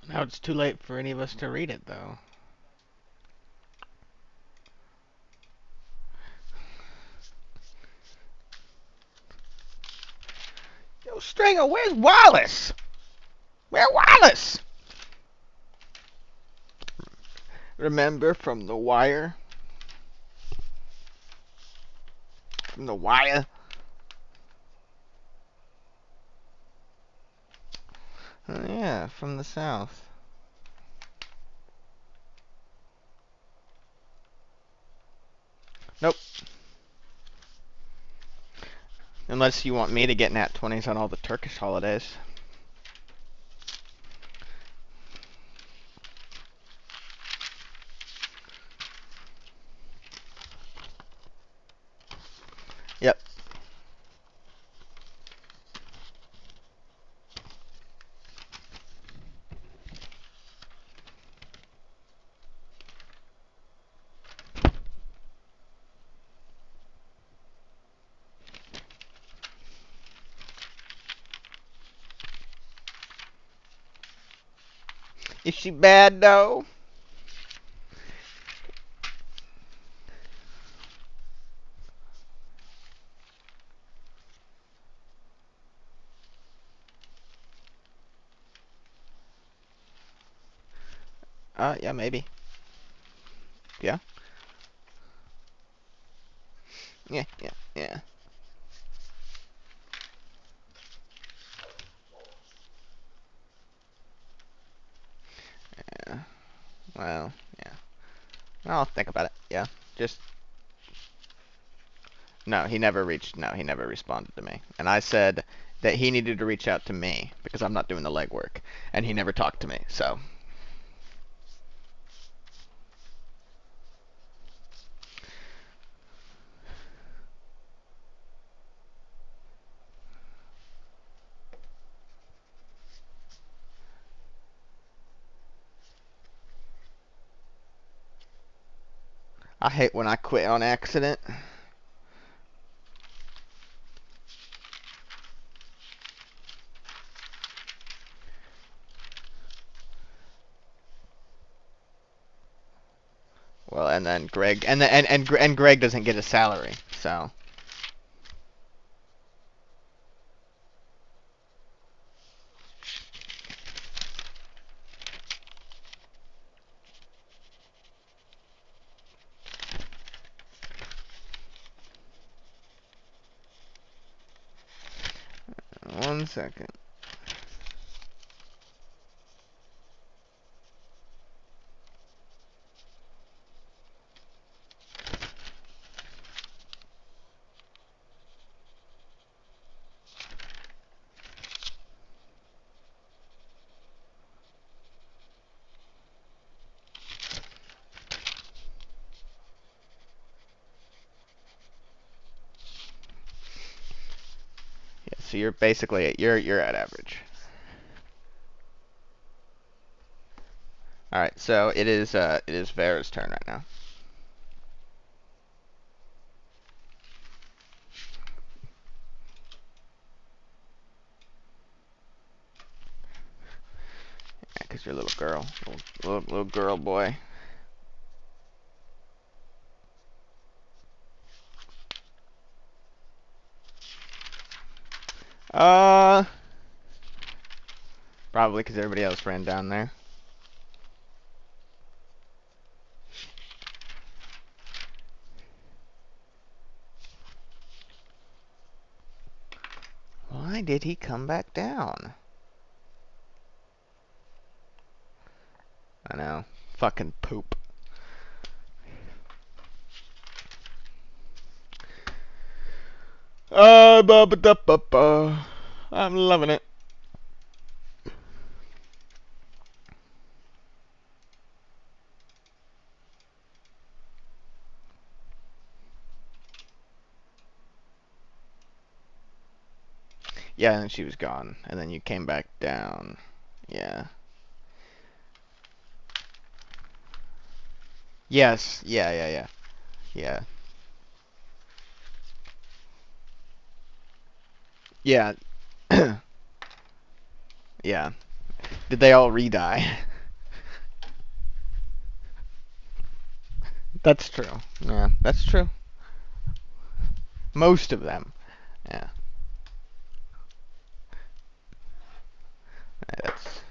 Now it's too late for any of us to read it, though. Yo, Stringer, where's Wallace? Where Wallace? Remember from The Wire? From The Wire? Oh, yeah, from the South. Nope. Unless you want me to get nat 20s on all the Turkish holidays. Yep. Is she bad, though? Yeah, maybe. Yeah. Yeah, yeah, yeah. Yeah. Well, yeah. I'll think about it. Yeah. Just no, he never responded to me. And I said that he needed to reach out to me because I'm not doing the legwork, and he never talked to me. So, I hate when I quit on accident. Well, and then Greg and Greg doesn't get a salary. So, 1 second. Yeah, so you're basically you're at average. All right, so it is Vera's turn right now. Yeah, 'cause you're a little girl, little girl boy. Uh, Probably 'cause everybody else ran down there. Why did he come back down? I know. Fucking poop. Ba ba da ba ba. I'm loving it. Yeah, and she was gone, and then you came back down. Yeah. Yes. Yeah. Yeah. Yeah. Yeah. Yeah. Yeah. Did they all re-die? That's true. Yeah, that's true. Most of them. Yeah. That's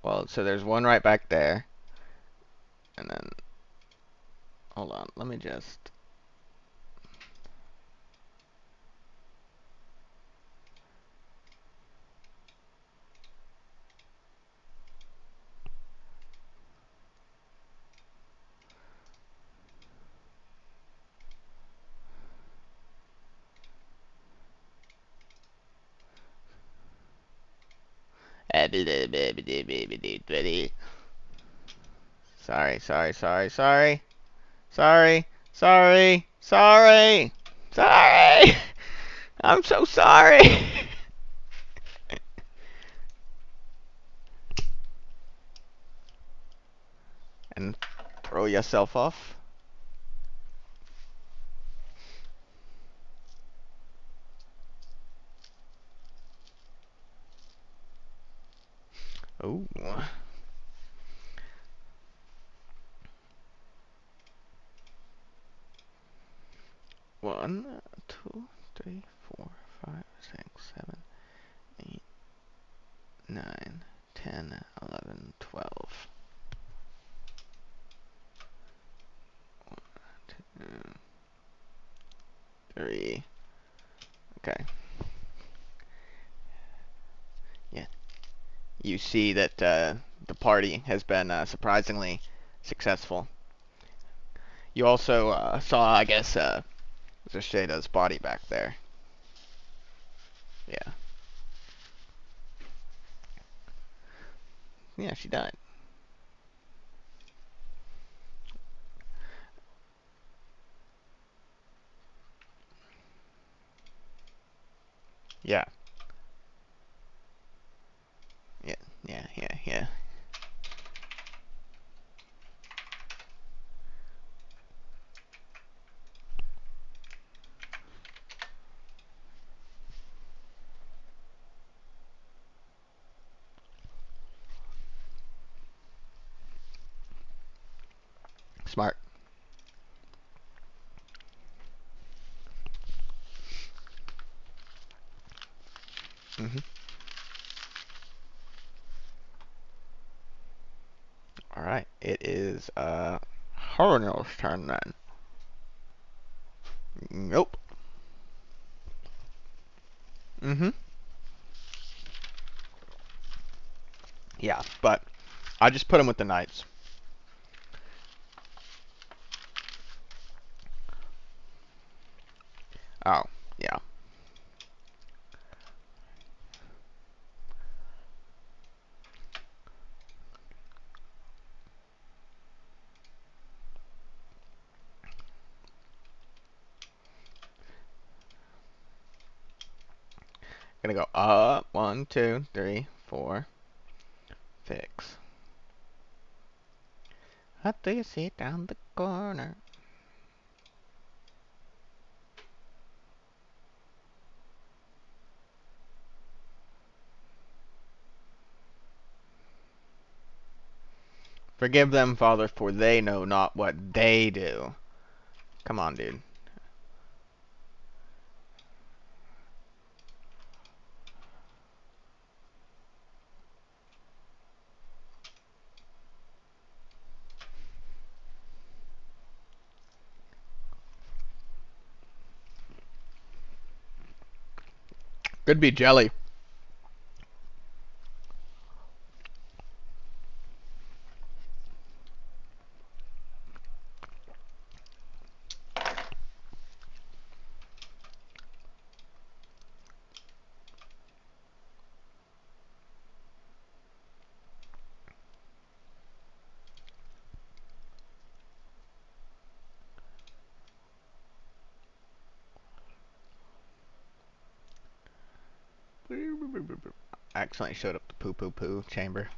well. So there's one right back there, and then hold on. Let me just. Sorry, sorry, sorry, sorry, sorry, sorry, sorry, sorry. I'm so sorry. And throw yourself off. Ooh. 1, 2, 3, 4, 5, 6, 7, 8, 9, 10, 11, 12. 1, 2, 3. Okay. Yeah. You see that the party has been surprisingly successful. You also saw, I guess, Zashada's body back there. Yeah. Yeah, she died. Yeah. Yeah. Yeah. Yeah. Yeah. Smart. Mhm. All right. It is Hornell's turn then. Nope. Mhm. Yeah, but I just put him with the knights. Oh, yeah. Gonna go up. 1, 2, 3, 4, 6. What do you see down the corner? Forgive them, Father, for they know not what they do. Come on, dude. Could be jelly. Accidentally showed up the poo poo poo chamber.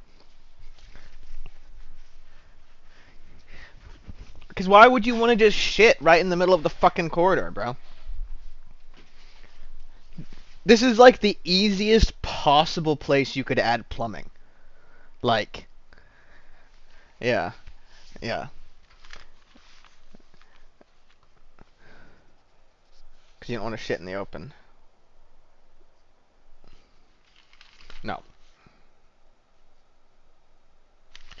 Because why would you want to just shit right in the middle of the fucking corridor, bro? This is like the easiest possible place you could add plumbing. Like, yeah, yeah. Because you don't want to shit in the open. No.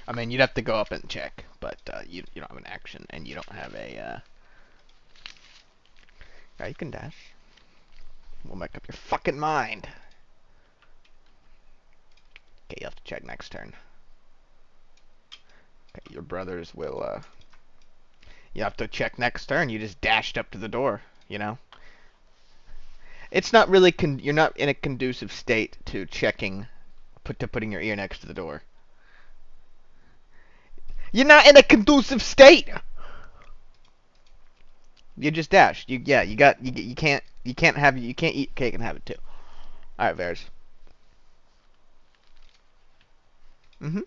I mean, you'd have to go up and check, but you don't have an action, and you don't have a... Yeah, you can dash. We'll make up your fucking mind. Okay, you have to check next turn. Okay, your brothers will, You have to check next turn. You just dashed up to the door, you know? It's not really... You're not in a conducive state to checking... to putting your ear next to the door. You're not in a conducive state! You just dashed. You can't eat cake and have it too. All right, Varys. Mhm.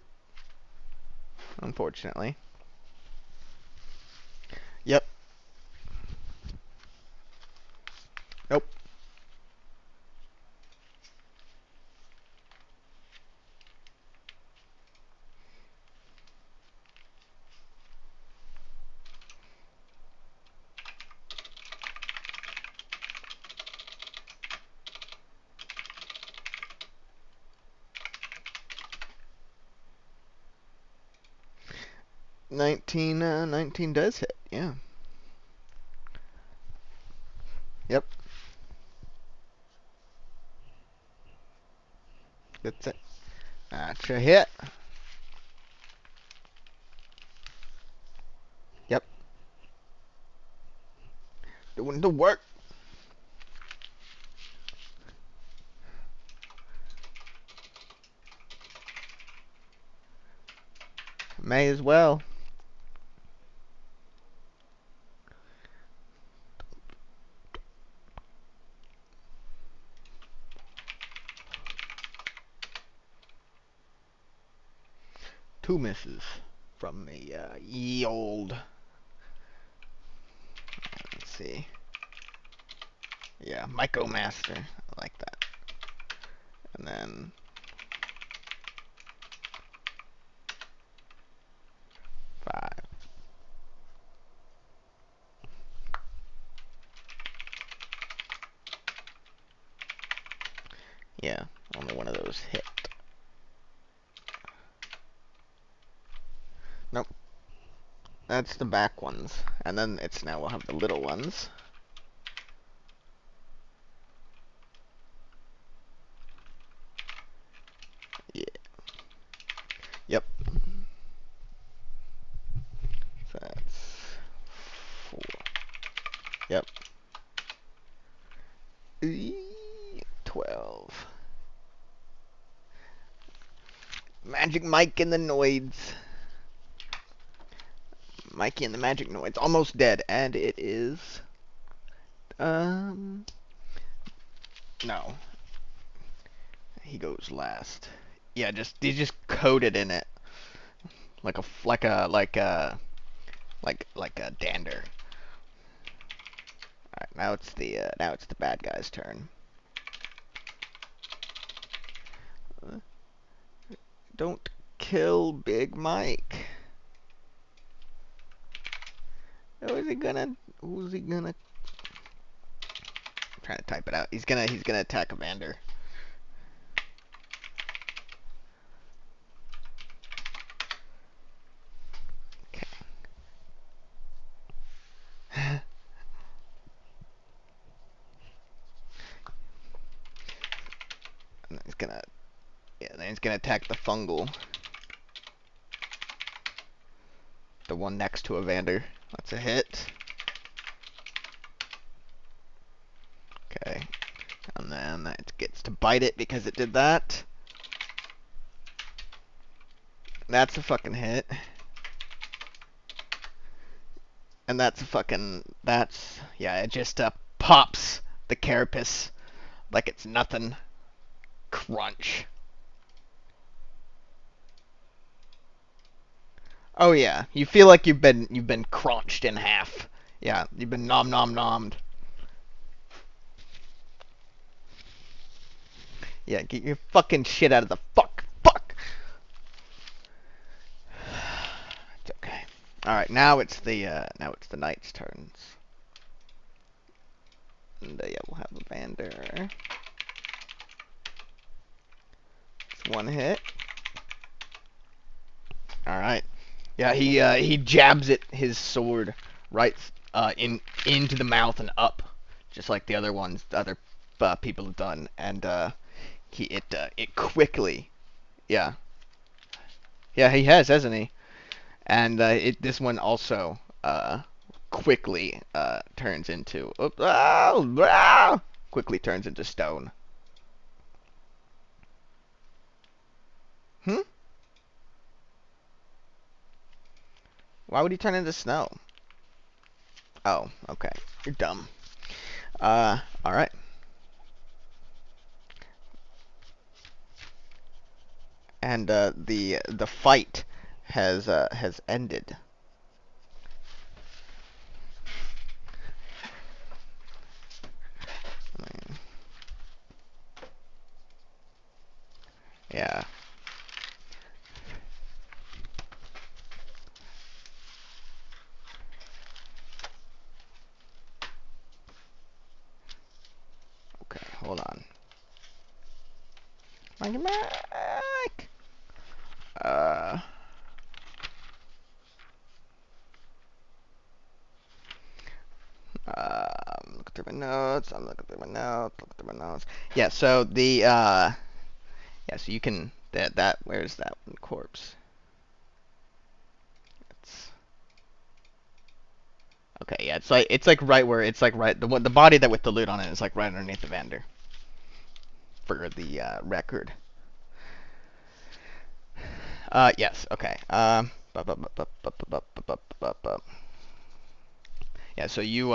Unfortunately. Yep. Nope. Nineteen does hit. Yeah. Yep. That's it. That's a hit. Yep. Doing the work. May as well. Two misses from the ye old. Let's see. Yeah, Myco Master. I like that. And then 5. Yeah, only one of those hit. Nope. That's the back ones. And then it's now we'll have the little ones. Yeah. Yep. So that's 4. Yep. 12. Magic Mike and the Noids. Mikey and the Magic Noids. Almost dead. And it is... No. He goes last. Yeah, he just coded in it. Like a dander. Alright, now it's the bad guy's turn. Don't kill Big Mike. Who's he gonna I'm trying to type it out. He's gonna attack Evander. Okay. And then he's gonna attack the fungal. The one next to Evander. That's a hit. Okay. And then it gets to bite it because it did that. That's a fucking hit. And that's a fucking... Yeah, it just pops the carapace like it's nothing. Crunch. Oh yeah, you feel like you've been crunched in half. Yeah, you've been nommed. Yeah, get your fucking shit out of the fuck. It's okay. All right, now it's the knight's turns. And yeah, we'll have Evander. It's one hit. All right. Yeah, he jabs his sword right into the mouth and up, just like the other ones, the other people have done, and it quickly, yeah, yeah, he has, hasn't he? And this one also quickly turns into quickly turns into stone. Hmm? Why would he turn into snow? Oh, okay. You're dumb. All right. And the fight has ended. Yeah. Okay, hold on. Mike. Uh. Look through my notes. I'm looking through my notes. Look through my notes. Yeah. So yeah. So you can that. Where's that one corpse? It's okay. Yeah. It's like right where it's like right the body that with the loot on it is like right underneath the vendor for the record. Yes. Okay. Yeah. So you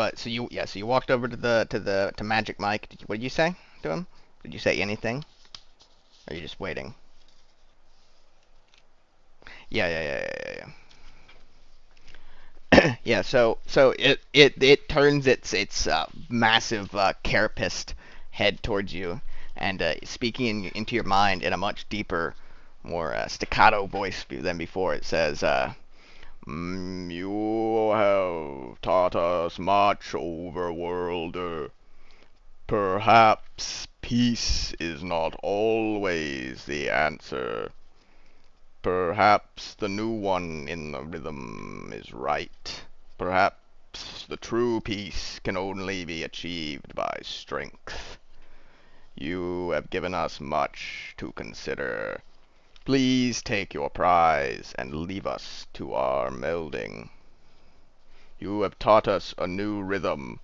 walked over to to Magic Mike. What did you say to him? Did you say anything? Or are you just waiting? Yeah. Yeah, so it turns its massive carapaced head towards you, and speaking into your mind in a much deeper, more staccato voice than before, it says, "You have taught us much, overworlder. Perhaps peace is not always the answer. Perhaps the new one in the rhythm is right. Perhaps the true peace can only be achieved by strength. You have given us much to consider. Please take your prize and leave us to our melding. You have taught us a new rhythm.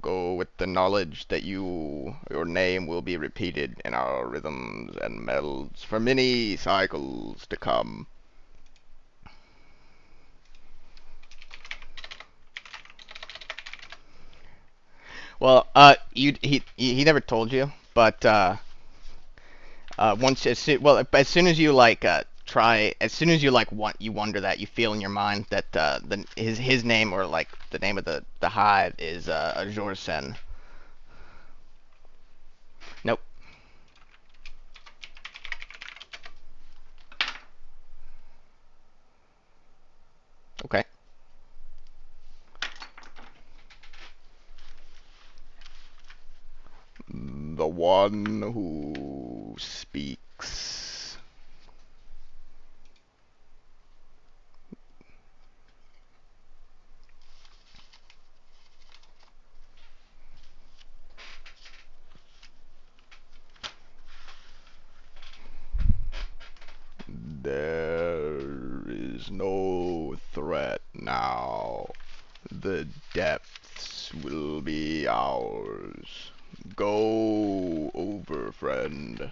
Go with the knowledge that your name will be repeated in our rhythms and melds for many cycles to come." Well, he never told you, but once as soon as you like as soon as you like you wonder that you feel in your mind that his name or like the name of the hive is Jorsen. Nope. Okay. The one who speaks. There is no threat now. The depths will be ours. Go over, friend.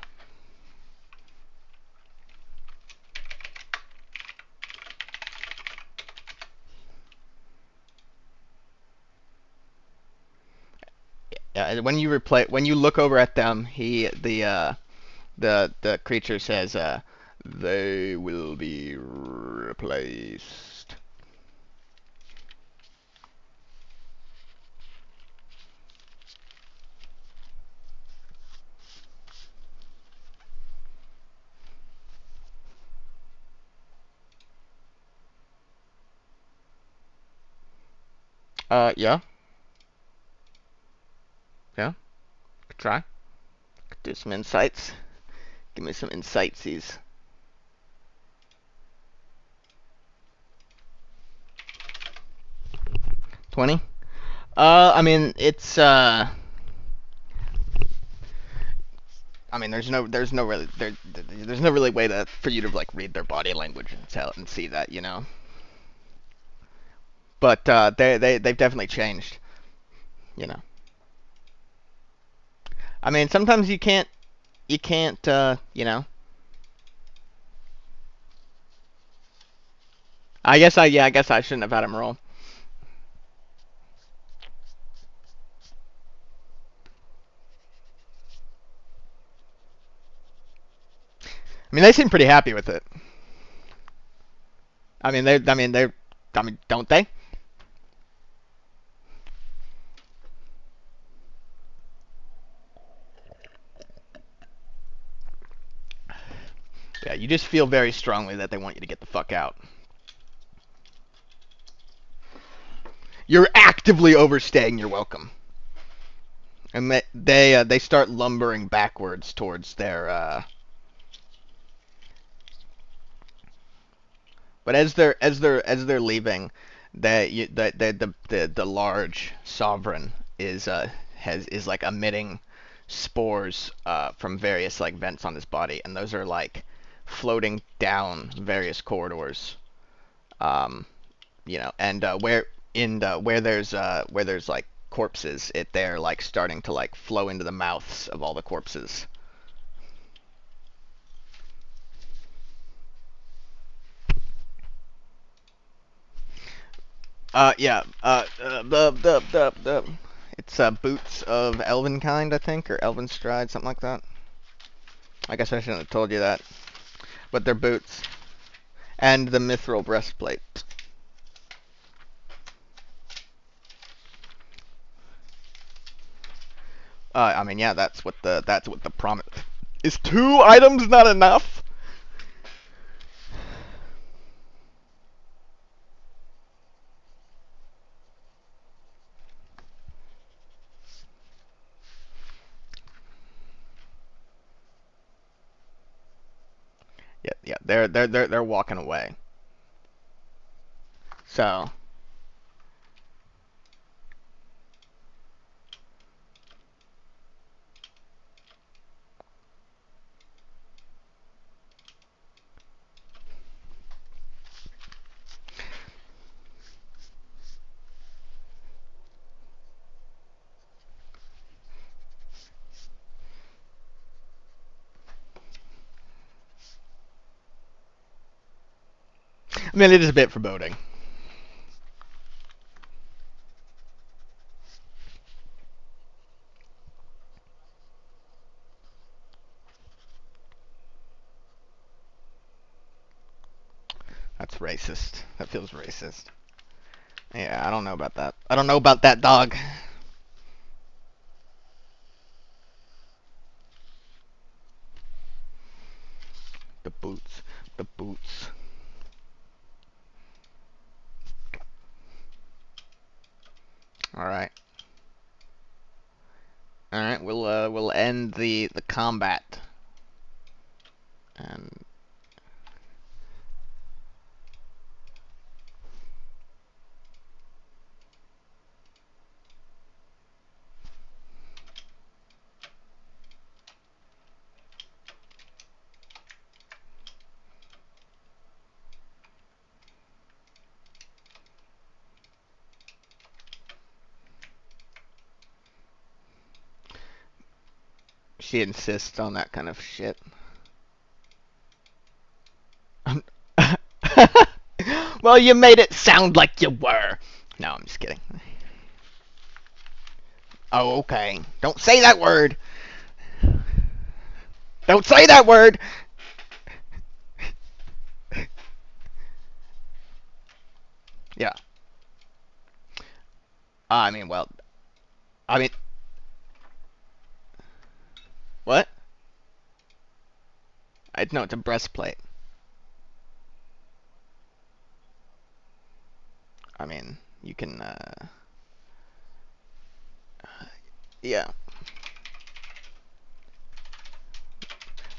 When you look over at them, the creature says, "They will be repaired placed. Yeah. Yeah. Could try. Could do some insights. Give me some insightsies. 20? I mean, it's, I mean, there's no really way to for you to like read their body language and tell and see that, you know. But they've definitely changed, you know. I mean, sometimes you can't you know. I guess I shouldn't have had him roll. I mean, they seem pretty happy with it. I mean, don't they? Yeah, you just feel very strongly that they want you to get the fuck out. You're actively overstaying your welcome. And they start lumbering backwards towards their but as they're leaving, the large sovereign is like emitting spores from various like vents on his body, and those are like floating down various corridors. Um, you know, and where there's like corpses, they're like starting to like flow into the mouths of all the corpses. Yeah. The it's boots of elven kind, I think, or elven stride, something like that. I guess I shouldn't have told you that, but they're boots and the mithril breastplate. I mean, yeah, that's what the promise is. Two items not enough? Yeah, yeah, they're walking away. So, I mean, it is a bit foreboding. That's racist. That feels racist. Yeah, I don't know about that. I don't know about that, dog. The boots. The boots. All right. All right. We'll end the combat. And she insists on that kind of shit. Well, you made it sound like you were. No, I'm just kidding. Oh, okay. Don't say that word. Don't say that word. Yeah. I mean, well, I mean, what? No, it's a breastplate. I mean, you can, yeah.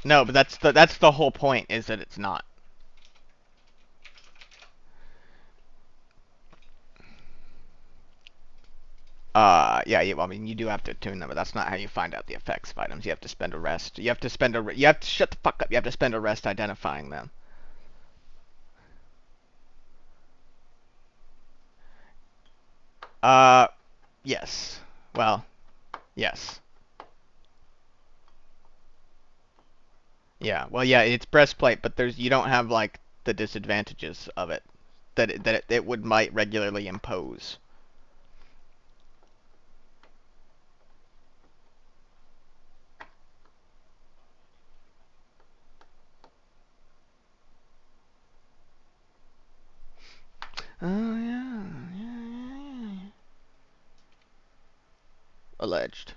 No, but that's the whole point is that it's not. Yeah, I mean, you do have to tune them, but that's not how you find out the effects of items. You have to spend a rest. You have to shut the fuck up. You have to spend a rest identifying them. Uh, yes. Well, yes. Yeah. Well, yeah, it's breastplate, but you don't have like the disadvantages of it that it would might regularly impose. Oh yeah, yeah. Alleged.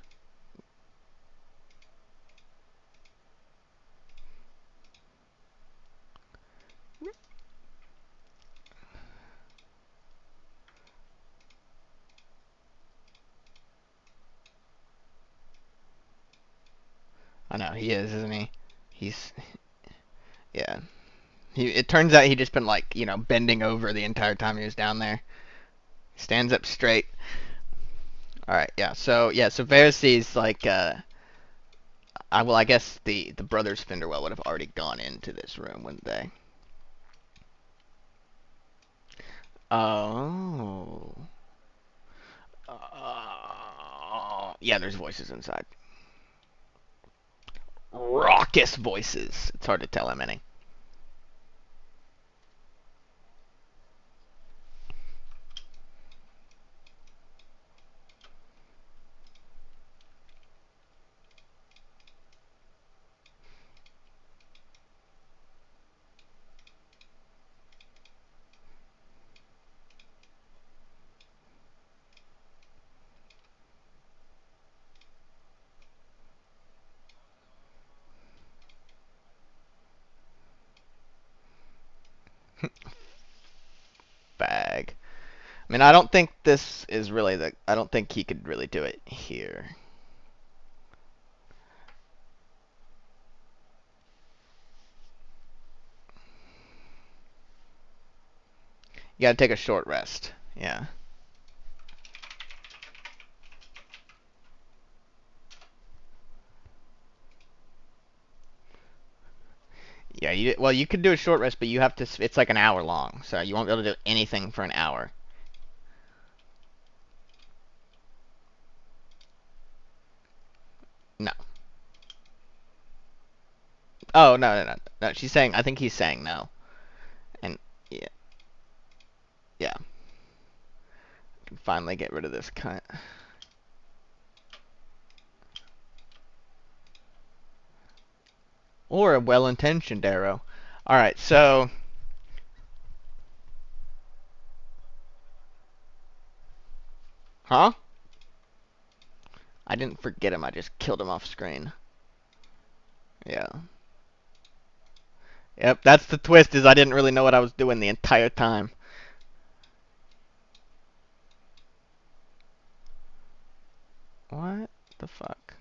I know he is, isn't he? He's yeah. It turns out he just been like bending over the entire time he was down there. Stands up straight. All right, yeah. So Pharisees like I guess the brothers Finderwell would have already gone into this room, wouldn't they? Oh. Yeah, there's voices inside. Raucous voices. It's hard to tell how many. Bag. I mean, I don't think this is really the. I don't think he could really do it here. You gotta take a short rest. Yeah. Yeah. Well, you could do a short rest, but you have to. It's like an hour long, so you won't be able to do anything for an hour. No. Oh no. She's saying. I think he's saying no. And yeah, yeah. Can finally get rid of this cunt. Or a well-intentioned arrow. All right. So. Huh? I didn't forget him. I just killed him off screen. Yeah. Yep. That's the twist. Is I didn't really know what I was doing the entire time. What the fuck?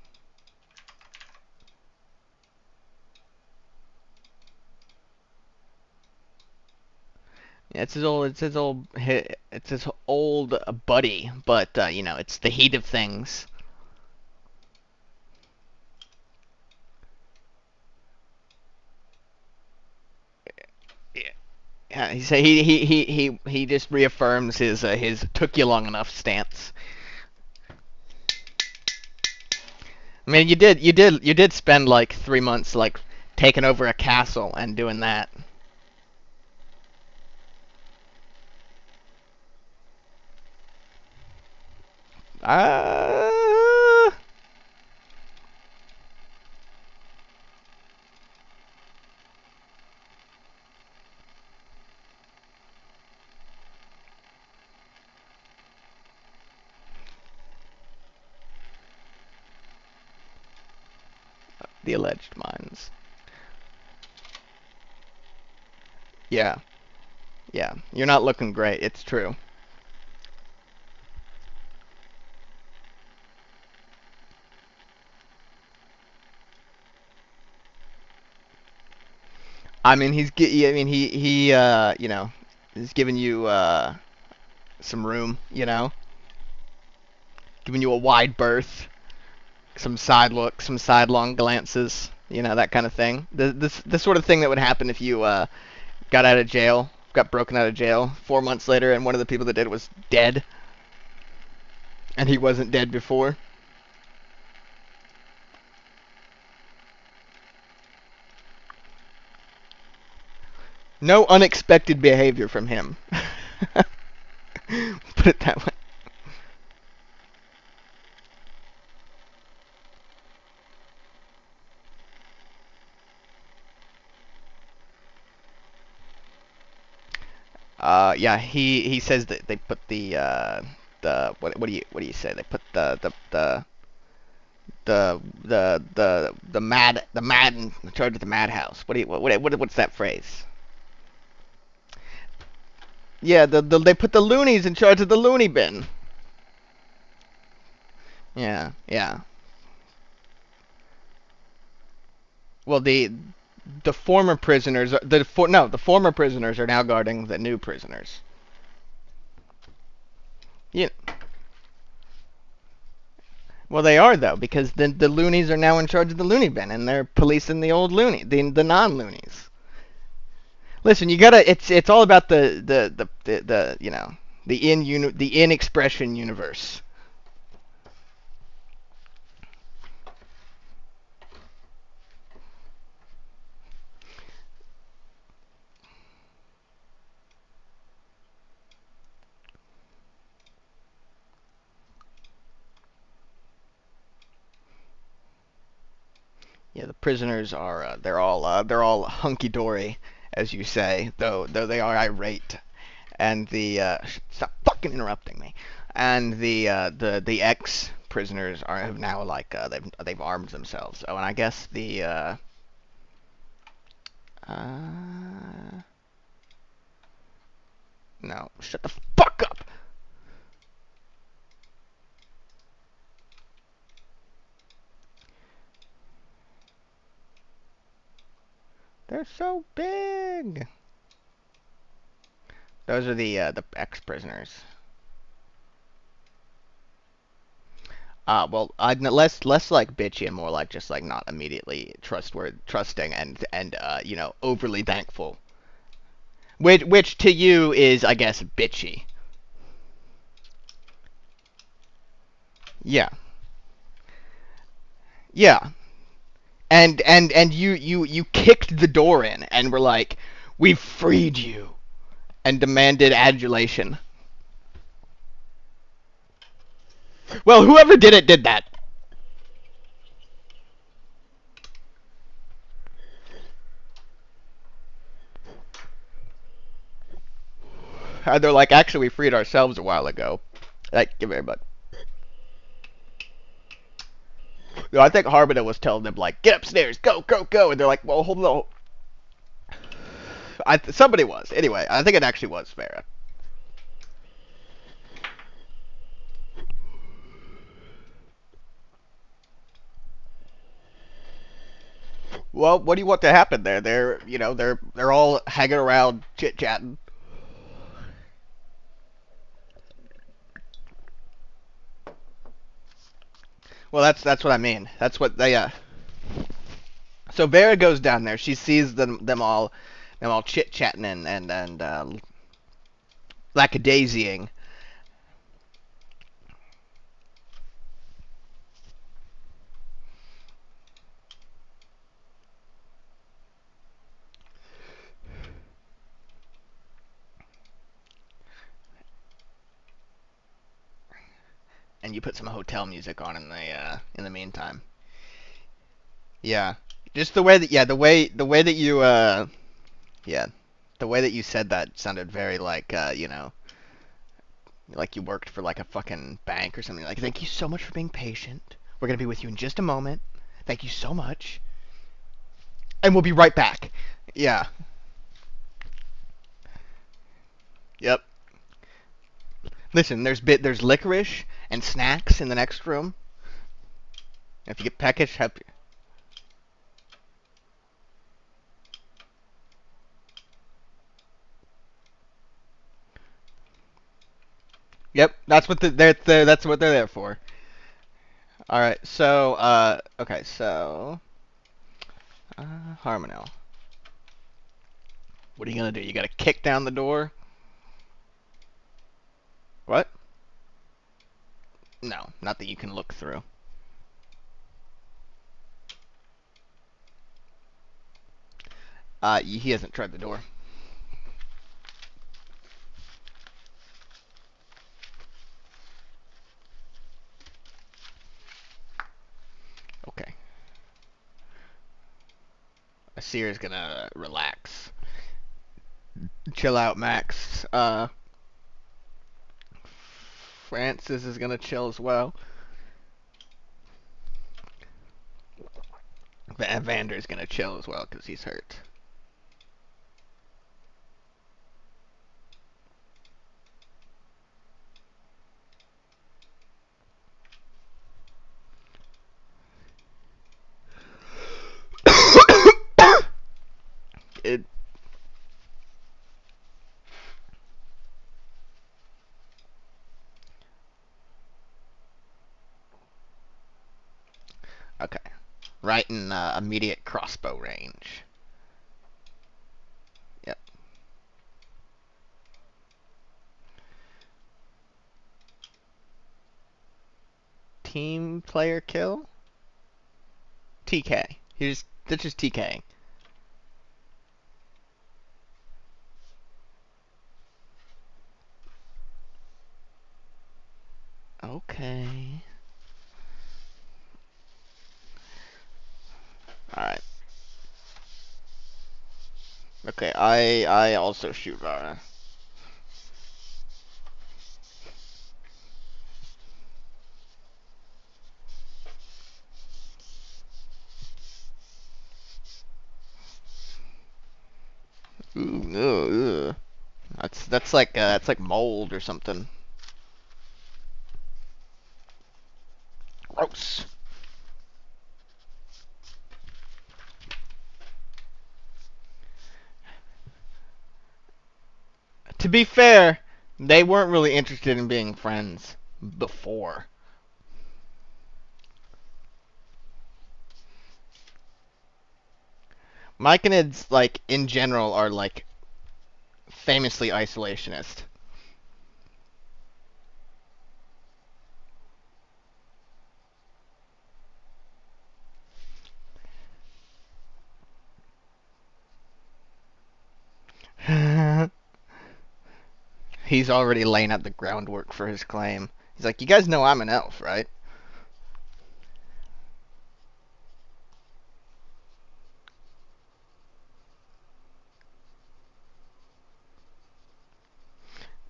Yeah, it's his old. It's his old. It's his old buddy. But it's the heat of things. Yeah. Yeah. He just reaffirms his took you long enough stance. I mean, you did spend like 3 months like taking over a castle and doing that. Uh, The alleged mines. Yeah, yeah. You're not looking great. It's true. I mean, I mean, you know, he's giving you some room. You know, giving you a wide berth, some side looks, some sidelong glances. You know, that kind of thing. The sort of thing that would happen if you got out of jail, got broken out of jail 4 months later, and one of the people that did it was dead, and he wasn't dead before. No unexpected behavior from him. Put it that way. Yeah, he says that they put the what do you say? They put the mad in charge of the madhouse. What's that phrase? Yeah, they put the loonies in charge of the loony bin. Yeah, yeah. Well, the former prisoners the former prisoners are now guarding the new prisoners. Yeah. Well, they are though, because the loonies are now in charge of the loony bin, and they're policing the old the non-loonies. Listen, you gotta. It's all about the you know the in expression universe. Yeah, the prisoners are they're all hunky dory, as you say, though they are irate, and stop fucking interrupting me, and the ex prisoners are have now like they've armed themselves. Oh, and I guess uh no, shut the fuck up. They're so big. Those are the ex-prisoners. Well, less like bitchy and more like just like not immediately trusting and you know overly thankful. Which to you is I guess bitchy. Yeah, yeah. And you kicked the door in and were like, "We've freed you," and demanded adulation. Well, whoever did it did that. And they're like, "Actually, we freed ourselves a while ago." Like, give everybody. No, I think Harbida was telling them like, "Get upstairs, go, go, go," and they're like, "Well, hold on." Somebody was. Anyway, I think it actually was Farah. Well, what do you want to happen there? They're all hanging around chit chatting. Well, that's what I mean. That's what they. So Vera goes down there. She sees them all chit chatting and lackadaising, and you put some hotel music on in the meantime. Yeah, just the way that you yeah the way that you said that sounded very like you know like you worked for like a fucking bank or something. Like, thank you so much for being patient. We're gonna be with you in just a moment. Thank you so much. and we'll be right back. Yeah. Yep. Listen, there's licorice and snacks in the next room. If you get peckish, help you. Yep, that's what they're there for. All right, so okay, so Harmonel, what are you gonna do? You gotta kick down the door? What? No, not that you can look through. He hasn't tried the door. Okay. Asir's gonna relax. Chill out, Max. Francis is gonna chill as well. Vander's gonna chill as well because he's hurt. it. Okay. Right in immediate crossbow range. Yep. Team player kill? TK. That's just TK. Okay. Alright. Okay, I also shoot Vara. Ooh. That's like mold or something. Gross. To be fair, they weren't really interested in being friends before. Myconids, like, in general, are, like, famously isolationist. He's already laying out the groundwork for his claim. He's like, you guys know I'm an elf, right?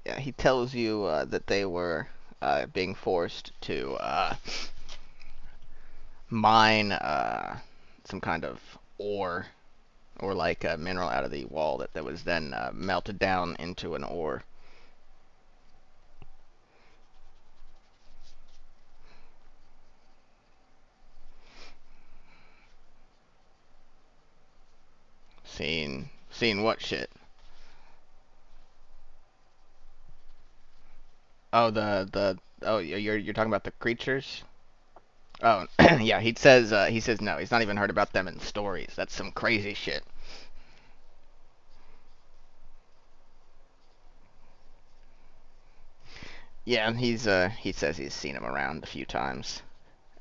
Yeah, he tells you that they were being forced to mine some kind of ore or like a mineral out of the wall that was then melted down into an ore. Seen what shit? Oh, you're talking about the creatures? Oh, yeah. He says no. He's not even heard about them in stories. That's some crazy shit. Yeah, and he says he's seen him around a few times.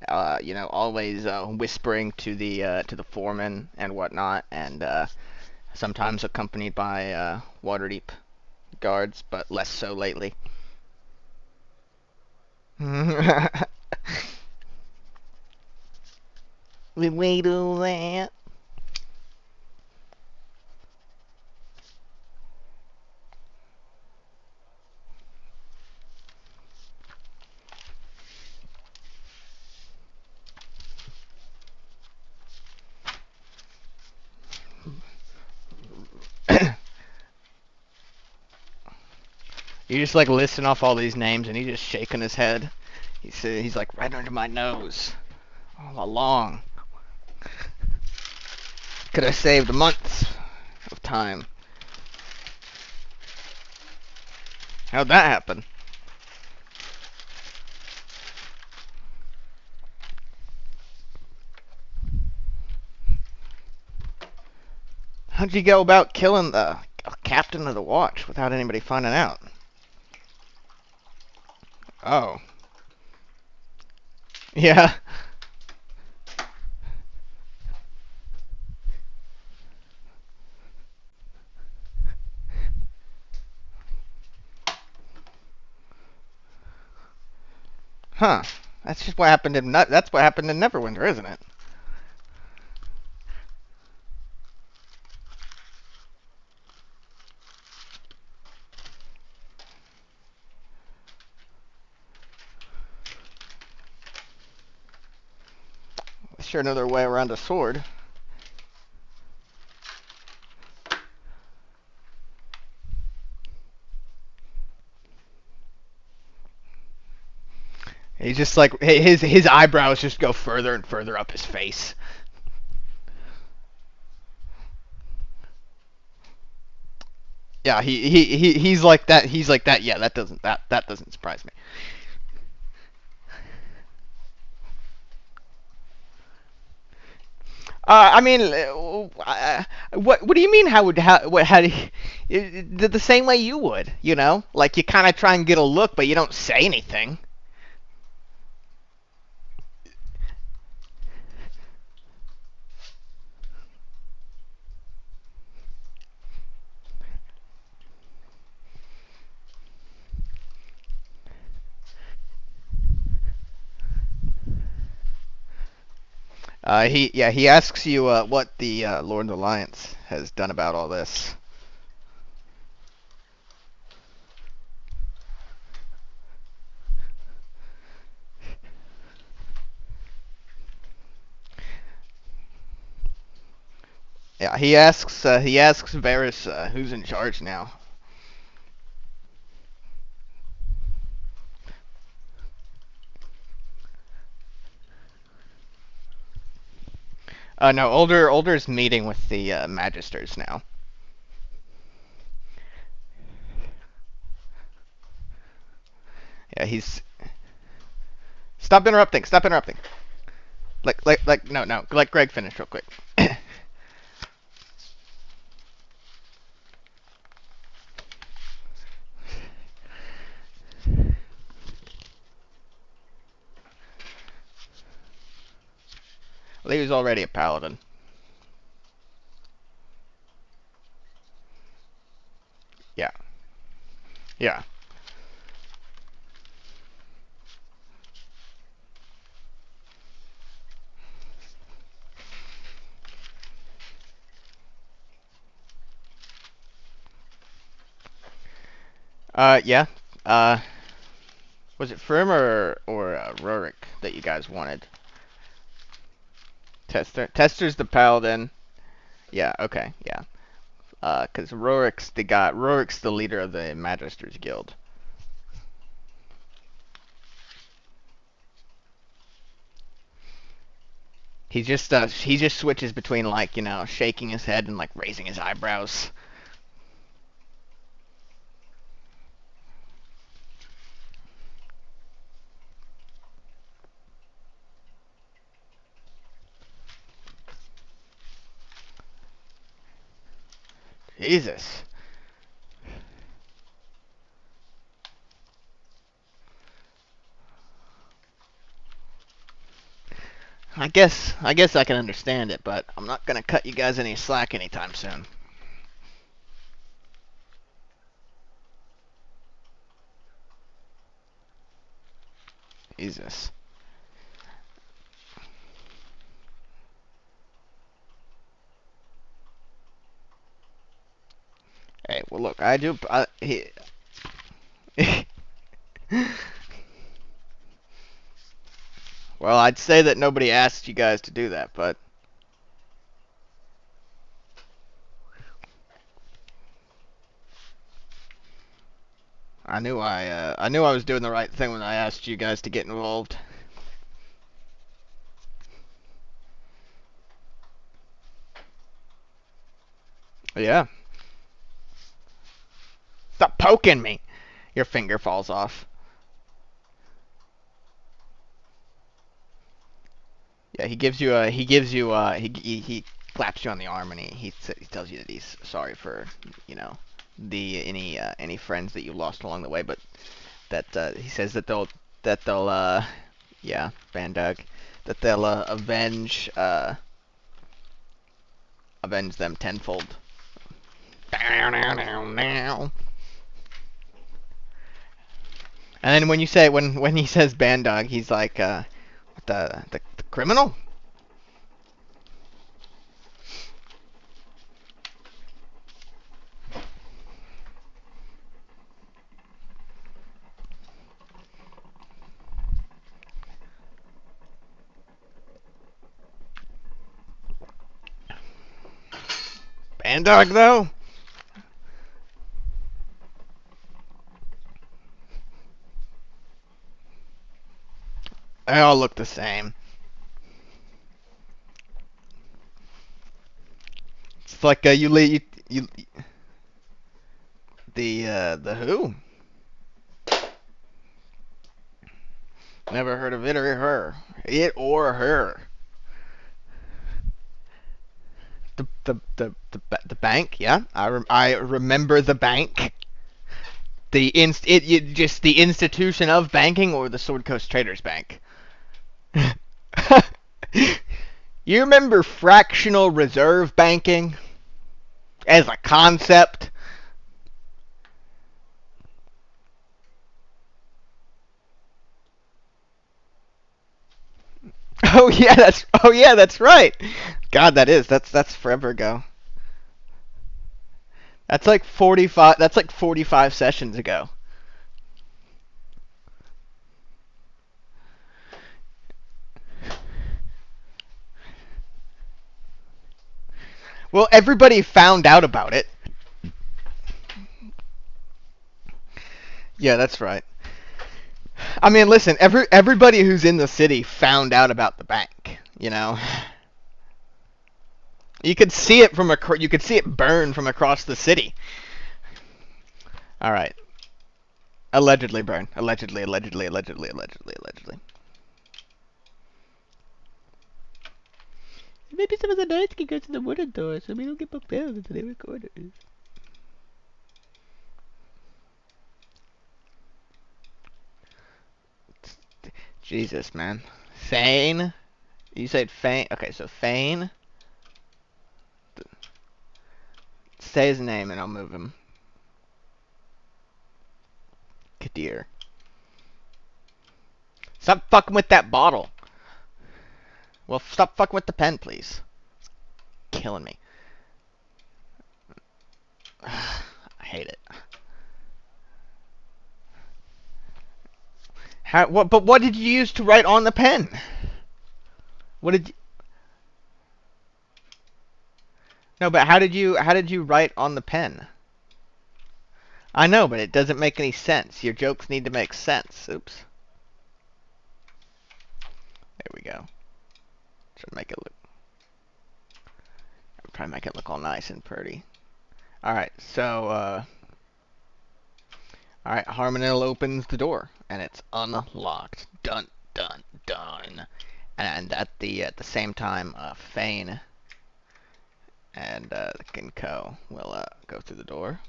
Always whispering to the foreman and whatnot, and sometimes accompanied by Waterdeep guards, but less so lately. We wait all that. You just like listing off all these names, and he's just shaking his head. He's like right under my nose all along. Could have saved months of time. How'd that happen? How'd you go about killing the captain of the watch without anybody finding out? Oh. Yeah. Huh. That's just what happened in that's what happened in Neverwinter, isn't it? Sure another way around a sword. He's just like his eyebrows just go further and further up his face. Yeah, he's like that. He's like that. Yeah, that doesn't surprise me. I mean, what do you mean? How what how the same way you would? You know, like you kind of try and get a look, but you don't say anything. He asks you what the Lord Alliance has done about all this. Yeah, he asks Varys who's in charge now. No, Older's meeting with the Magisters now. Yeah, he's stop interrupting. Stop interrupting. No. Let Greg finish real quick. Well, he was already a paladin. Yeah. Yeah. Yeah. Uh, was it Frim or Rurik that you guys wanted? Tester's the paladin. Yeah. Okay. Yeah. Cause Rurik's the leader of the Magisters Guild. He just switches between like shaking his head and like raising his eyebrows. Jesus. I guess I can understand it, but I'm not gonna cut you guys any slack anytime soon. Jesus. Hey, well look, I do. Well, I'd say that nobody asked you guys to do that, but I knew I was doing the right thing when I asked you guys to get involved. Yeah. Stop poking me. Your finger falls off. Yeah, he claps you on the arm and he tells you that he's sorry for, you know, the any friends that you lost along the way, but that he says that they'll yeah, Bandug, that they'll avenge them tenfold. And then when he says Bandug, he's like the criminal. Bandug though. They all look the same. It's like you the who? Never heard of it or her. It or her. The bank, yeah. I remember the bank. Just the institution of banking or the Sword Coast Traders Bank. You remember fractional reserve banking as a concept? Oh yeah, that's right. God, that's forever ago. That's like 45. That's like 45 sessions ago. Well, everybody found out about it. Yeah, that's right. I mean, listen, everybody who's in the city found out about the bank. You know, you could see it you could see it burn from across the city. All right, allegedly burn. Allegedly. Maybe some of the knights can go to the wooden door, so we don't get booked down into their quarters. Jesus, man. Thane? You said Fane? Okay, so Fane. Say his name and I'll move him. Kadir. Stop fucking with that bottle. Well, stop fucking with the pen, please. It's killing me. I hate it. But what did you use to write on the pen? What did you... No, but how did you write on the pen? I know, but it doesn't make any sense. Your jokes need to make sense. Oops. There we go. Try to make it look. I'm trying to make it look all nice and pretty. All right, so all right, Harmonil opens the door and it's unlocked. Dun dun dun. And at the same time, Fane and Kinko will go through the door.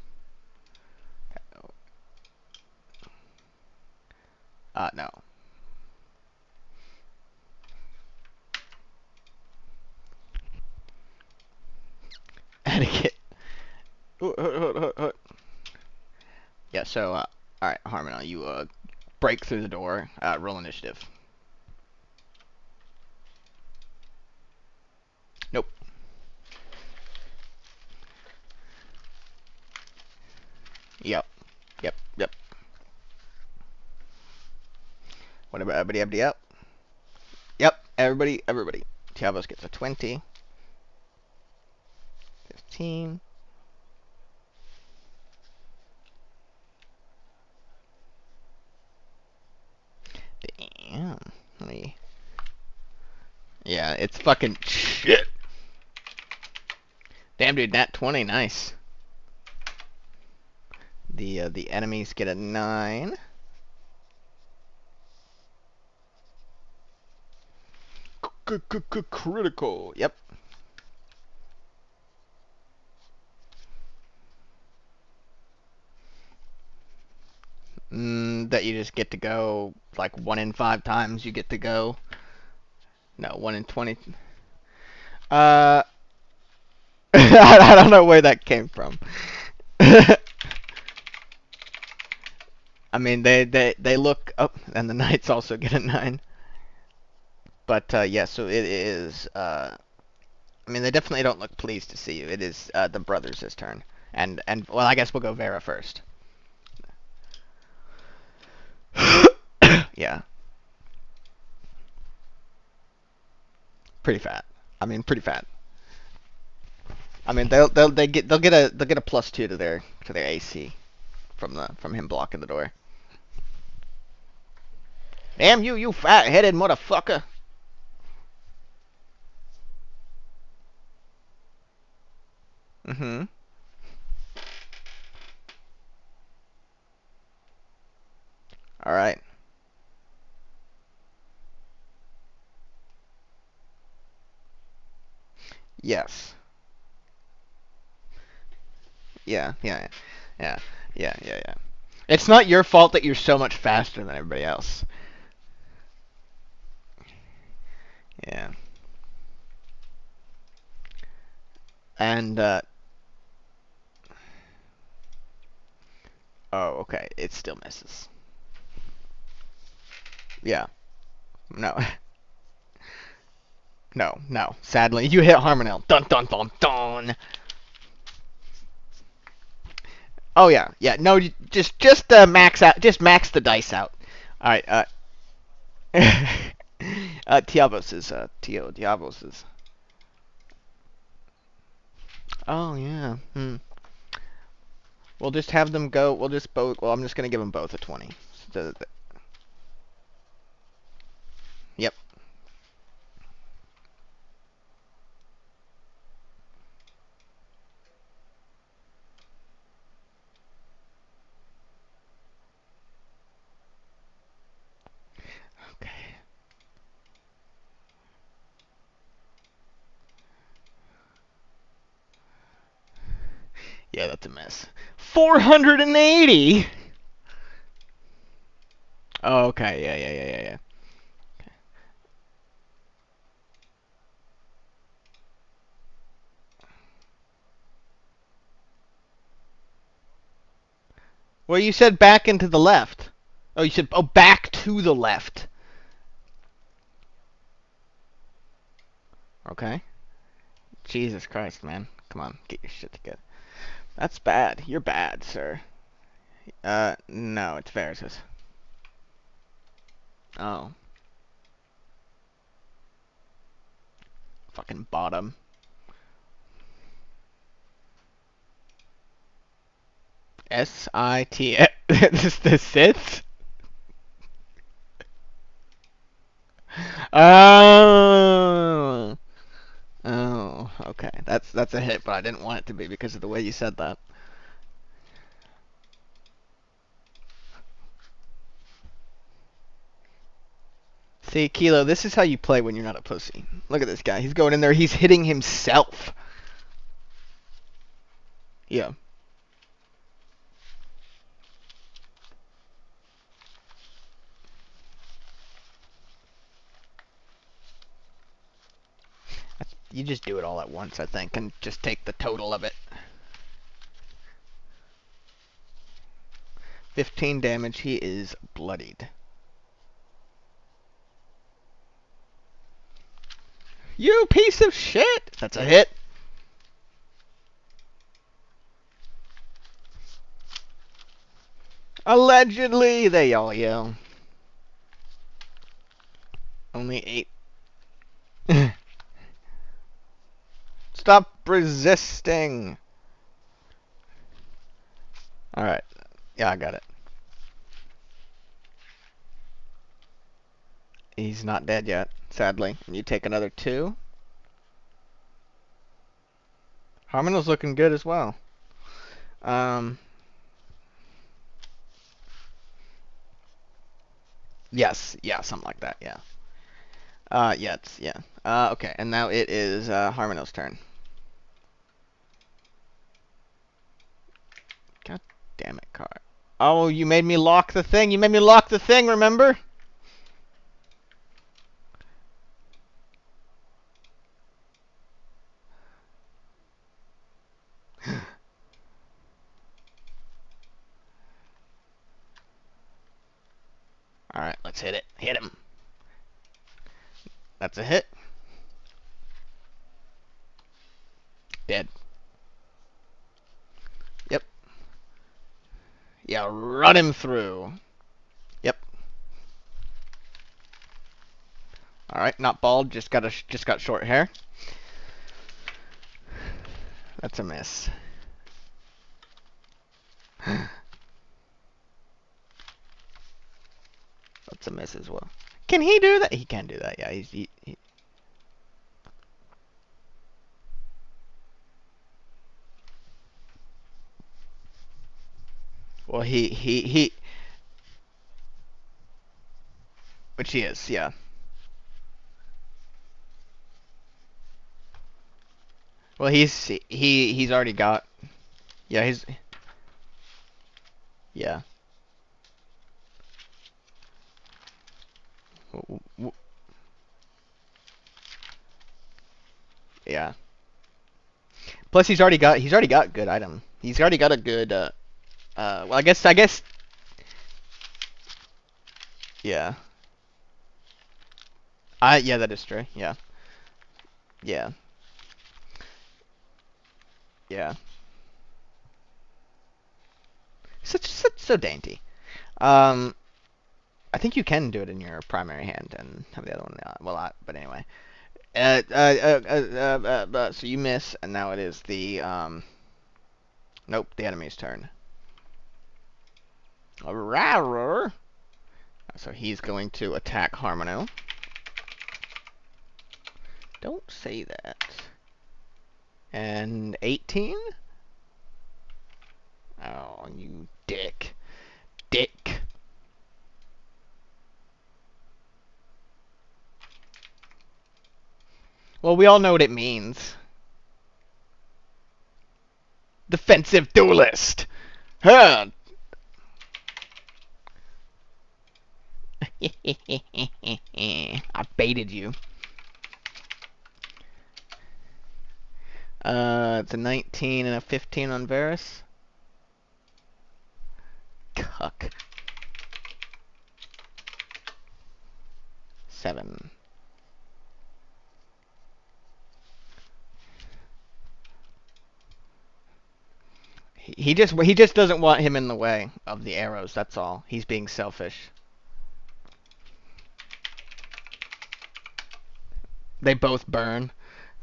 No. Etiquette. Yeah, so, alright, Harmonil, you break through the door. Roll initiative. Nope. Yep. Yep. What about everybody up? Yep, everybody. Tiavos gets a 20. 15. Yeah, it's fucking shit. Damn, dude, nat 20, nice. The enemies get a 9. Critical. Yep. That you just get to go like 1 in 5 times you get to go. No, 1 in 20. Uh, I don't know where that came from. I mean, they look up, and the knights also get a 9. But yeah, so it is. I mean, they definitely don't look pleased to see you. It is the brothers' turn, and well, I guess we'll go Vera first. Yeah, pretty fat. I mean, pretty fat. I mean, they'll get a +2 to their AC from him blocking the door. Damn you, you fat-headed motherfucker! Mm-hmm. All right. Yes. Yeah. Yeah. Yeah. Yeah. Yeah. Yeah. It's not your fault that you're so much faster than everybody else. Yeah. And oh, okay. It still misses. Yeah. No. No. No. Sadly, you hit Harmonel. Dun dun dun dun. Oh yeah. Yeah. No. Just max out. Just max the dice out. All right. Tiavos is Tio Diavos is. Oh yeah. Hmm. We'll just have them go. We'll just both. Well, I'm just gonna give them both a 20. Yep. Okay. Yeah, that's a mess. 480. Oh, okay. Yeah, yeah, yeah, yeah, yeah. Well, you said back into the left. Oh, you said back to the left. Okay. Jesus Christ, man. Come on, get your shit together. That's bad. You're bad, sir. No, it's Varus's. Oh, fucking bottom. SIT. This the Sith? Oh. Oh, okay. That's a hit, but I didn't want it to be because of the way you said that. See, Kilo, this is how you play when you're not a pussy. Look at this guy. He's going in there. He's hitting himself. Yeah. You just do it all at once, I think, and just take the total of it. 15 damage. He is bloodied. You piece of shit! That's a hit. Allegedly, they all yell. Only 8. Stop resisting. Alright. Yeah, I got it. He's not dead yet. sadly. And you take another 2. Harmonel's looking good as well. Yes, yeah, something like that, yeah. Yeah. Okay, and now it is Harmonel's turn. God damn it, Car. Oh, you made me lock the thing. You made me lock the thing, remember? Alright, let's hit it. Hit him. That's a hit. Dead. Yep. Yeah, run him through. Yep. Alright, not bald, just got short hair. That's a miss. That's a miss as well. Can he do that? He can do that, yeah. Well, which he is, yeah. Well, he's already got, yeah, yeah. Yeah. Plus, he's already got good item. He's already got a good. Well, I guess. Yeah. Yeah, that is true. Yeah. Yeah. Yeah. Such so dainty. Um, I think you can do it in your primary hand and have the other one. But anyway. So you miss, and now it is the Nope, the enemy's turn. Rawr. So he's going to attack Harmonel. Don't say that. And 18? Oh, you dick. Dick. Well, we all know what it means. Defensive duelist. Huh. I baited you. It's a 19 and a 15 on Varus. Cuck. 7. He just doesn't want him in the way of the arrows. That's all. He's being selfish. They both burn.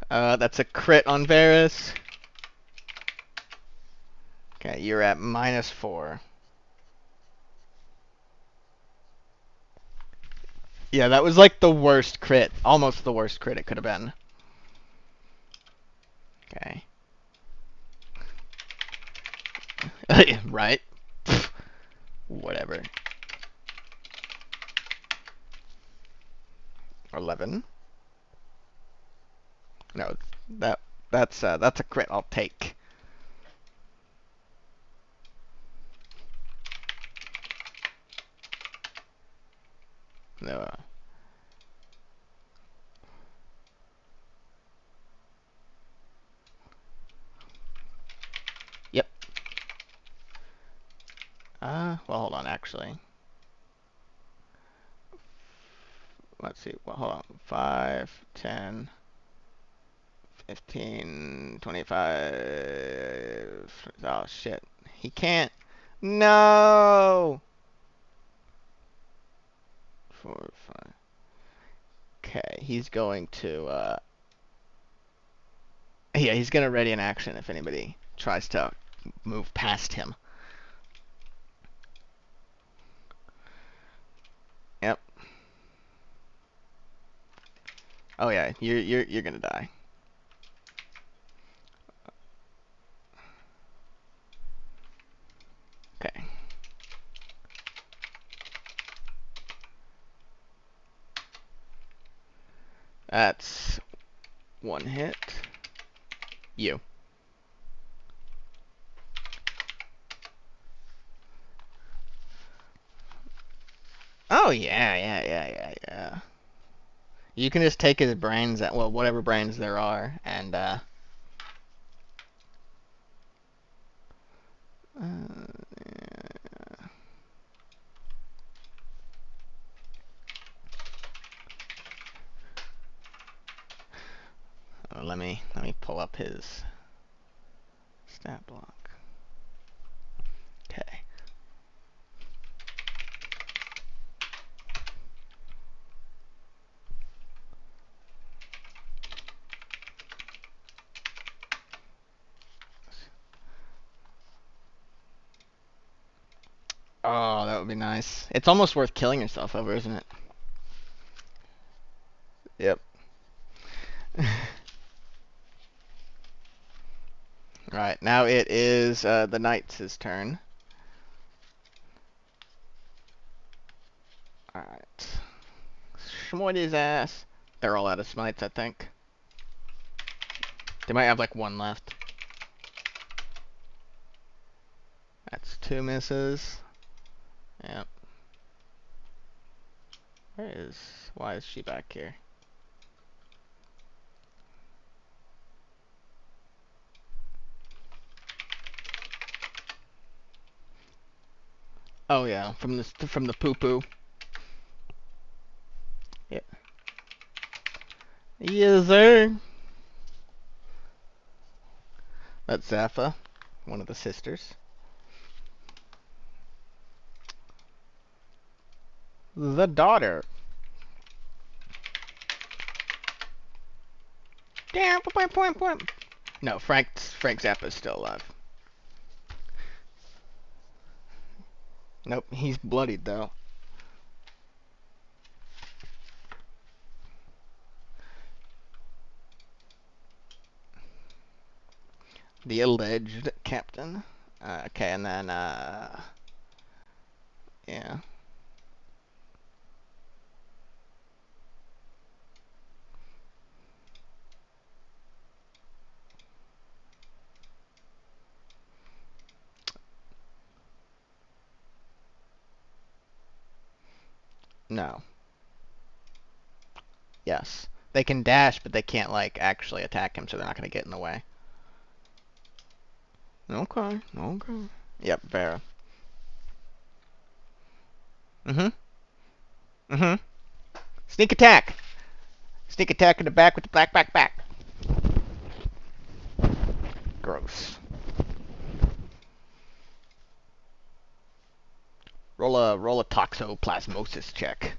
That's a crit on Varus. Okay, you're at -4. Yeah, that was like the worst crit. Almost the worst crit it could have been. Okay. Right? Whatever. 11. No, that's a crit I'll take. No. Yep. Well, hold on, actually. Let's see. Well, hold on. 5, 10, 15, 25. Oh, shit. He can't. No! 4, 5. Okay, he's going to, yeah, he's going to ready an action if anybody tries to move past him. Yep. Oh yeah, you're gonna die. Okay. That's one hit. You. Oh yeah. You can just take his brains, well, whatever brains there are, and let me pull up his stat block. Okay. Oh, that would be nice. It's almost worth killing yourself over, isn't it? Yep. Right, now it is the knight's turn. Alright. Schmoid his ass. They're all out of smites, I think. They might have like one left. That's two misses. Yep. Why is she back here? Oh yeah, from the poo poo. Yeah. Yes, sir. That's Zappa, one of the sisters. The daughter. Damn. No, Frank Zappa's still alive. Nope, he's bloodied though. The alleged captain. Okay, and then yeah. No. Yes. They can dash, but they can't like actually attack him, so they're not gonna get in the way. Okay. Yep, Vera. Mm-hmm. Sneak attack. Sneak attack in the back with the back. Gross. Roll a toxoplasmosis check.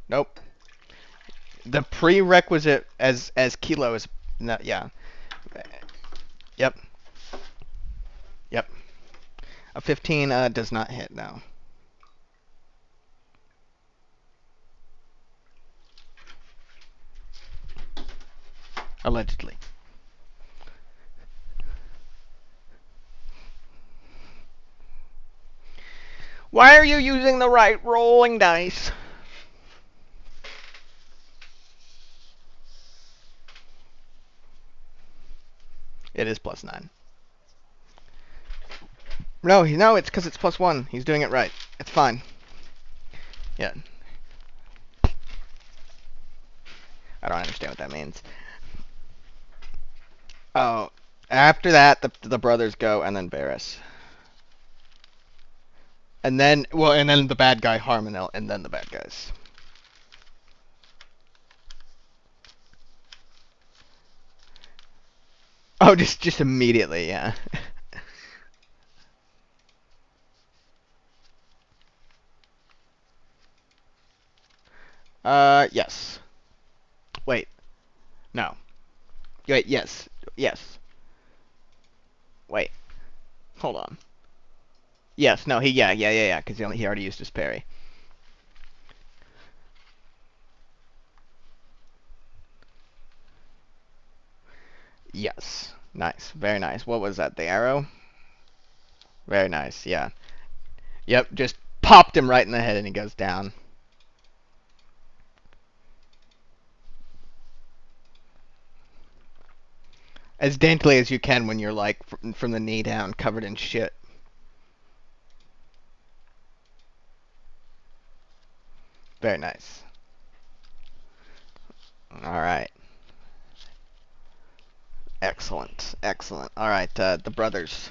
Nope. The prerequisite as Kilo is no, yeah. Yep. Yep. A 15 does not hit now. Allegedly. Why are you using the right rolling dice? It is +9. No, it's because it's +1. He's doing it right. It's fine. Yeah. I don't understand what that means. Oh, after that, the brothers go, and then Varys. And then the bad guy Harmonel, and then the bad guys. Oh, just immediately, yeah. Yes. Wait. No. Wait, yes. Yes. Wait. Hold on. Yes, no, yeah, because he already used his parry. Yes. Nice. Very nice. What was that? The arrow? Very nice. Yeah. Yep. Just popped him right in the head and he goes down. As daintily as you can when you're like from the knee down, covered in shit. Very nice. All right. Excellent. Excellent. All right. The brothers.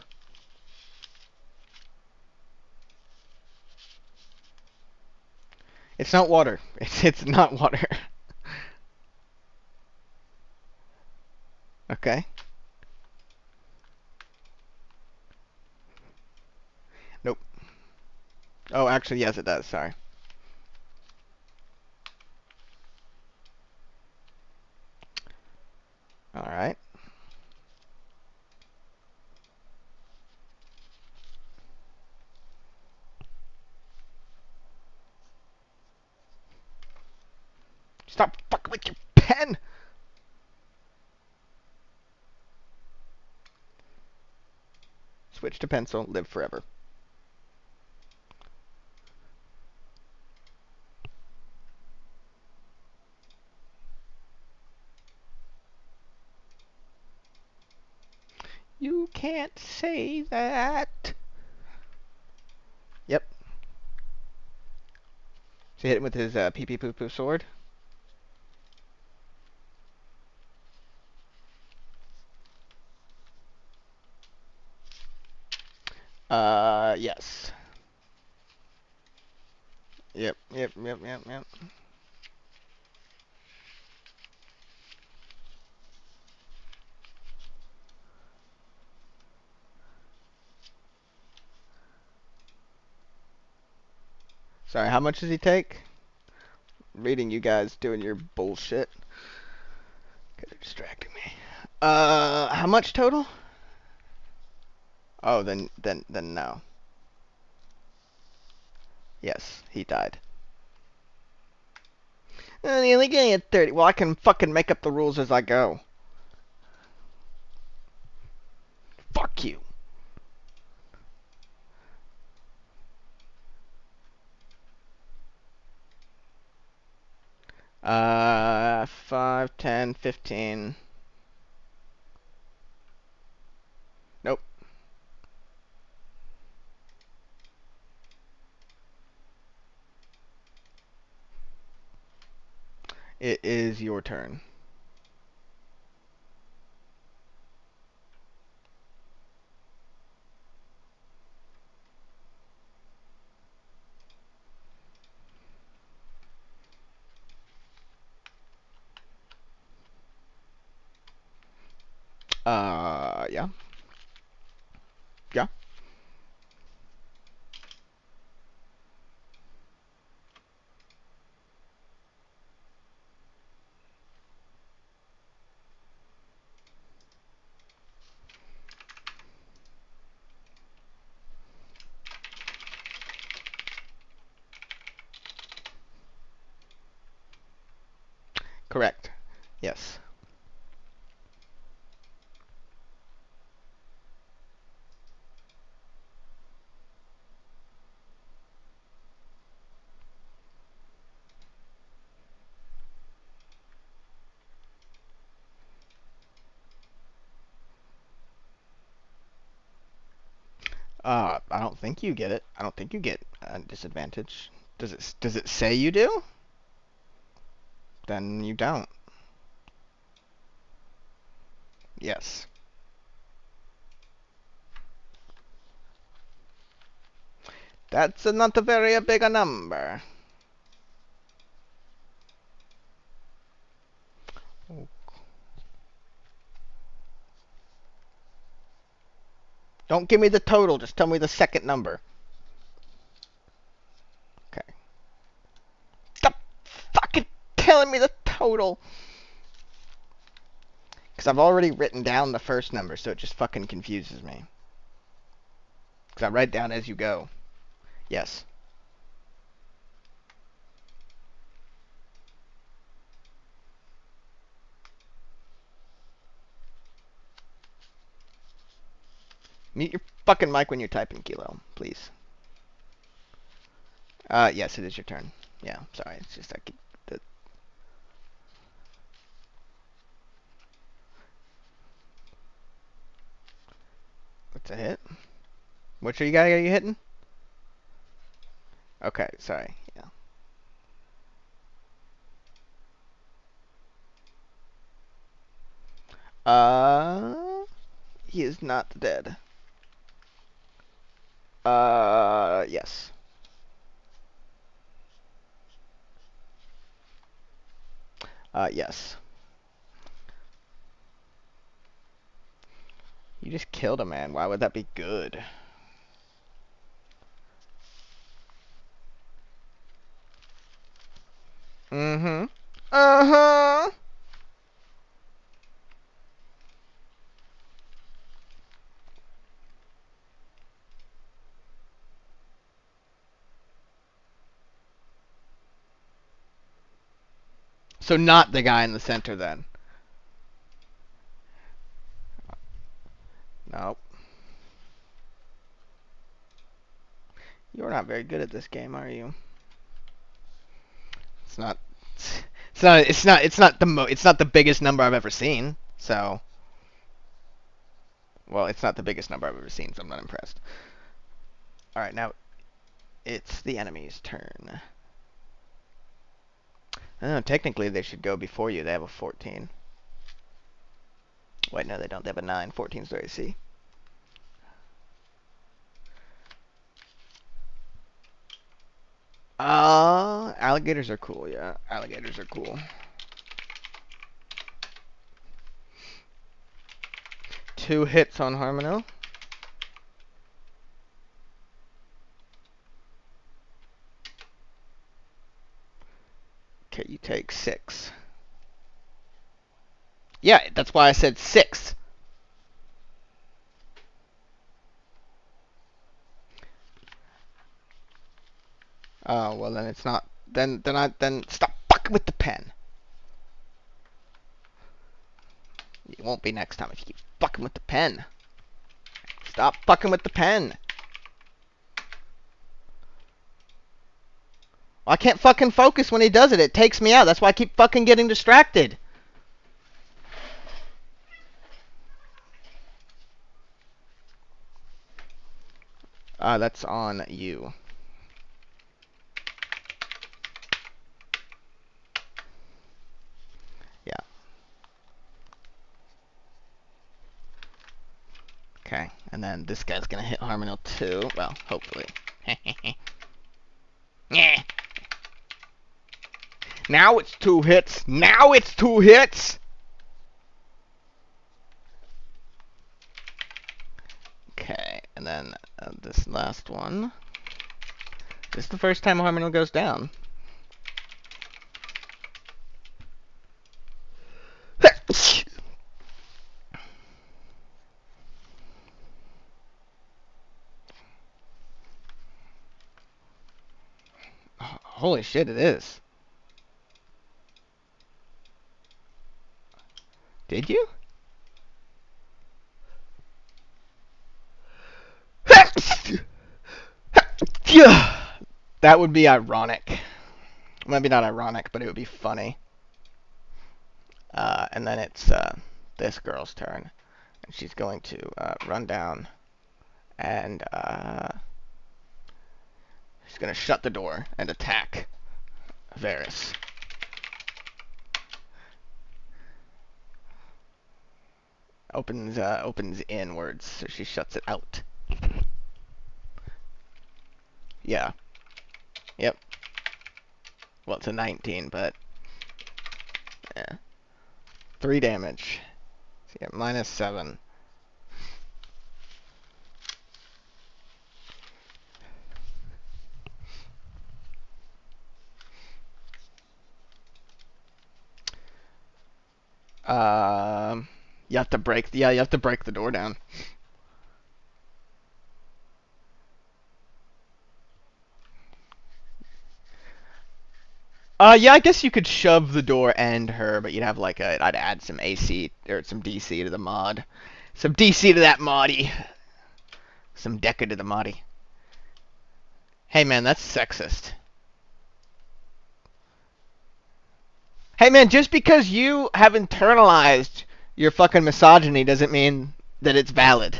It's not water. It's not water. Okay. Nope. Oh, actually, yes, it does. Sorry. All right. Stop fucking with your pen. Switch to pencil. Live forever. You can't say that. Yep. So he hit him with his pee pee poo poo sword. Yes. Yep. Sorry, how much does he take? Reading you guys doing your bullshit. They're distracting me. How much total? Oh, then no. Yes, he died. The only getting at 30. Well, I can fucking make up the rules as I go. Fuck you. 5, 10, 15. Nope. It is your turn. Yeah. Yeah. Correct. Yes. I don't think you get it. I don't think you get a disadvantage. Does it say you do? Then you don't. Yes. That's not a very big a number. Don't give me the total, just tell me the second number. Okay. Stop fucking telling me the total. Because I've already written down the first number, so it just fucking confuses me. Because I write down as you go. Yes. Mute your fucking mic when you're typing, Kilo, please. Yes, it is your turn. Yeah, sorry. It's just I keep the. What's a hit? Which are you guys are you hitting? Okay, sorry. Yeah. He is not dead. Yes. Yes. You just killed a man. Why would that be good? Mm-hmm. Uh-huh. So not the guy in the center then. Nope. You're not very good at this game, are you? It's not. It's not. It's not. It's not the It's not the biggest number I've ever seen. So. Well, it's not the biggest number I've ever seen, so I'm not impressed. All right, now it's the enemy's turn. I don't know, technically they should go before you. They have a 14. Wait, no, they don't. They have a 9. 14's their AC. Alligators are cool. Yeah, alligators are cool. 2 hits on Harmono. Okay, you take 6. Yeah, that's why I said 6. Oh, well then it's not. Then stop fucking with the pen. It won't be next time if you keep fucking with the pen. Stop fucking with the pen. Well, I can't fucking focus when he does it. It takes me out. That's why I keep fucking getting distracted. That's on you. Yeah. Okay, and then this guy's gonna hit Harmono too. Well, hopefully. Now it's 2 hits. Now it's 2 hits. Okay, and then this last one. This is the first time Harmono goes down. Holy shit, it is. Did you? That would be ironic. Maybe not ironic, but it would be funny. And then it's this girl's turn. And she's going to run down and she's going to shut the door and attack Varys. Opens inwards, so she shuts it out. Yeah. Yep. Well, it's a 19, but yeah. 3 damage. So yeah, -7. Um, you have to break. Yeah, you have to break the door down. Yeah, I guess you could shove the door and her, but you'd have like I'd add some AC or some DC to the mod. Some DC to that moddy. Some Deca to the moddy. Hey man, that's sexist. Hey man, just because you have internalized your fucking misogyny doesn't mean that it's valid.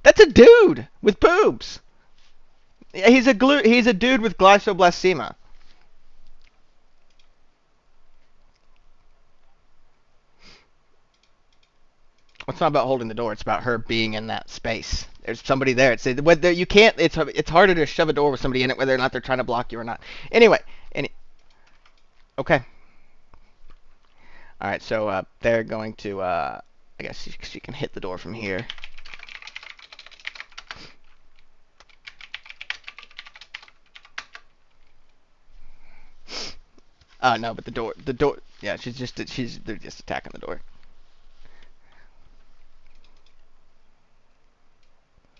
That's a dude with boobs. He's a dude with glyssoblastima. It's not about holding the door. It's about her being in that space. There's somebody there. It's whether you can't. It's harder to shove a door with somebody in it, whether or not they're trying to block you or not. Anyway, okay. All right. So they're going to. I guess she can hit the door from here. No, but the door. Yeah, they're just attacking the door.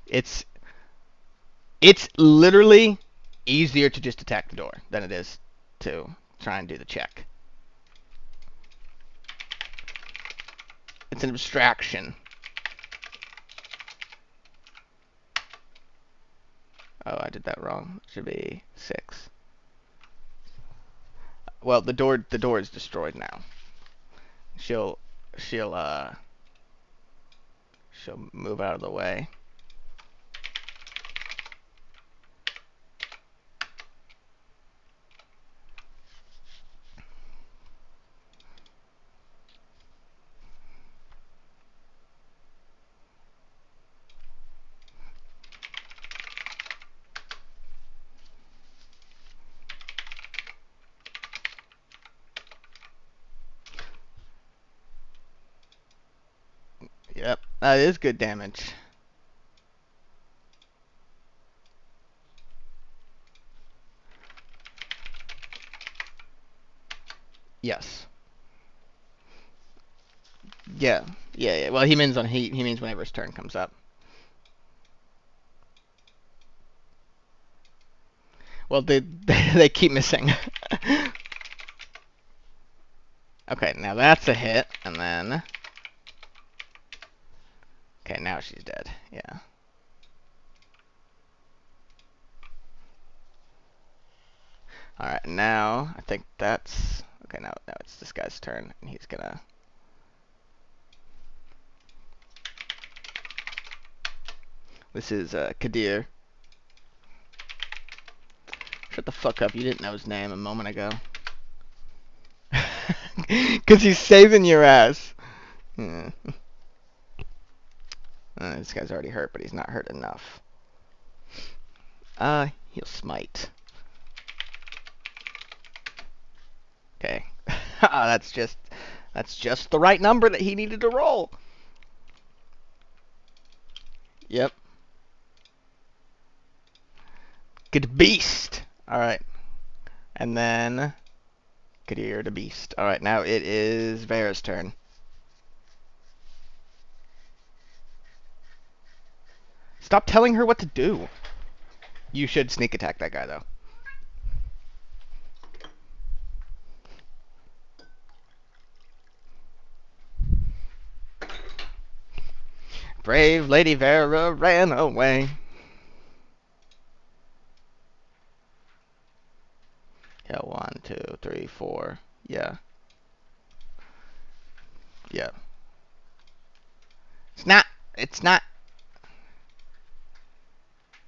It's it's literally easier to just attack the door than it is to try and do the check. It's an abstraction. Oh, I did that wrong. It should be 6. Well, the door is destroyed now. She'll she'll uh she'll move out of the way. Yep, that is good damage. Yes. Yeah. Yeah. Well, he means whenever his turn comes up. Well, they keep missing. Okay, now that's a hit, and then okay, now she's dead. Yeah. All right, now I think that's okay. Now it's this guy's turn, and he's gonna. This is Kadir. Shut the fuck up! You didn't know his name a moment ago. Cause he's saving your ass. Yeah. This guy's already hurt, but he's not hurt enough. He'll smite. Okay. that's just the right number that he needed to roll. Yep. Good beast. All right. And then Kadir the beast. All right. Now it is Vera's turn. Stop telling her what to do. You should sneak attack that guy though. Brave Lady Vera ran away. Yeah, 1, 2, 3, 4. Yeah. Yeah. It's not. It's not.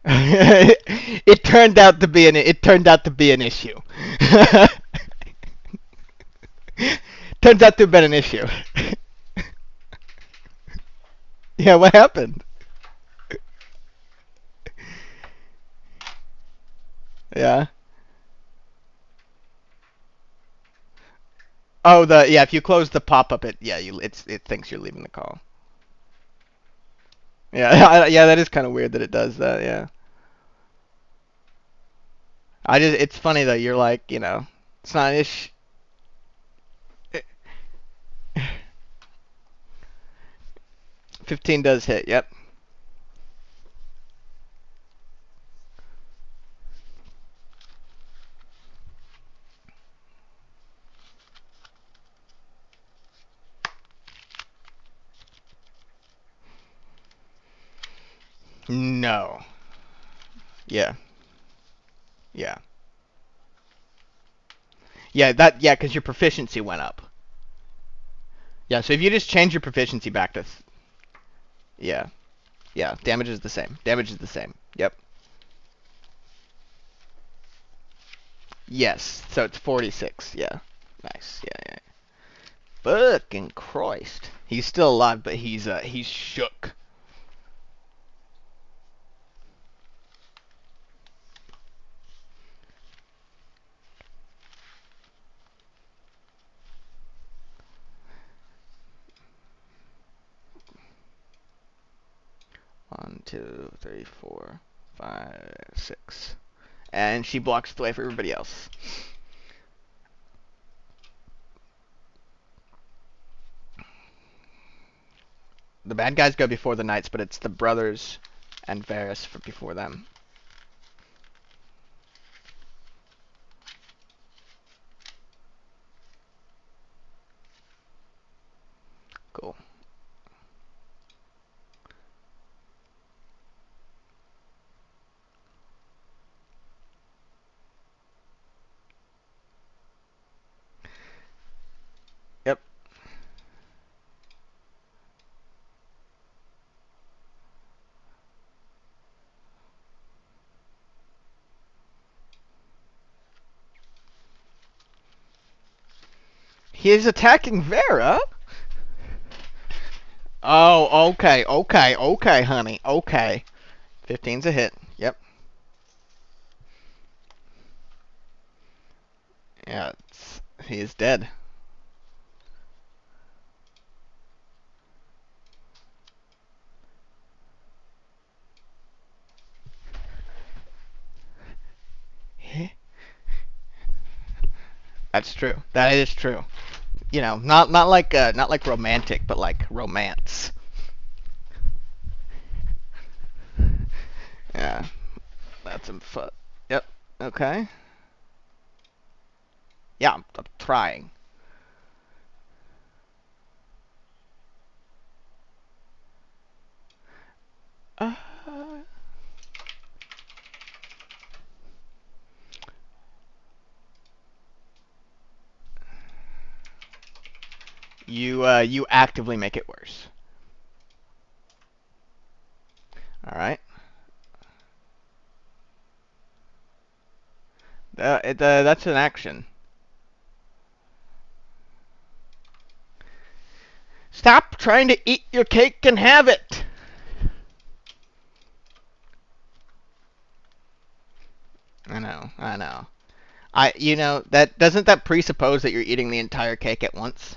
It turned out to be an issue. Turns out to have been an issue. Yeah, what happened? Yeah. Oh, if you close the pop-up, it thinks you're leaving the call. Yeah, yeah, that is kind of weird that it does that. Yeah. It's funny though. You're like, it's not an issue. 15 does hit. Yep. No. Yeah. Yeah. Yeah, because your proficiency went up. Yeah, so if you just change your proficiency back to yeah. Yeah, damage is the same. Damage is the same. Yep. Yes. So it's 46. Yeah. Nice. Yeah, yeah. Fucking Christ. He's still alive, but he's shook. One, two, three, four, five, six. And she blocks the way for everybody else. The bad guys go before the knights, but it's the brothers and Varys for before them. Cool. Yep. He is attacking Vera. Oh, okay, honey. Okay. 15's a hit. Yep. Yeah, he is dead. That's true. That is true. You know, not like romantic, but like romance. Yeah, that's some fun. Yep. Okay. Yeah, I'm trying. Uh, you actively make it worse. All right. That's an action. Stop trying to eat your cake and have it. I know. I know. You know, that doesn't that presuppose that you're eating the entire cake at once?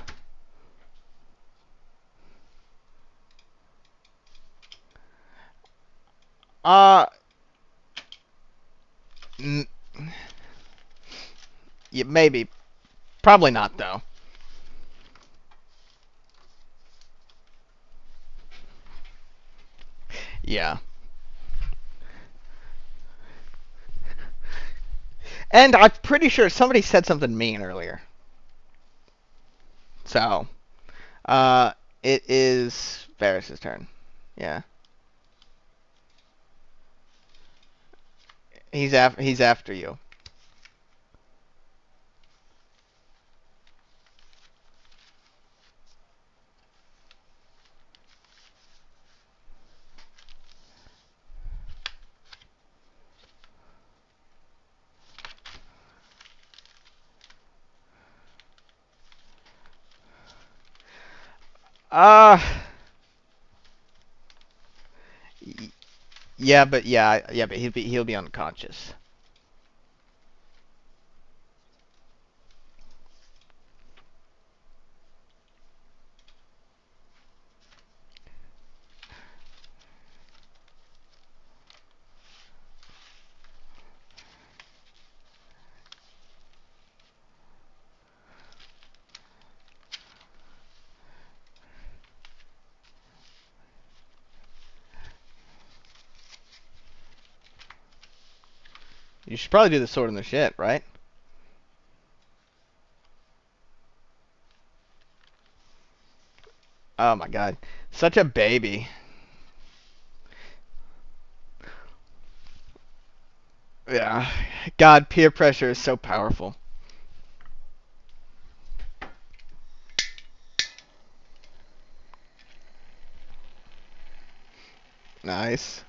Uh, n- yeah, maybe. Probably not though. Yeah. And I'm pretty sure somebody said something mean earlier. So, uh, it is Varys' turn. Yeah. He's after you. Uh, yeah, but he'll be unconscious. You should probably do the sword in the shit, right? Oh my god, such a baby. Yeah. God, peer pressure is so powerful. Nice.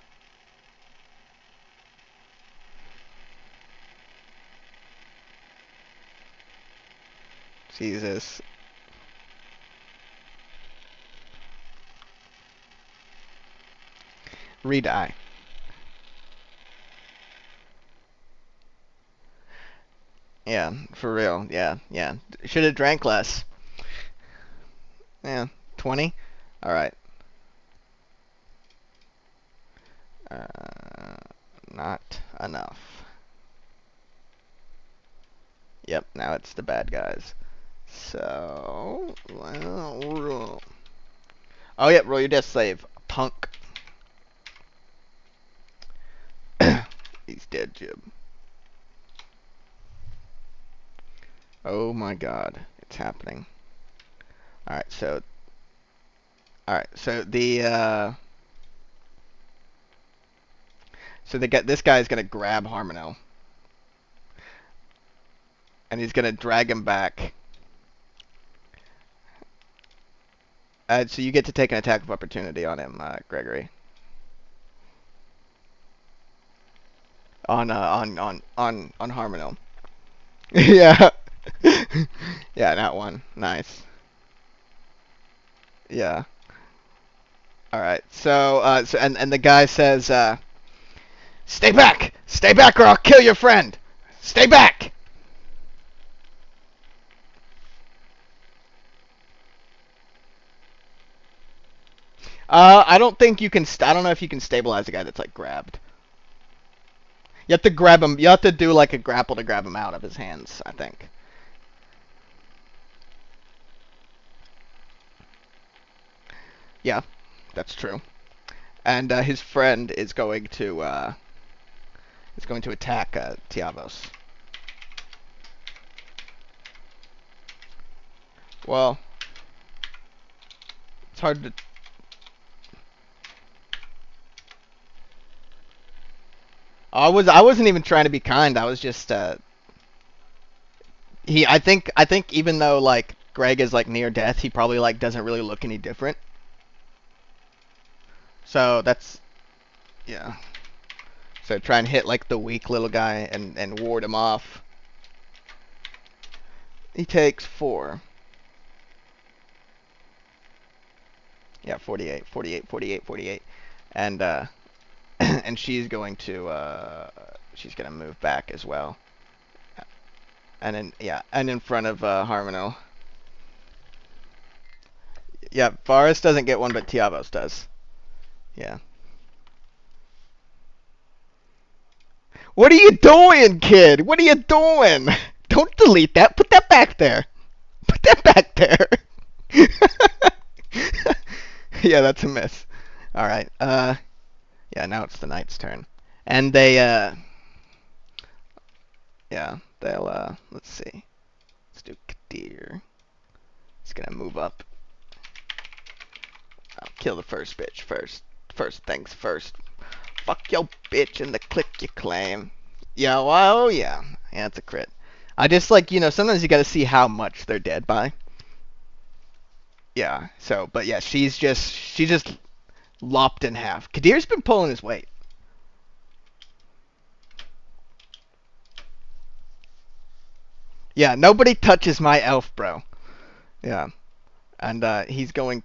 Jesus. Redie. Yeah, for real. Yeah, yeah. Should have drank less. Yeah, 20? Alright. Not enough. Yep, now it's the bad guys. So, well, oh, yep, roll your death save. Punk. He's dead, Jib. Oh my god, it's happening. Alright, so, so this guy is gonna grab Harmono, and he's gonna drag him back. So you get to take an attack of opportunity on him, Gregory. On Harmono. Yeah. Yeah, that one. Nice. Yeah. All right. And the guy says, stay back, or I'll kill your friend. Stay back." I don't think you can. I don't know if you can stabilize a guy that's like grabbed. You have to grab him. You have to do like a grapple to grab him out of his hands, I think. Yeah, that's true. And his friend is going to attack Tiavos. Well, it's hard to. I wasn't even trying to be kind. I was just I think even though like Greg is like near death, he probably like doesn't really look any different. So that's yeah. So try and hit like the weak little guy and ward him off. He takes 4. Yeah, 48, 48, 48, 48. And and she's gonna move back as well. And then yeah, and in front of Harmono. Yeah, Varus doesn't get one, but Tiavos does. Yeah. What are you doing, kid? What are you doing? Don't delete that. Put that back there. Put that back there. Yeah, that's a miss. All right. Yeah, now it's the knight's turn. And yeah, they'll, let's see. Let's do Kadir. He's gonna move up. I'll kill the first bitch first. First things first. Fuck your bitch and the click you claim. Yeah, well, oh yeah. Yeah, it's a crit. I just like, sometimes you gotta see how much they're dead by. Yeah, so, but yeah, she just lopped in half. Kadir's been pulling his weight. Yeah, nobody touches my elf, bro. Yeah, and he's going.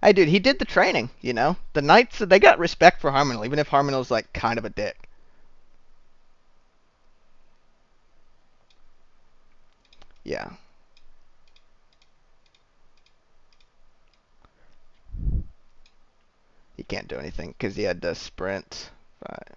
Hey, dude, he did the training. The knights they got respect for Harmonal, even if Harmonal's like kind of a dick. Yeah, he can't do anything because he had to sprint. But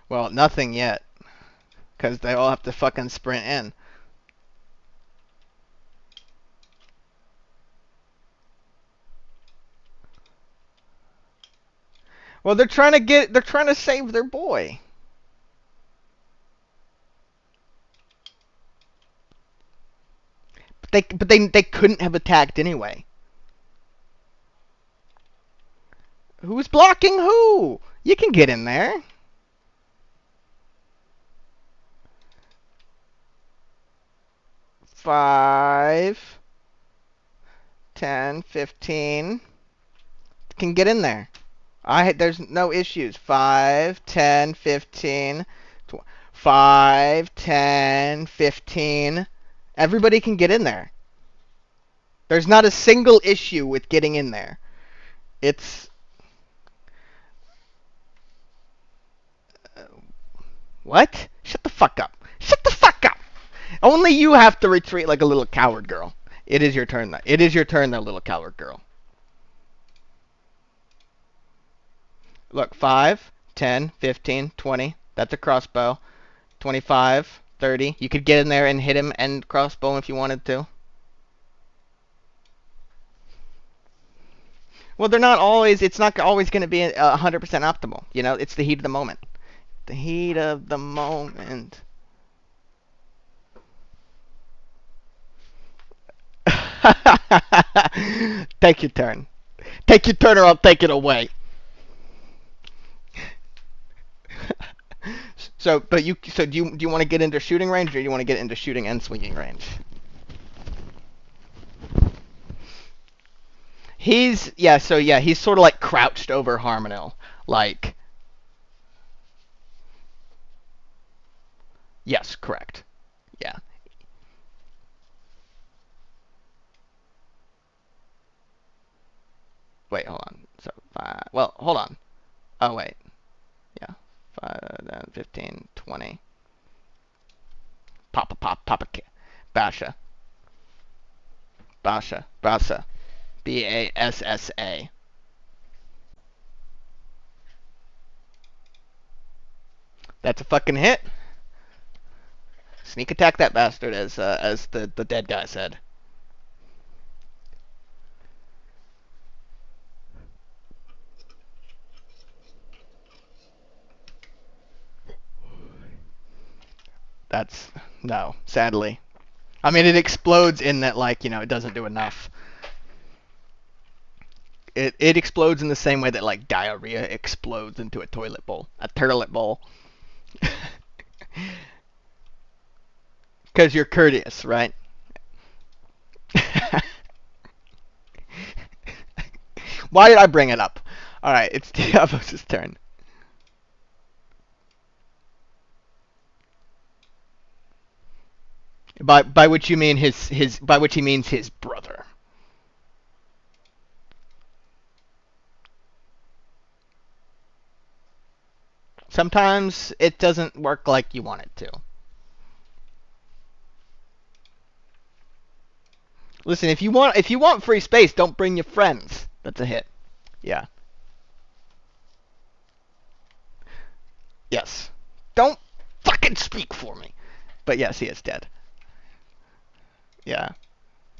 well, nothing yet because they all have to fucking sprint in. Well, they're trying to save their boy. They couldn't have attacked anyway. Who's blocking who? You can get in there. Five, 10, 15. Can get in there. There's no issues. 5, 10, 15. 5, 10, 15. Everybody can get in there. There's not a single issue with getting in there. It's what? Shut the fuck up. Shut the fuck up. Only you have to retreat like a little coward girl. It is your turn. It is your turn, though, little coward girl. Look, 5, 10, 15, 20. That's a crossbow. 25, 30. You could get in there and hit him and crossbow if you wanted to. Well, they're not always. It's not always going to be 100% optimal. You know, it's the heat of the moment. The heat of the moment. Take your turn. Take your turn, or I'll take it away. So, do you want to get into shooting range, or do you want to get into shooting and swinging range? He's he's sort of like crouched over Harmonil, like. Yes, correct. Yeah. Wait, hold on. So 5. Well, hold on. Oh wait. Yeah. 5, then 15, 20. Papa. Basha. Bassa. Bassa. That's a fucking hit. Sneak attack that bastard, as the dead guy said. That's no, sadly. I mean, it explodes in that, like, it doesn't do enough. It explodes in the same way that, like, diarrhea explodes into a toilet bowl, a toilet bowl. Because you're courteous, right? Why did I bring it up? All right, it's Diablos' turn. By which you mean his by which he means his brother. Sometimes it doesn't work like you want it to. Listen, if you want free space, don't bring your friends. That's a hit. Yeah. Yes. Don't fucking speak for me. But yes, he is dead. Yeah.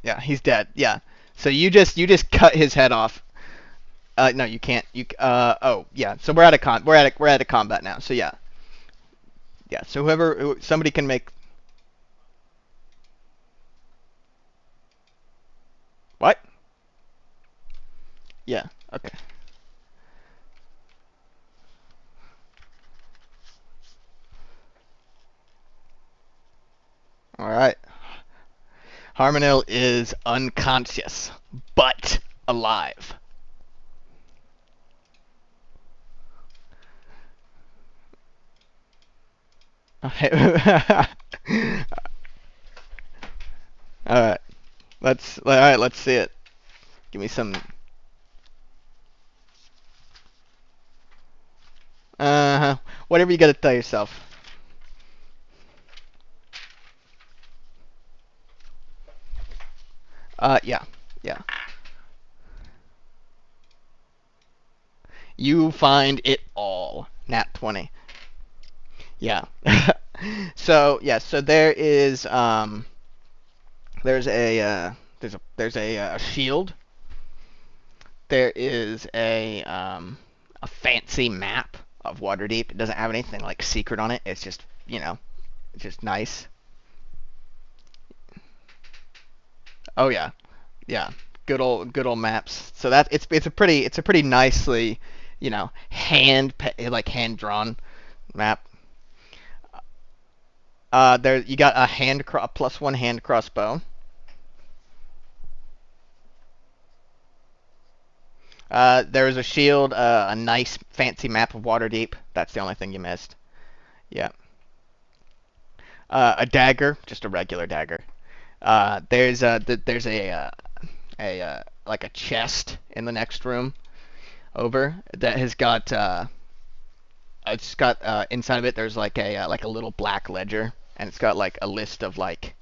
Yeah, he's dead. Yeah. So you just cut his head off. No, you can't. Oh, yeah. So we're at a combat now. So yeah. Yeah. So somebody can make. What? Yeah. Okay. All right. Harmonil is unconscious, but alive. All right. Let's see it. Give me some. Whatever you gotta tell yourself. Yeah. Yeah. You find it all. Nat 20. Yeah. So there is there's a shield. There is a fancy map of Waterdeep. It doesn't have anything like secret on it. It's just, it's just nice. Oh yeah, yeah. Good old maps. So that it's a pretty nicely, like hand drawn map. There you got a +1 hand crossbow. There is a shield, a nice fancy map of Waterdeep. That's the only thing you missed. Yeah. A dagger, just a regular dagger. There's a like a chest in the next room over that has got it's got inside of it there's like a little black ledger, and it's got like a list of like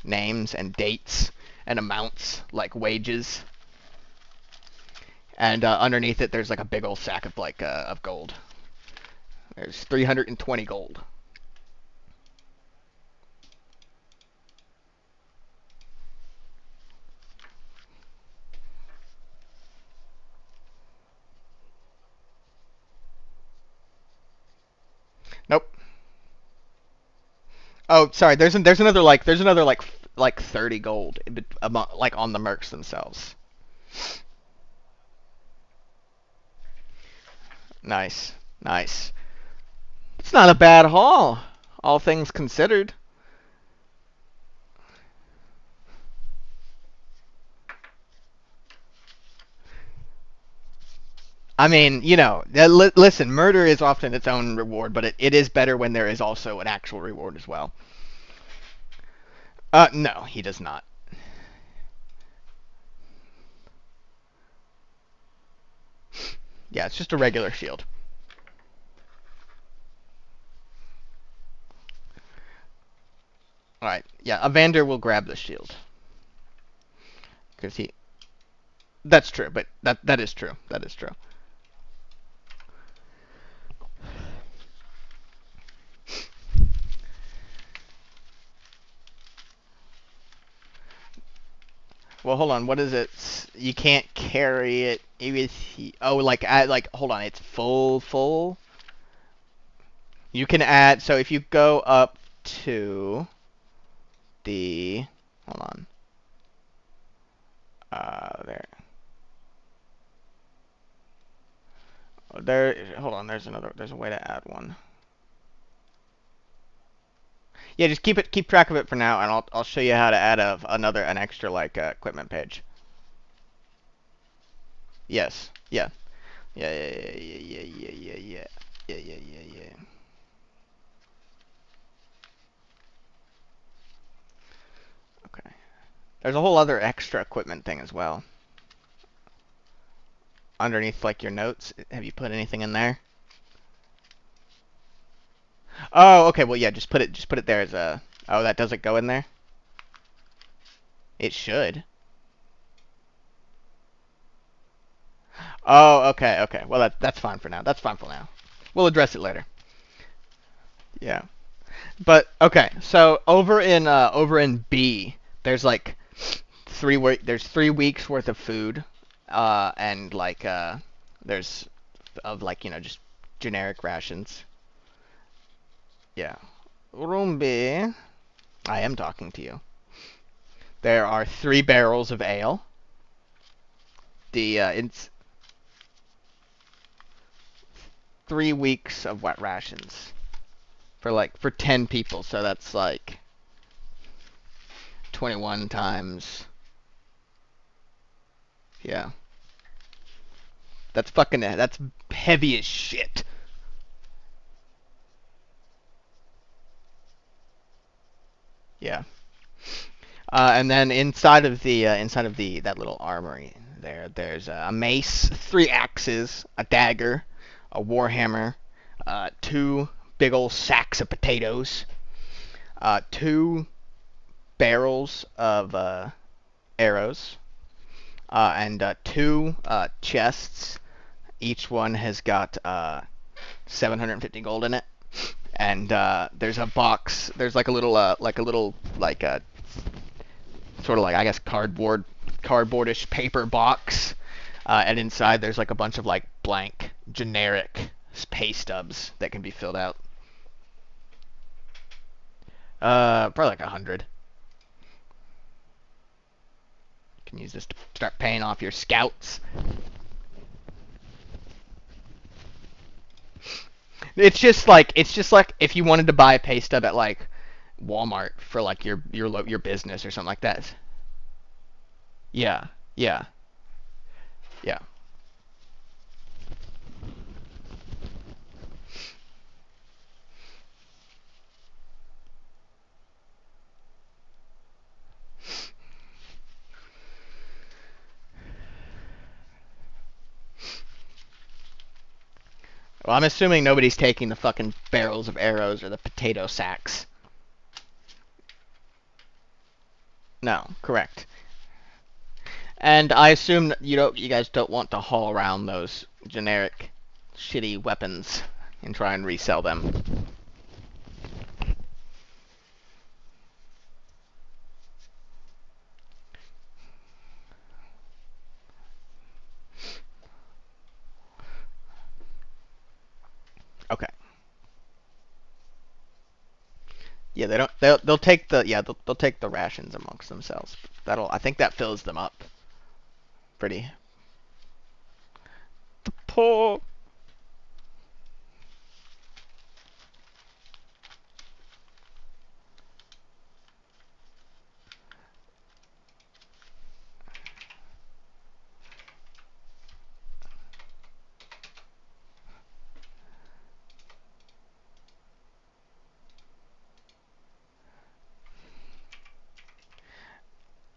names and dates and amounts like wages, and underneath it there's like a big old sack of of gold. There's 320 gold. Nope. Oh, sorry. There's another like 30 gold like on the mercs themselves. Nice, nice. It's not a bad haul, all things considered. I mean, listen, murder is often its own reward, but it is better when there is also an actual reward as well. No, he does not. Yeah, it's just a regular shield. All right, yeah, Evander will grab the shield because he. That's true, but that is true. That is true. Well, hold on. What is it? You can't carry it. Oh, hold on. It's full. You can add. So if you go up to the, hold on. There. There. Hold on. There's a way to add one. Yeah, just keep track of it for now, and I'll show you how to add an extra equipment page. Yes. Yeah. Yeah. Yeah. Okay. There's a whole other extra equipment thing as well. Underneath like your notes, have you put anything in there? Oh, okay. Well, yeah, just put it there as a. Oh, that doesn't go in there. It should. Oh, okay. Well, that's fine for now. That's fine for now. We'll address it later. Yeah. But okay, so over in B, there's like there's 3 weeks worth of food, and there's of just generic rations. Yeah. Room B, I am talking to you. There are 3 barrels of ale. It's 3 weeks of wet rations for 10 people. So that's like 21 times. Yeah, that's heavy as shit. Yeah. And then inside of the that little armory there's a mace, 3 axes, a dagger, a warhammer, 2 big old sacks of potatoes, 2 barrels of arrows, and 2 chests. Each one has got 750 gold in it. And there's a box. There's like a sort of like I guess cardboardish paper box, and inside there's like a bunch of like blank generic pay stubs that can be filled out. Probably like 100. can use this to start paying off your scouts. It's just like if you wanted to buy a pay stub at like Walmart for like your business or something like that. Yeah, yeah, yeah. Well, I'm assuming nobody's taking the fucking barrels of arrows or the potato sacks. No, correct. And I assume that you guys don't want to haul around those generic shitty weapons and try and resell them. Okay. Yeah, they don't. They'll take the they'll take the rations amongst themselves. I think that fills them up pretty. The poor.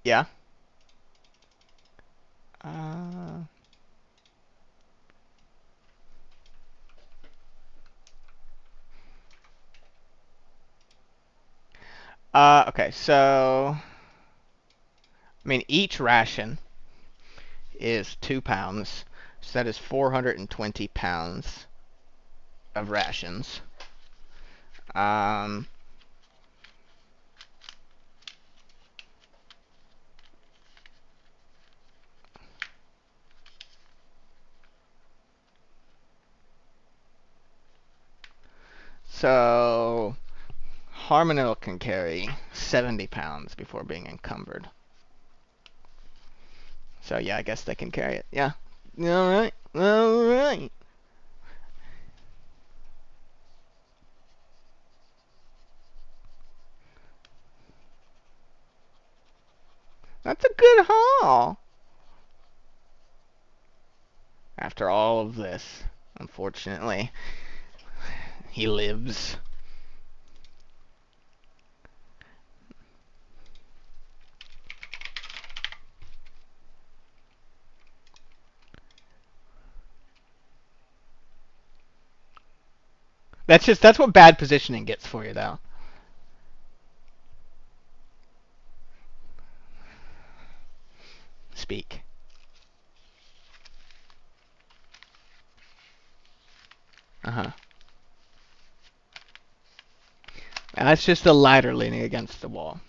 Yeah. Uh. Okay. So, I mean, each ration is 2 pounds, so that is 420 pounds of rations. Um. So Harmonil can carry 70 pounds before being encumbered. So yeah, I guess they can carry it. Yeah. All right. All right. That's a good haul. After all of this, unfortunately, he lives. That's what bad positioning gets for you, though. Speak. Uh huh. That's just the ladder leaning against the wall.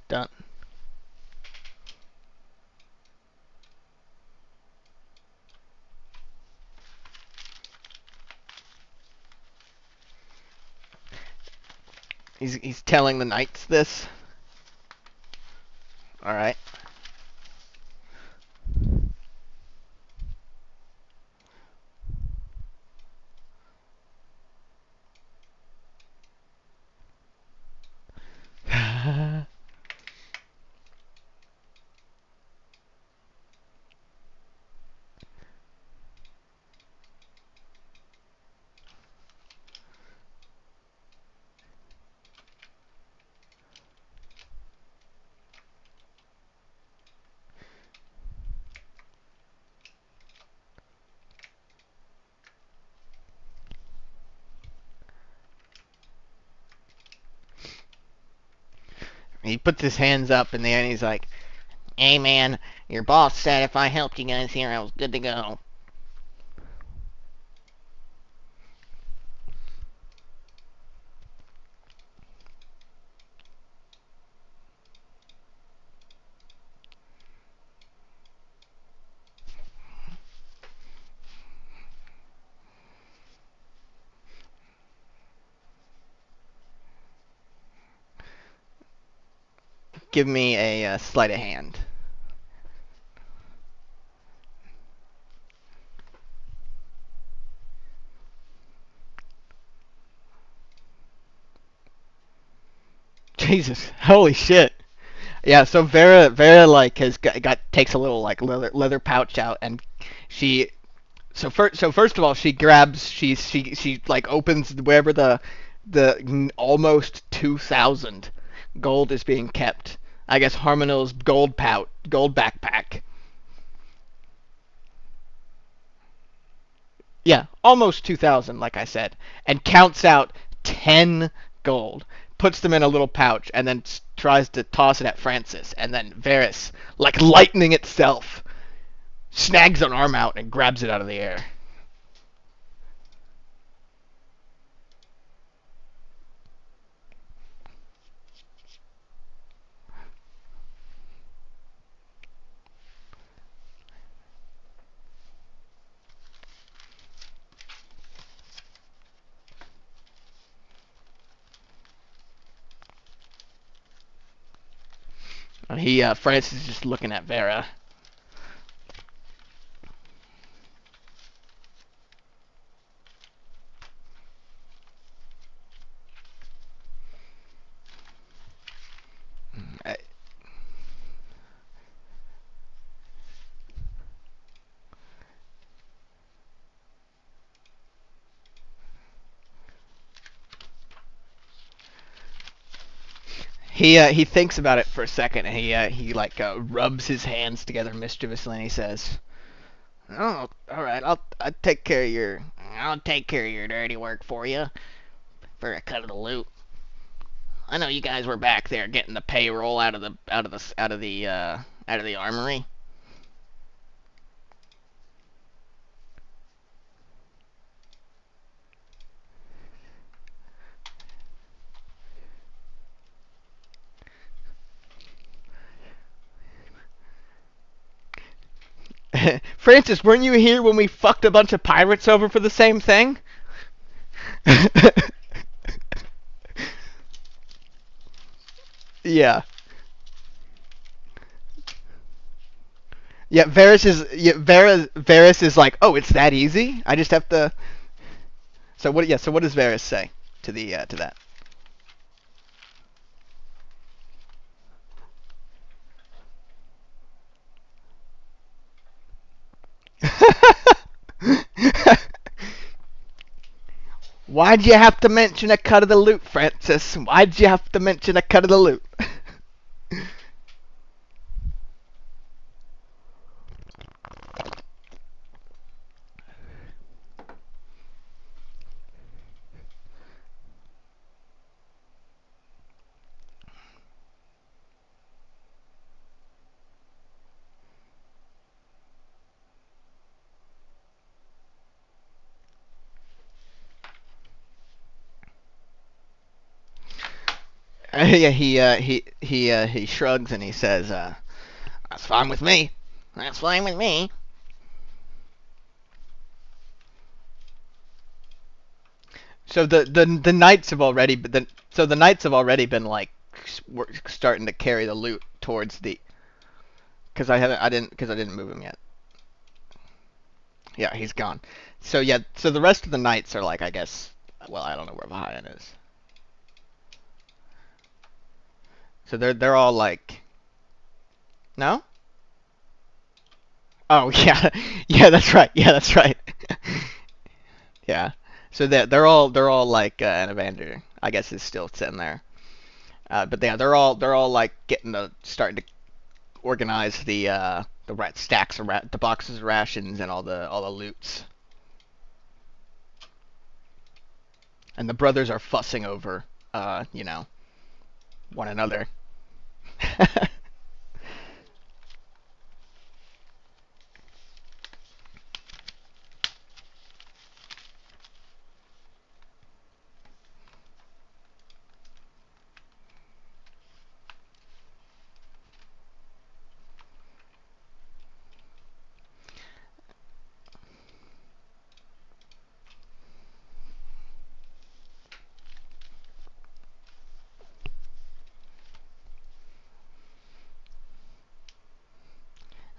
Done. He's telling the knights this. All right. He puts his hands up in the end. He's like, "Hey man, your boss said if I helped you guys here, I was good to go." Give me a sleight of hand. Jesus, holy shit. Yeah, so Vera like has got takes a little like leather pouch out, and she first of all she grabs she like opens wherever the almost 2,000 gold is being kept. I guess Harmonil's gold backpack. Yeah, almost 2,000, like I said, and counts out 10 gold, puts them in a little pouch, and then tries to toss it at Francis, and then Varys, like lightning itself, snags an arm out and grabs it out of the air. Francis is just looking at Vera. Uh, he thinks about it for a second, and he like rubs his hands together mischievously, and he says, "Oh, all right, I'll take care of your dirty work for you for a cut of the loot. I know you guys were back there getting the payroll out of the armory." Francis, weren't you here when we fucked a bunch of pirates over for the same thing? Yeah. Varys is like, "Oh, it's that easy? I just have to." So what does Varys say to that? Why'd you have to mention a cut of the loot, Francis? Why'd you have to mention a cut of the loot? Yeah, he shrugs and he says, "That's fine with me. That's fine with me." So the knights have already the knights have already been like starting to carry the loot towards the because I didn't move him yet. Yeah, he's gone. So yeah, so the rest of the knights are like, I guess, well, I don't know where Vahayan is. So they're all like, no? Oh yeah, yeah, that's right. Yeah, that's right. Yeah. So they're all like and Evander, I guess, is still sitting there. But yeah, they're all like starting to organize the stacks of the boxes of rations and all the loots. And the brothers are fussing over one another.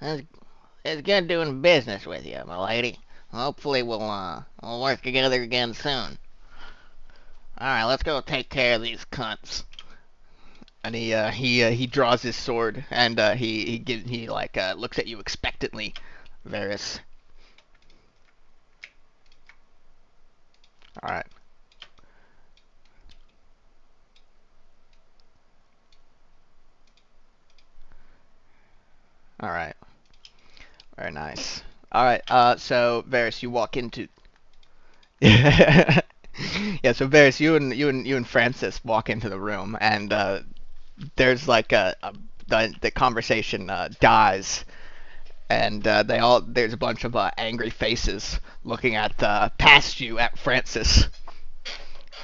It's, it's good doing business with you, my lady. Hopefully we'll work together again soon. All right, let's go take care of these cunts. And he draws his sword and he looks at you expectantly, Varys. All right. All right. Very nice. All right. So Varys, you walk into. Yeah. So Varys, you and Francis walk into the room, and there's like the conversation dies, and there's a bunch of angry faces looking at past you at Francis,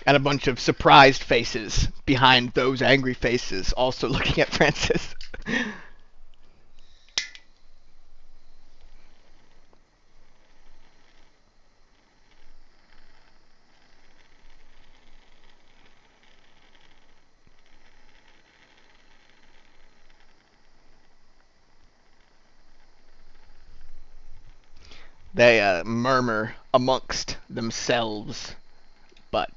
and a bunch of surprised faces behind those angry faces also looking at Francis. They murmur amongst themselves, but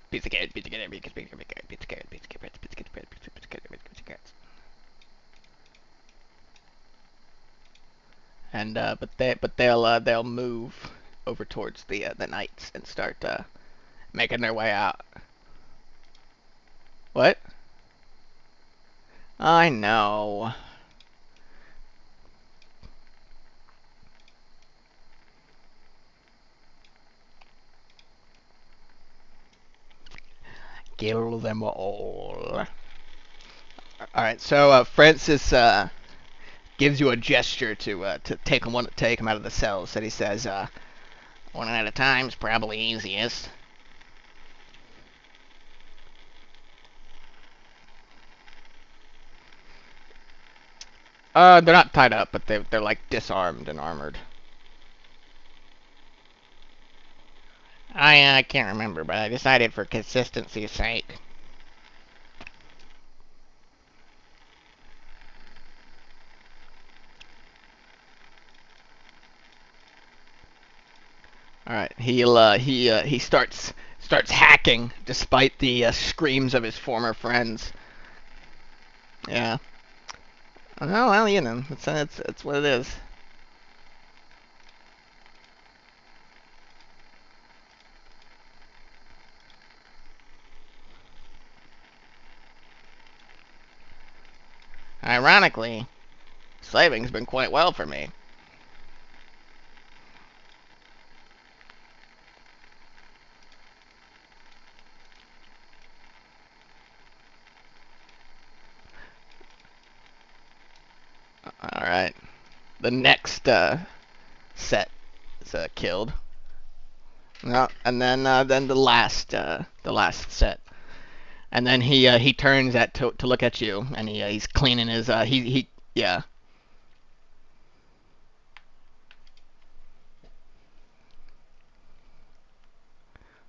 pizza carrot, pizza carrot, pizza carrot, pizza carrot, pizza carrot, pizza carrot, pizza carrot, pizza carrot, pizza carrot. And they'll move over towards the knights and start making their way out. What? I know. Kill them all. All right. So Francis gives you a gesture to take him out of the cells. And he says, "One at a time's probably easiest." They're not tied up, but they're like disarmed and armored. I can't remember, but I decided for consistency's sake. All right, he starts hacking despite the screams of his former friends. Yeah. Oh well, that's what it is. Ironically, slaving's been quite well for me. All right. The next set is killed. No, and then the last set. And then he turns to look at you, and he's cleaning his he yeah.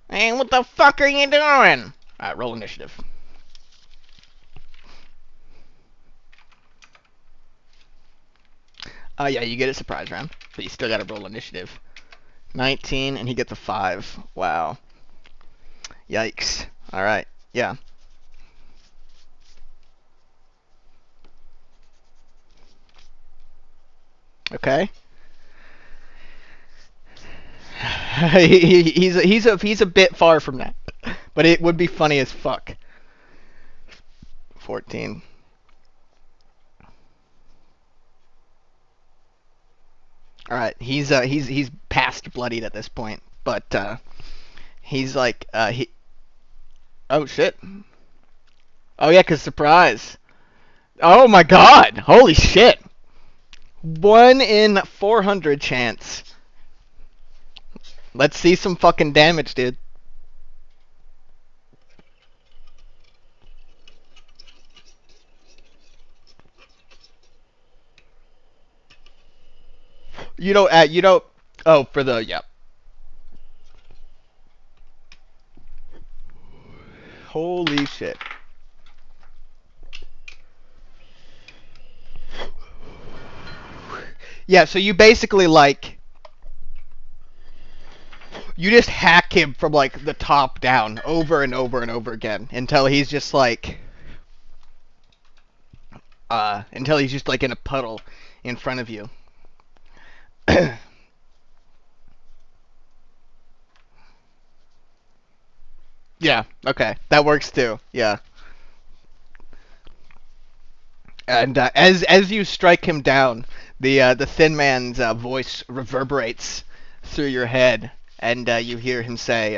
Hey, what the fuck are you doing? Alright, roll initiative. Yeah, you get a surprise round, but you still gotta roll initiative. 19, and he gets a 5. Wow. Yikes. Alright, yeah. Okay. He's a bit far from that, but it would be funny as fuck. 14. All right, he's past bloodied at this point, but he's like he. Oh shit. Oh yeah, 'cause surprise. Oh my god. Holy shit. 1 in 400 chance. Let's see some fucking damage, dude. You don't. Oh, for the yeah. Holy shit. Yeah, so you basically like you just hack him from like the top down over and over and over again until he's just like in a puddle in front of you. Yeah, okay. That works too. Yeah. And as you strike him down, the thin man's voice reverberates through your head, and you hear him say,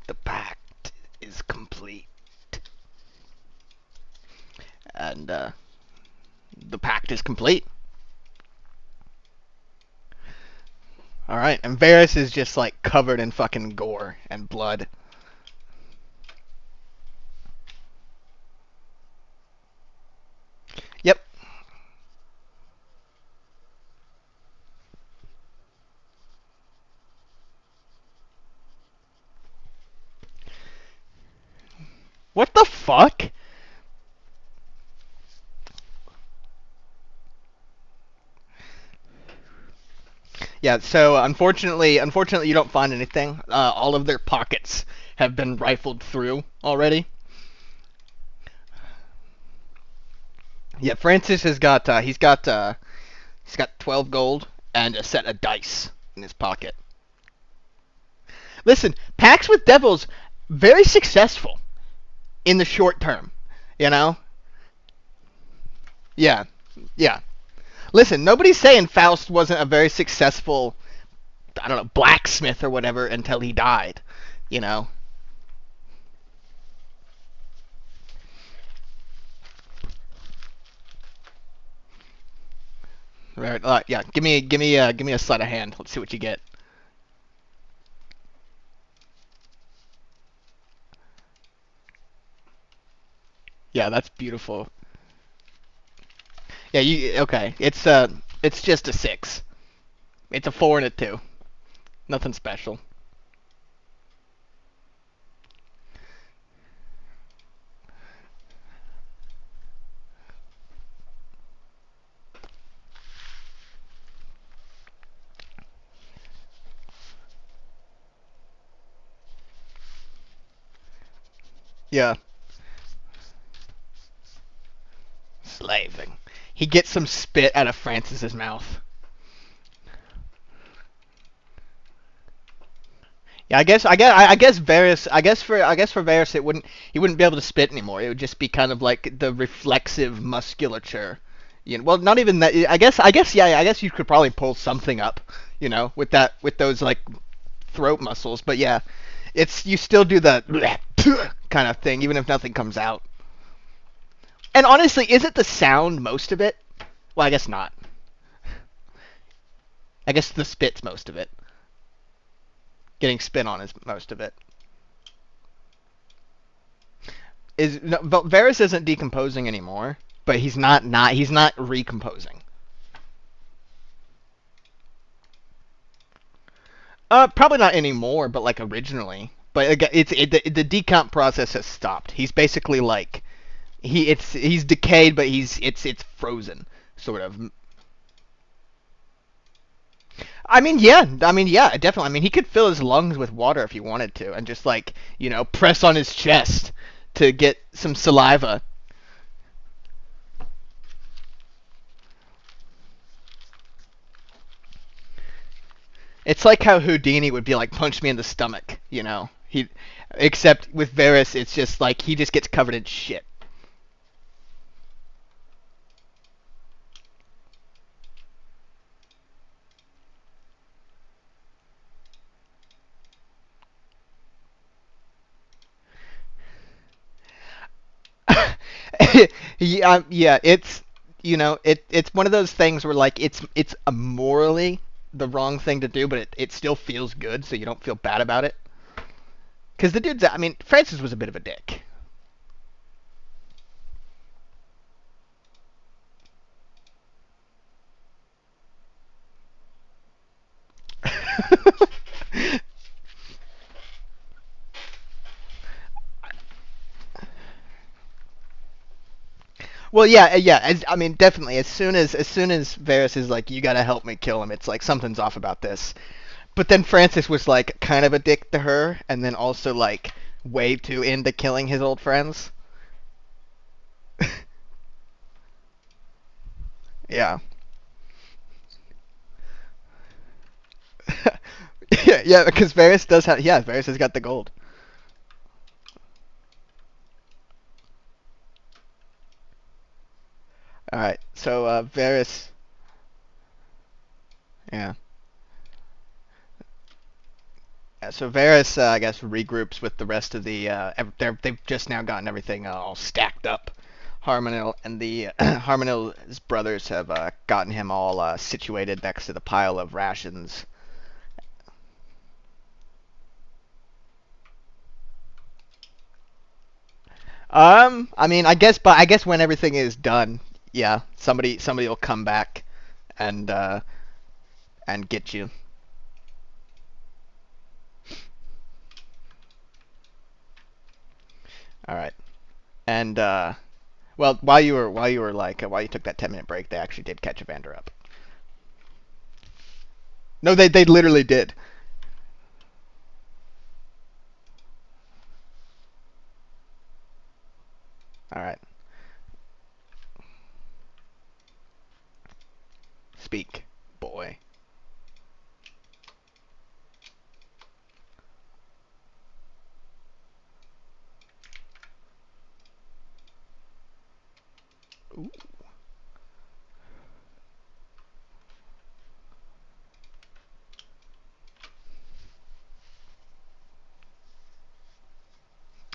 "The pact is complete," and the pact is complete. All right, and Varys is just like covered in fucking gore and blood. Yep. What the fuck? Yeah. So unfortunately, you don't find anything. All of their pockets have been rifled through already. Yeah, Francis has got he's got 12 gold and a set of dice in his pocket. Listen, pacts with devils very successful in the short term, you know? Yeah. Yeah. Listen, nobody's saying Faust wasn't a very successful, I don't know, blacksmith or whatever until he died, you know? Right, yeah, give me a sleight of hand. Let's see what you get. Yeah, that's beautiful. Yeah, you okay? It's just a 6. It's a 4 and a 2. Nothing special. Yeah, slaving. He gets some spit out of Francis's mouth. Yeah, I guess Varys, I guess for Varys it wouldn't he wouldn't be able to spit anymore. It would just be kind of like the reflexive musculature. You know, well, not even that. I guess yeah, I guess you could probably pull something up, you know, with those like throat muscles. But yeah, it's you still do the kind of thing even if nothing comes out. And honestly, is it the sound most of it? Well, I guess not. I guess the spit's most of it. Getting spit on is most of it. Is no, but Varys isn't decomposing anymore, but he's not recomposing. Probably not anymore, but like originally. But the decomp process has stopped. He's basically like he's decayed, but it's frozen, sort of. I mean, yeah, definitely. I mean, he could fill his lungs with water if he wanted to, and just like press on his chest to get some saliva. It's like how Houdini would be like, punch me in the stomach, except with Varys, it's just like he just gets covered in shit. Yeah, yeah, it's one of those things where like it's a morally the wrong thing to do, but it still feels good, so you don't feel bad about it. Because the dude's, I mean, Francis was a bit of a dick. Well, yeah, yeah. I mean, definitely. As soon as Varys is like, you gotta help me kill him, it's like something's off about this. But then Francis was like kind of a dick to her, and then also like way too into killing his old friends. Yeah. Yeah, yeah, because Varys does have. Yeah, Varys has got the gold. All right, so Varys. Yeah. So Varys, I guess, regroups with the rest of the. They've just now gotten everything all stacked up. Harmonil and the Harmonil's brothers have gotten him all situated next to the pile of rations. I mean, I guess when everything is done, yeah, somebody will come back and get you. All right. And well, while you were like while you took that 10-minute break, they actually did catch Evander up. No, they literally did. All right. Speak, boy. Ooh.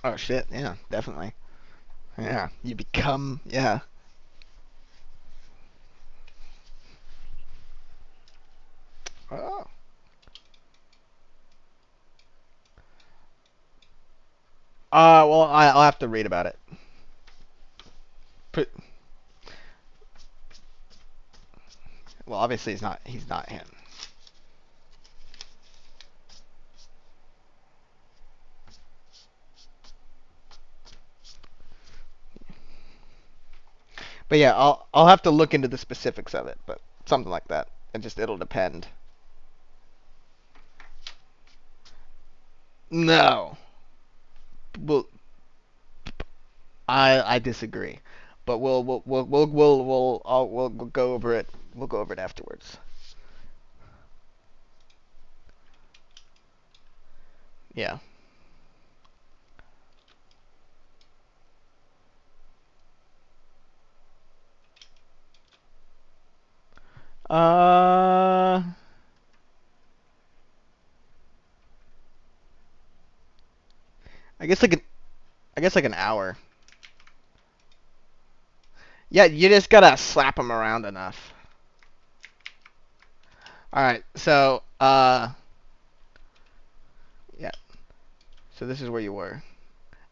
Oh shit. Yeah, definitely. Yeah, you become yeah. Oh. Well, I'll have to read about it. Put, well, obviously he's not him. But yeah, I'll have to look into the specifics of it, but something like that. It'll depend. No. Well, I disagree. But we'll go over it. We'll go over it afterwards. Yeah. Uh I guess like an I guess like an hour. Yeah, you just gotta slap them around enough. All right. So yeah. So this is where you were.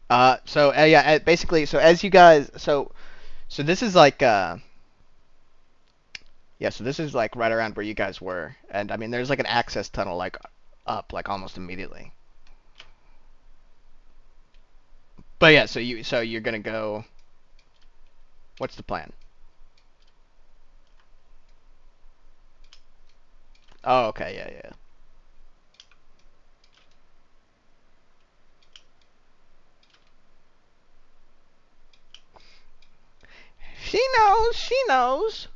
Yeah, basically, so as you guys, so this is like yeah, so this is like right around where you guys were, and I mean, there's like an access tunnel like up like almost immediately. But yeah, so you're gonna go. What's the plan? Oh, okay, yeah, yeah. She knows. She knows.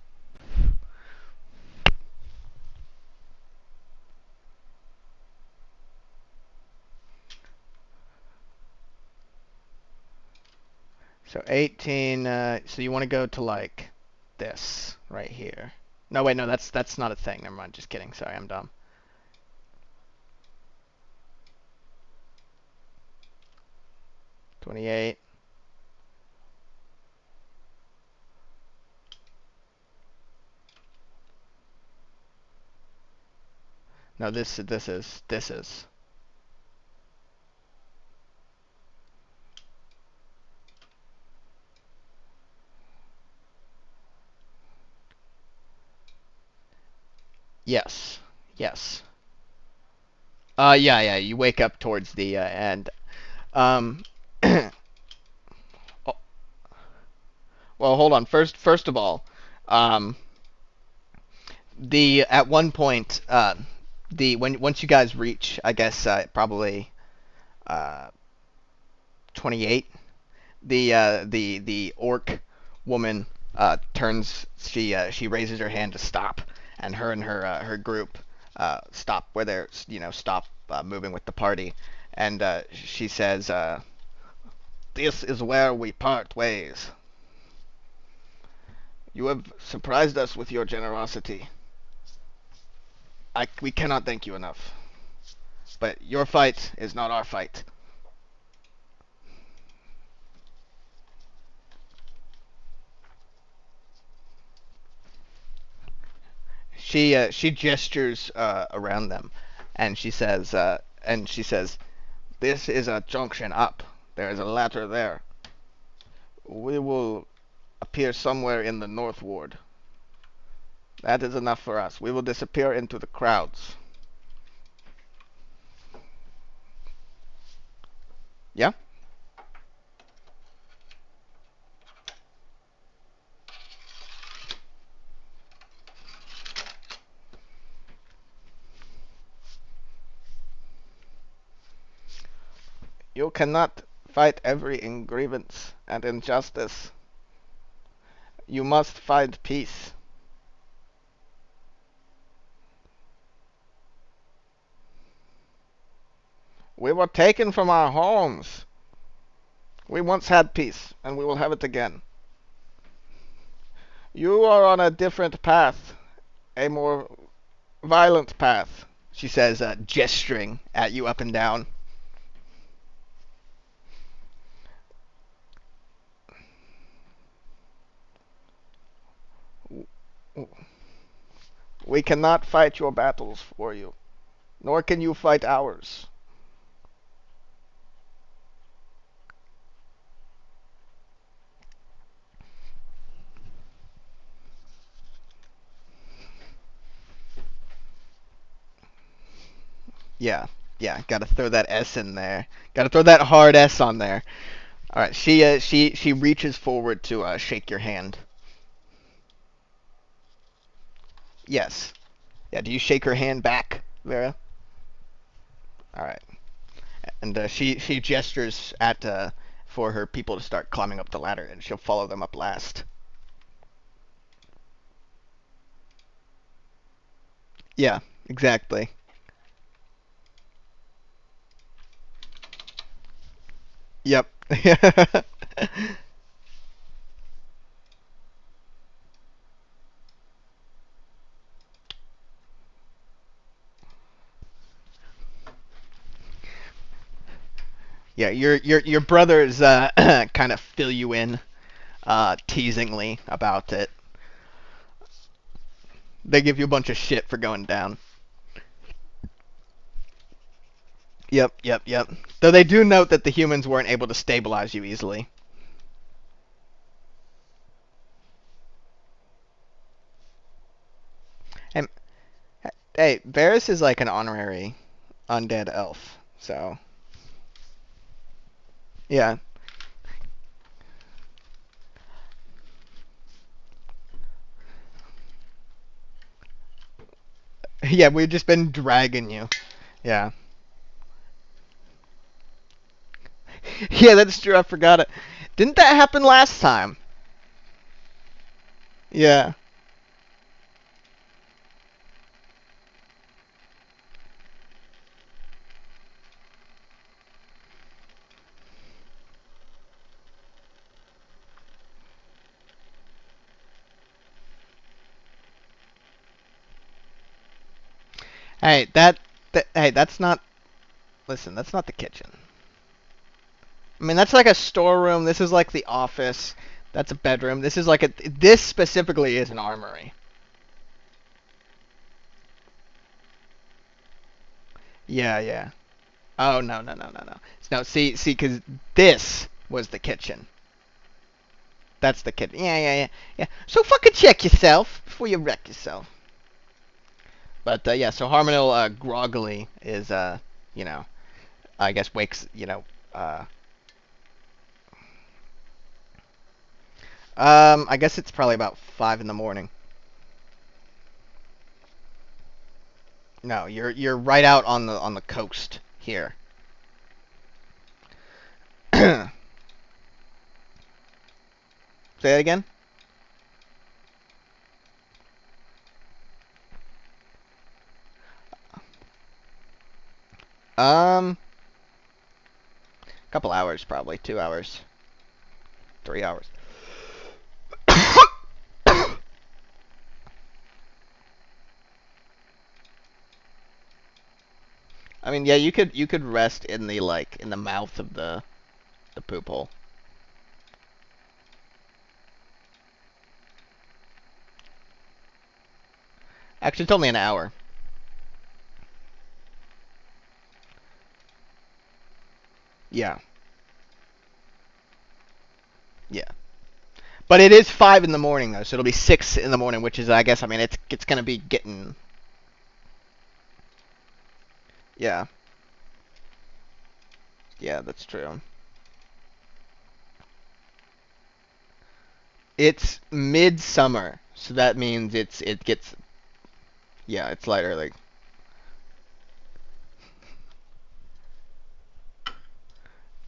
So 18. So you want to go to like this right here. No, wait, no, that's not a thing. Never mind. Just kidding. Sorry, I'm dumb. 28. No, this is. Yes. Yes. Yeah, yeah. You wake up towards the end. Um, Well, hold on. First of all, um, the at one point, the when once you guys reach, I guess probably uh 28, the orc woman she raises her hand to stop, and her group stop where they're stop moving with the party, and she says, "This is where we part ways. You have surprised us with your generosity. We cannot thank you enough. But your fight is not our fight." She gestures around them, and she says, "This is a junction up. There is a ladder there. We will appear somewhere in the North Ward. That is enough for us. We will disappear into the crowds." Yeah? You cannot fight every grievance and injustice. You must find peace. We were taken from our homes. We once had peace, and we will have it again. You are on a different path, a more violent path, she says, gesturing at you up and down. We cannot fight your battles for you, nor can you fight ours. Yeah, yeah, gotta throw that S in there. Gotta throw that hard S on there. All right, she reaches forward to shake your hand. Yes. Yeah. Do you shake her hand back, Vera? All right. And she gestures at for her people to start climbing up the ladder, and she'll follow them up last. Yeah. Exactly. Yep. Yeah. Your brothers kind of fill you in teasingly about it. They give you a bunch of shit for going down. Yep, yep, yep. Though they do note that the humans weren't able to stabilize you easily. And hey, Varys is like an honorary undead elf, so yeah, yeah. We've just been dragging you. Yeah, yeah. That's true. I forgot it. Didn't that happen last time? Yeah. Hey, hey, that's not. Listen, that's not the kitchen. I mean, that's like a storeroom. This is like the office. That's a bedroom. This is like a. This specifically is an armory. Yeah, yeah. Oh no, no, no, no, no. No, see, because this was the kitchen. That's the kitchen. Yeah, yeah, yeah, yeah. So fucking check yourself before you wreck yourself. But yeah, so Harmonil groggily is you know, I guess wakes, uh, I guess it's probably about 5 in the morning. No, you're right out on the coast here. Say that again? Um, couple hours probably, 2 hours, 3 hours. I mean, yeah, you could rest in the in the mouth of the poop hole. Actually, it's only an hour. Yeah, yeah. But it is 5 in the morning though, so it'll be 6 in the morning, which is I guess I mean it's gonna be getting yeah yeah that's true. It's midsummer, so that means it gets yeah it's light early.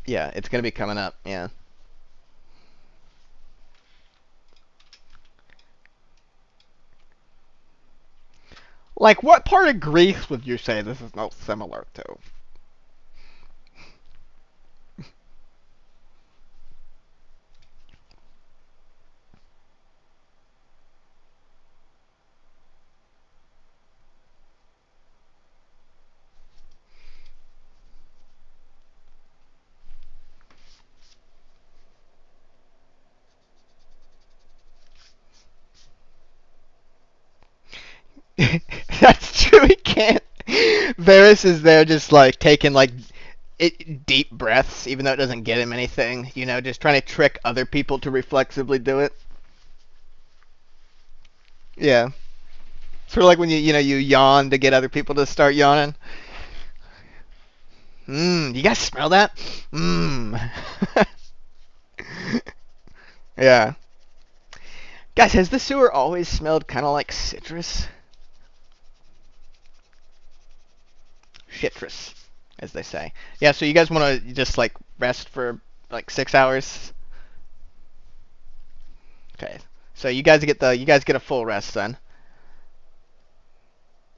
Yeah, it's gonna be coming up. Yeah. Like, what part of Greece would you say this is most similar to? That's true. He can't. Varys is there just like taking deep breaths, even though it doesn't get him anything. You know, just trying to trick other people to reflexively do it. Yeah. Sort of like when you yawn to get other people to start yawning. You guys smell that? Mmm. Yeah. Guys, has the sewer always smelled kind of like citrus? Citrus, as they say. Yeah, so you guys want to just like rest for like 6 hours? Okay. So you guys get a full rest then.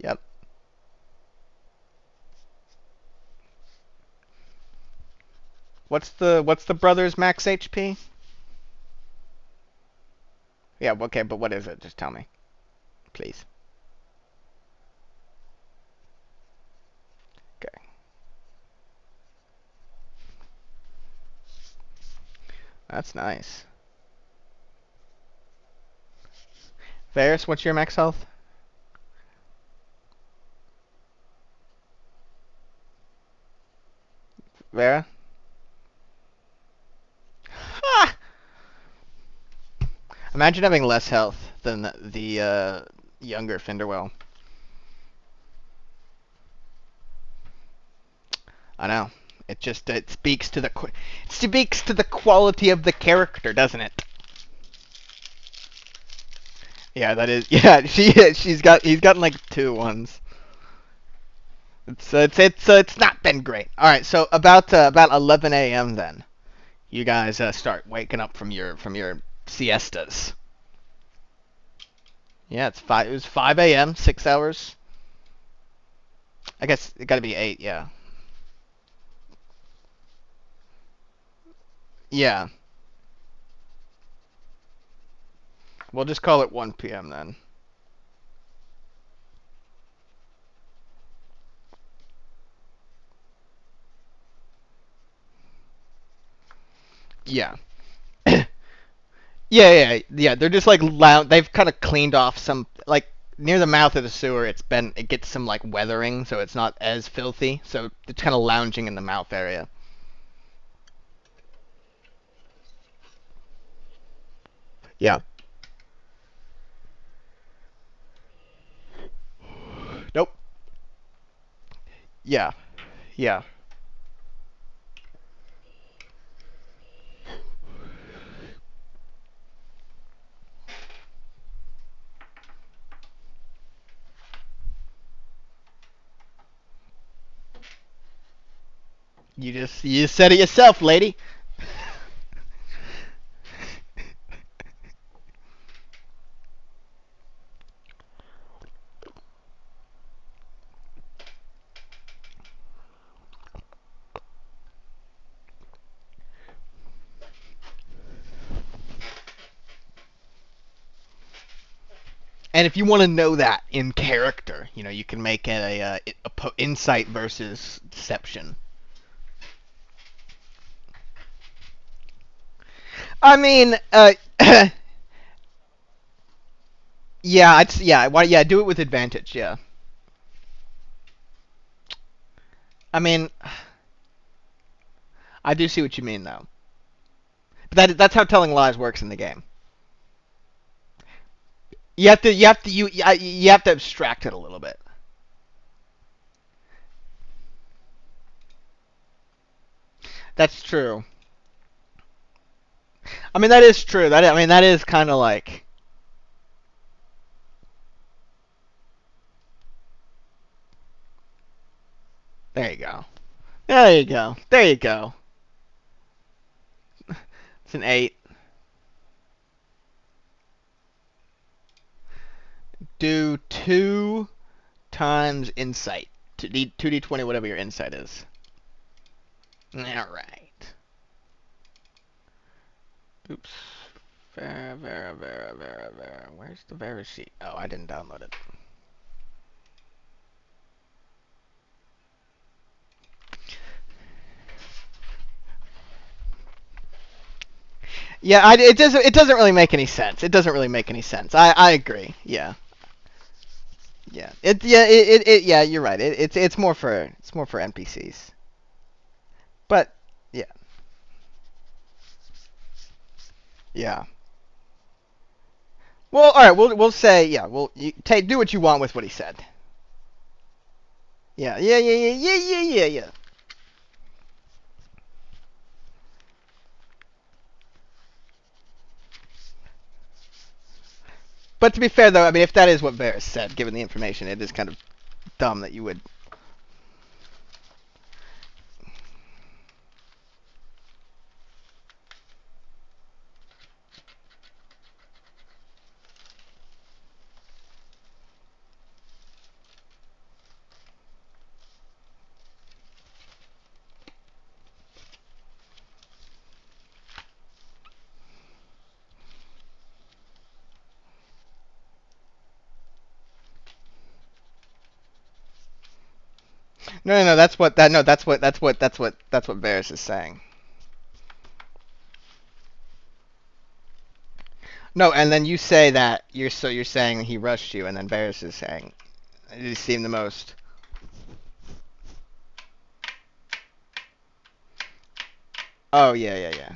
Yep. What's the brother's max HP? Yeah, okay, but what is it? Just tell me, please. Okay. That's nice. Varys, what's your max health? Vera? Ah! Imagine having less health than the younger Finderwell. I know. It speaks to the quality of the character, doesn't it? Yeah, that is. Yeah, he's gotten like two ones. It's not been great. All right, so about 11 a.m. then, you guys start waking up from your siestas. Yeah, it's five. It was 5 a.m. 6 hours. I guess it got to be 8. Yeah. Yeah. We'll just call it 1 p.m. then. Yeah. Yeah. They're just like they've kind of cleaned off some like near the mouth of the sewer. It gets some like weathering, so it's not as filthy. So it's kind of lounging in the mouth area. Yeah. Nope. Yeah. Yeah. You said it yourself, lady. And if you want to know that in character, you can make it a insight versus deception. I mean, yeah, do it with advantage. Yeah. I mean, I do see what you mean though. But that's how telling lies works in the game. You have to abstract it a little bit. That's true. I mean, that is true. That is kind of like. There you go. There you go. There you go. It's an 8. Do 2 times insight. 2d20, whatever your insight is. All right. Oops. Vera. Where's the Vera sheet? Oh, I didn't download it. Yeah, it doesn't really make any sense. It doesn't really make any sense. I agree. Yeah. Yeah, you're right. It's more for NPCs. But yeah. Yeah. Well, all right. We'll say yeah. Do what you want with what he said. Yeah. But to be fair though, I mean, if that is what Varys said, given the information, it is kind of dumb that you would. No. That's what that. No, that's what Varys is saying. No, and then you say that you're saying he rushed you, and then Varys is saying you seem the most. Oh yeah.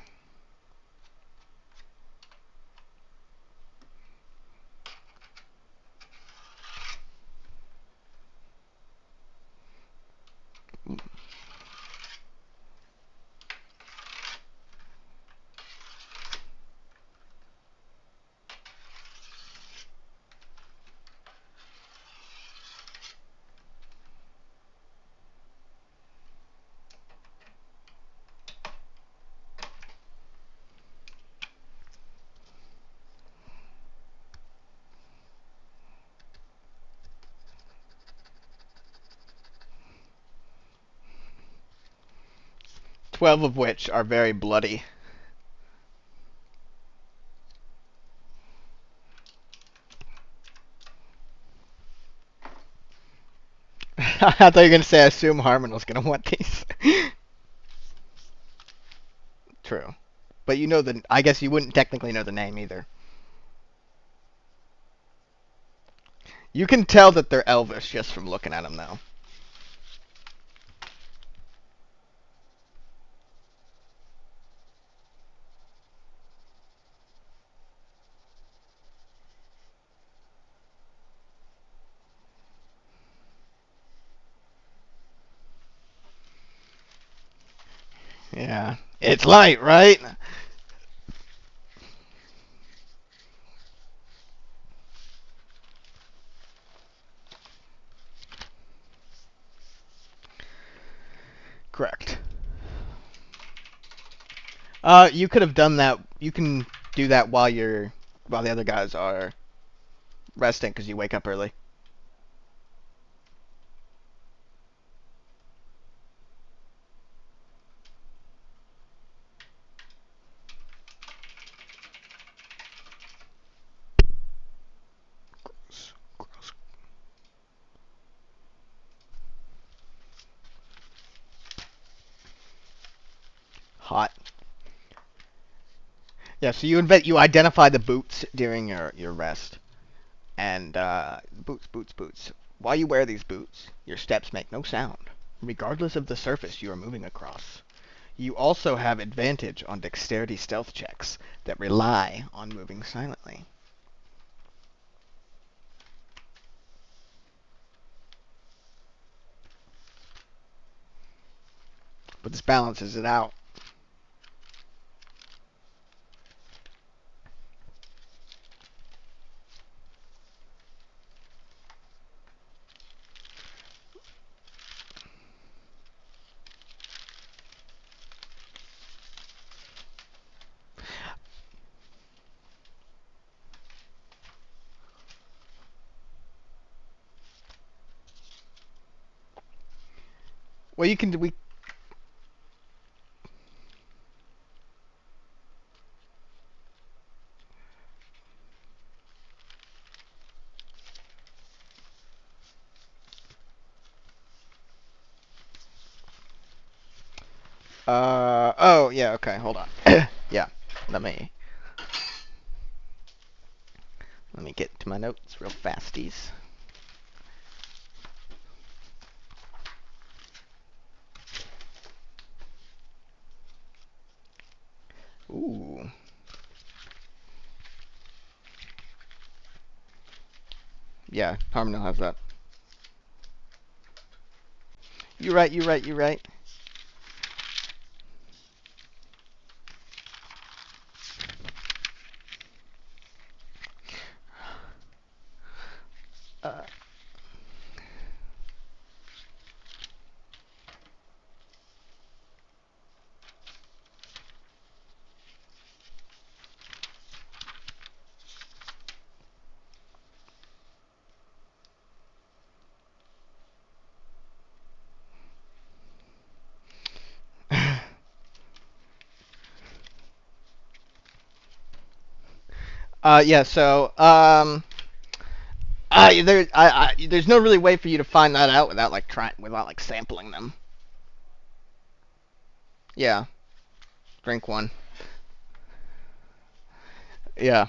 12 of which are very bloody. I thought you were gonna say I assume Harmon was gonna want these. True, but I guess you wouldn't technically know the name either. You can tell that they're Elvish just from looking at them, though. Yeah, it's light, right? 'Correct. You could have done that. You can do that while the other guys are resting because you wake up early. Hot. Yeah. So you identify the boots during your rest, and boots. While you wear these boots, your steps make no sound, regardless of the surface you are moving across. You also have advantage on dexterity stealth checks that rely on moving silently. But this balances it out. Well, you can we oh yeah, okay, hold on. Yeah. Let me let me get to my notes real fasties. Ooh. Yeah, Harmon has that. You're right. Uh, yeah, so there's no really way for you to find that out without like sampling them. Yeah, drink one. Yeah.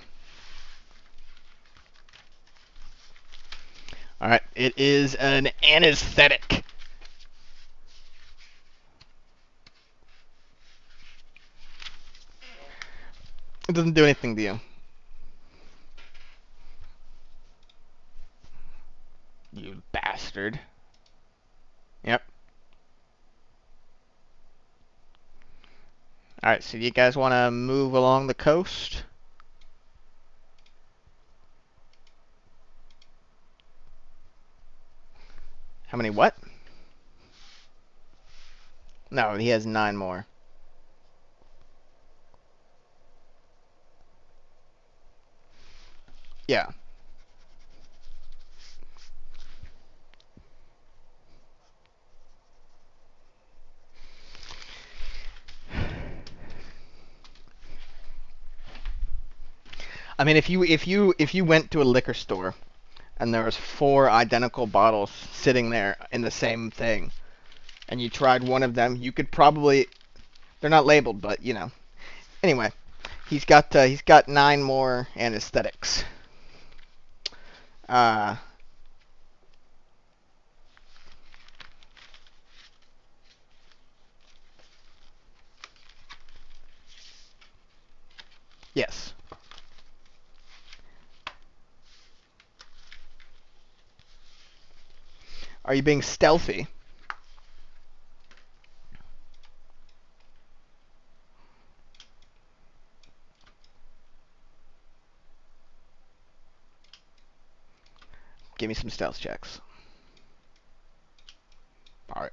All right. It is an anesthetic. It doesn't do anything to you. You bastard. Yep. All right. So you guys want to move along the coast? How many what? No, he has 9 more. Yeah. I mean, if you went to a liquor store and there was 4 identical bottles sitting there in the same thing, and you tried one of them, you could probably they're not labeled, but you know. Anyway, he's got 9 more anesthetics. Uh, yes. Are you being stealthy? Give me some stealth checks. All right.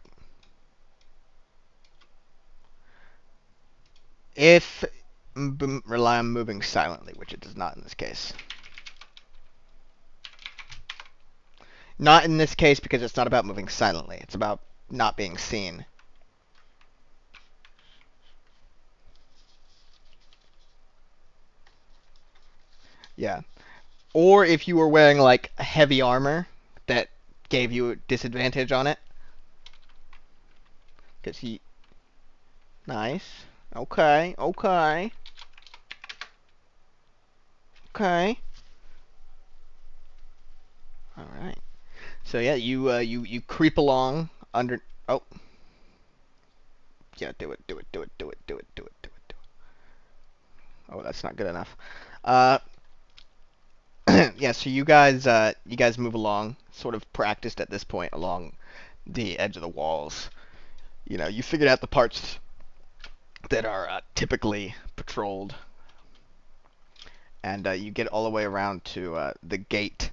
if rely on moving silently, which it does not in this case. Not in this case because it's not about moving silently. It's about not being seen. Yeah. Or if you were wearing like heavy armor that gave you a disadvantage on it. Cause he. Nice. Okay. Okay. Okay. All right. So yeah, you creep along under. Oh. Yeah. Do it. Do it. Do it. Do it. Do it. Do it. Do it. Do it. Oh, that's not good enough. Uh. Yeah. So you guys move along, sort of practiced at this point along the edge of the walls. You know, you figured out the parts that are typically patrolled, and you get all the way around to the gate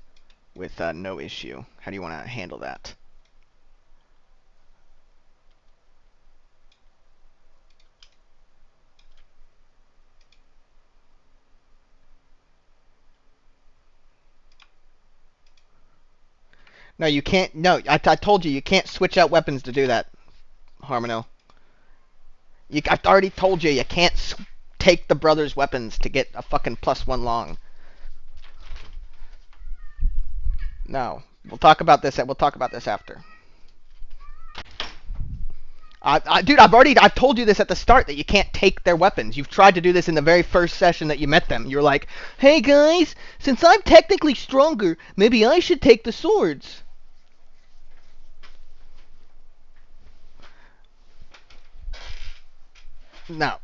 with no issue. How do you want to handle that? No, you can't. No, I told you you can't switch out weapons to do that, Harmono. I've already told you can't take the brothers' weapons to get a fucking +1 long. No, we'll talk about this. We'll talk about this after. Dude, I've told you this at the start that you can't take their weapons. You've tried to do this in the very first session that you met them. You're like, hey guys, since I'm technically stronger, maybe I should take the swords. No,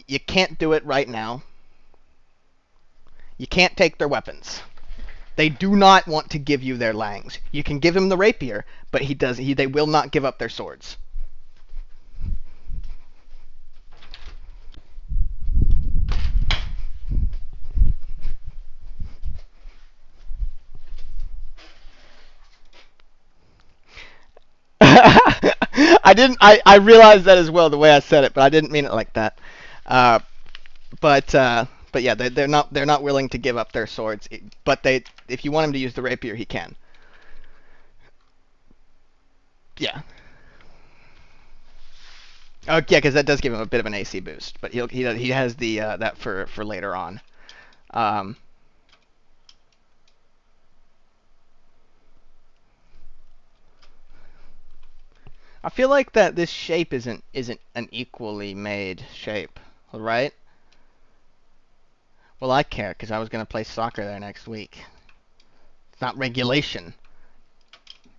you can't do it right now. You can't take their weapons. They do not want to give you their langs. You can give him the rapier, but they will not give up their swords. I didn't. I realized that as well the way I said it, but I didn't mean it like that. Uh, but yeah, they're not willing to give up their swords. But if you want him to use the rapier, he can. Yeah. Oh yeah, because that does give him a bit of an AC boost. But he has the that for later on. Um, I feel like that this shape isn't an equally made shape, right? Well, I care because I was gonna play soccer there next week. It's not regulation,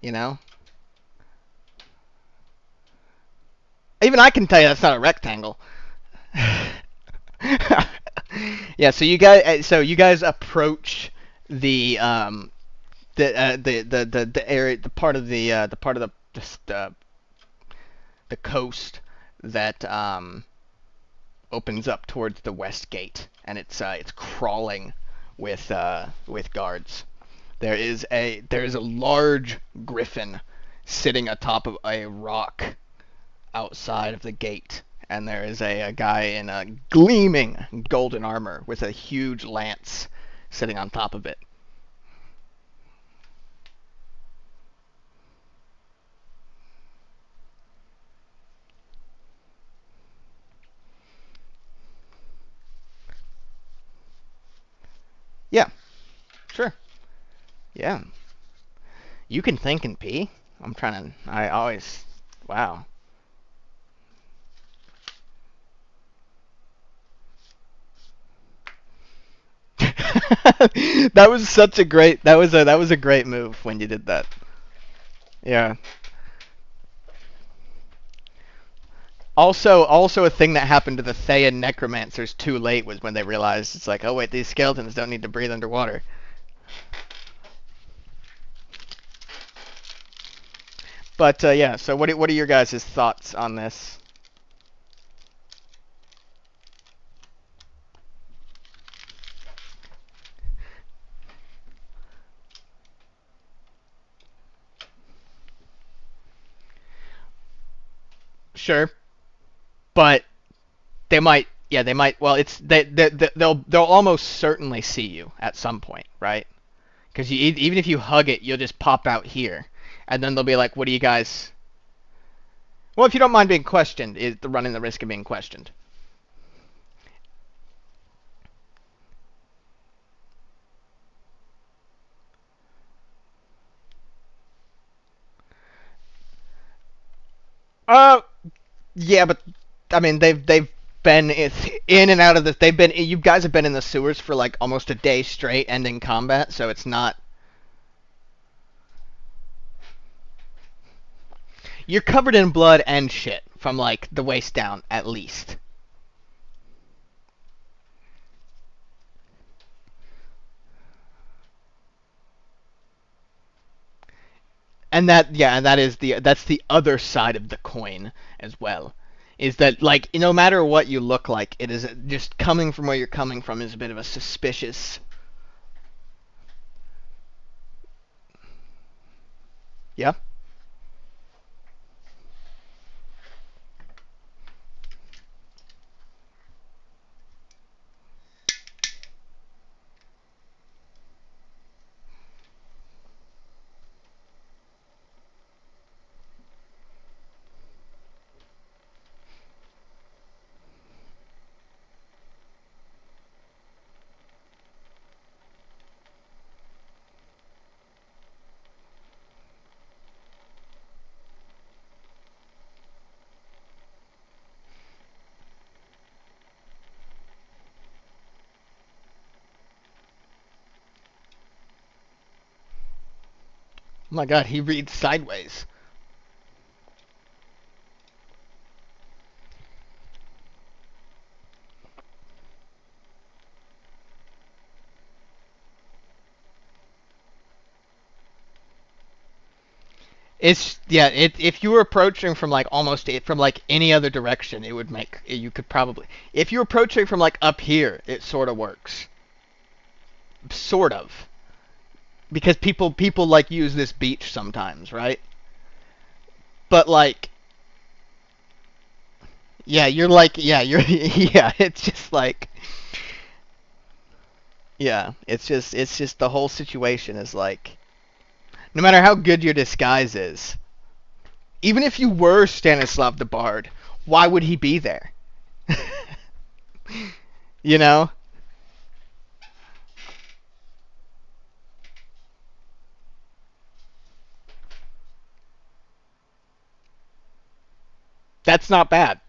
you know. Even I can tell you that's not a rectangle. Yeah, so you guys approach the the area, the part of the coast that opens up towards the west gate, and it's crawling with guards. There is a large griffin sitting atop of a rock outside of the gate, and there is a guy in a gleaming golden armor with a huge lance sitting on top of it. Yeah, sure. Yeah, you can think and pee. I'm trying to. I always. Wow. That was such a great. That was a great move when you did that. Yeah. Also a thing that happened to the Thean necromancers too late was when they realized it's like, oh wait, these skeletons don't need to breathe underwater. But yeah, so what are your guys' thoughts on this? Sure, but They might, yeah, they might. Well, they'll almost certainly see you at some point, right? Because even if you hug it, you'll just pop out here, and then they'll be like, "What do you guys?" Well, if you don't mind being questioned, is running the risk of being questioned. Uh, yeah, but I mean, they've been in and out of this. They've been you guys have been in the sewers for like almost a day straight, ending combat. So it's not. You're covered in blood and shit from like the waist down, at least. And that's the other side of the coin as well. Is that like no matter what you look like, it is just coming from where you're coming from is a bit of a suspicious. Yeah. Oh my God, he reads sideways. It's yeah. If you were approaching from like almost from like any other direction, it would make you could probably. If you're approaching from like up here, it sort of works. Sort of, because people like use this beach sometimes, right? But like, yeah, you're like, yeah, you're, yeah. It's just like, yeah. It's just the whole situation is like, no matter how good your disguise is, even if you were Stanislav the Bard, why would he be there? You know? That's not bad.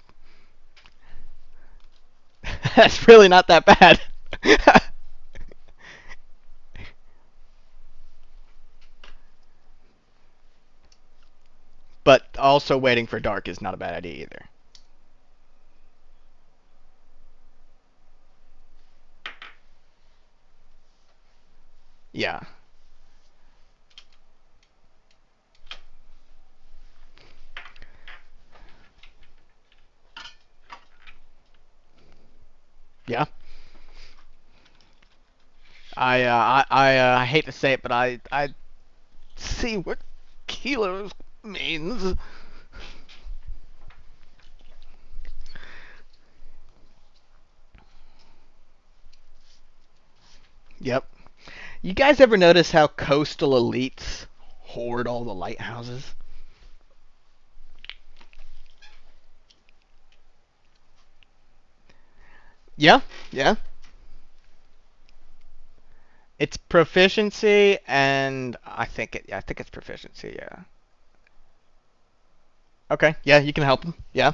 That's really not that bad. But also waiting for dark is not a bad idea either. Yeah. Yeah. I hate to say it, but I see what kilos means. Yep. You guys ever notice how coastal elites hoard all the lighthouses? Yeah, yeah. It's proficiency, and I think it's proficiency. Yeah. Okay. Yeah, you can help him. Yeah.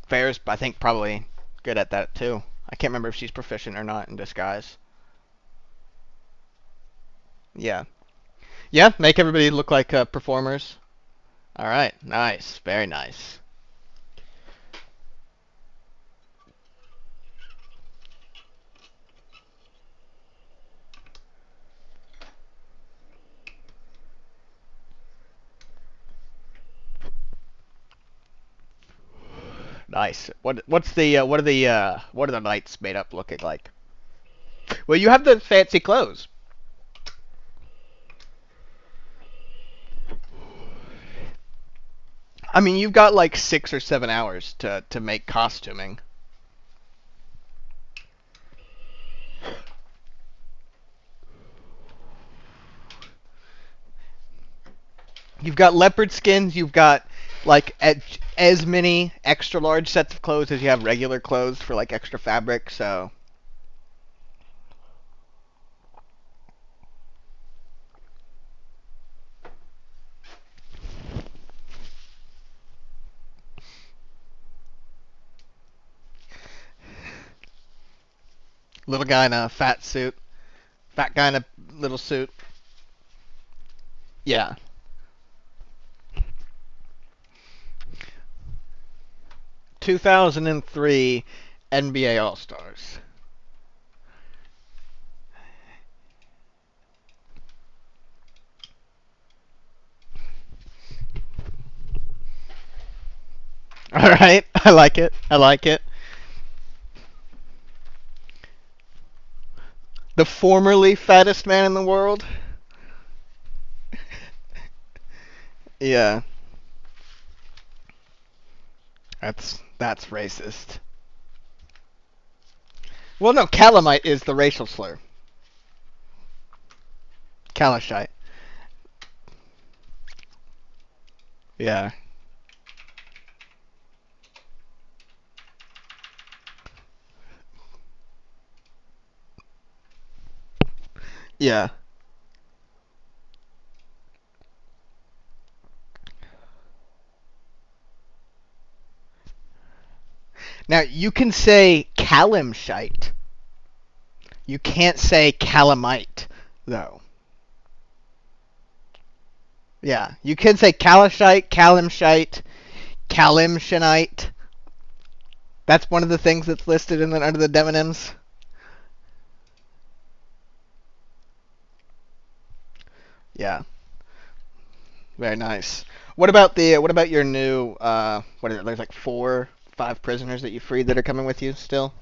Fair's, I think, probably good at that too. I can't remember if she's proficient or not in disguise. Yeah. Yeah. Make everybody look like performers. All right. Nice. Very nice. Nice. What are the knights made up looking like? Well, you have the fancy clothes. I mean, you've got like 6 or 7 hours to make costuming. You've got leopard skins. You've got like as many extra large sets of clothes as you have regular clothes for like extra fabric. So little guy in a fat suit, fat guy in a little suit. Yeah. 2003 NBA All Stars. All right, I like it. I like it. The formerly fattest man in the world. Yeah, that's racist. Well, no, Calamite is the racial slur. Calishite. Yeah. Yeah. Now you can say Calamshite. You can't say Calamite, though. Yeah, you can say Calishite, Calamshite, Calimshanite. That's one of the things that's listed in under the demonyms. Yeah, very nice. What about your new what is it? There's like 5 prisoners that you freed that are coming with you still.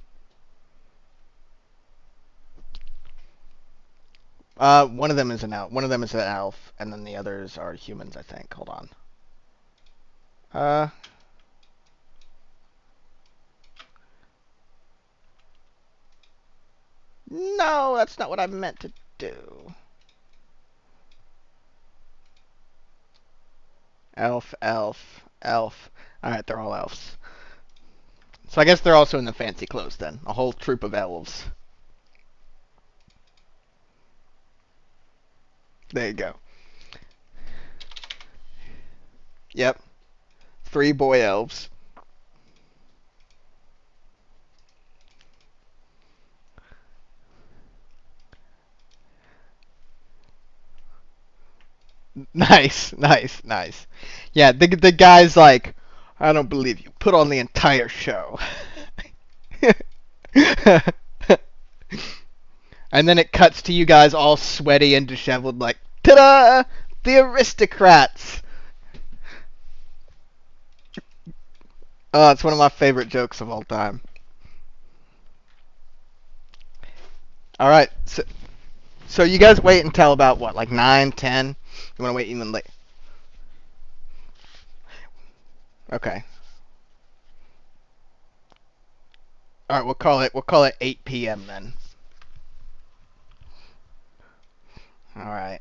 One of them is an elf. One of them is an elf, and then the others are humans, I think. Hold on. Uh, no, that's not what I meant to do. Elf, elf, elf. All right, they're all elves. So I guess they're also in the fancy clothes then. A whole troop of elves. There you go. Yep. 3 boy elves. Nice, nice, nice. Yeah, the guy's like, I don't believe you. Put on the entire show. And then it cuts to you guys all sweaty and disheveled, like, ta-da! The aristocrats! Oh, it's one of my favorite jokes of all time. All right, so you guys wait until about what, like 9, 10? You want to wait even late? Okay. All right, we'll call it 8 p.m. then. All right.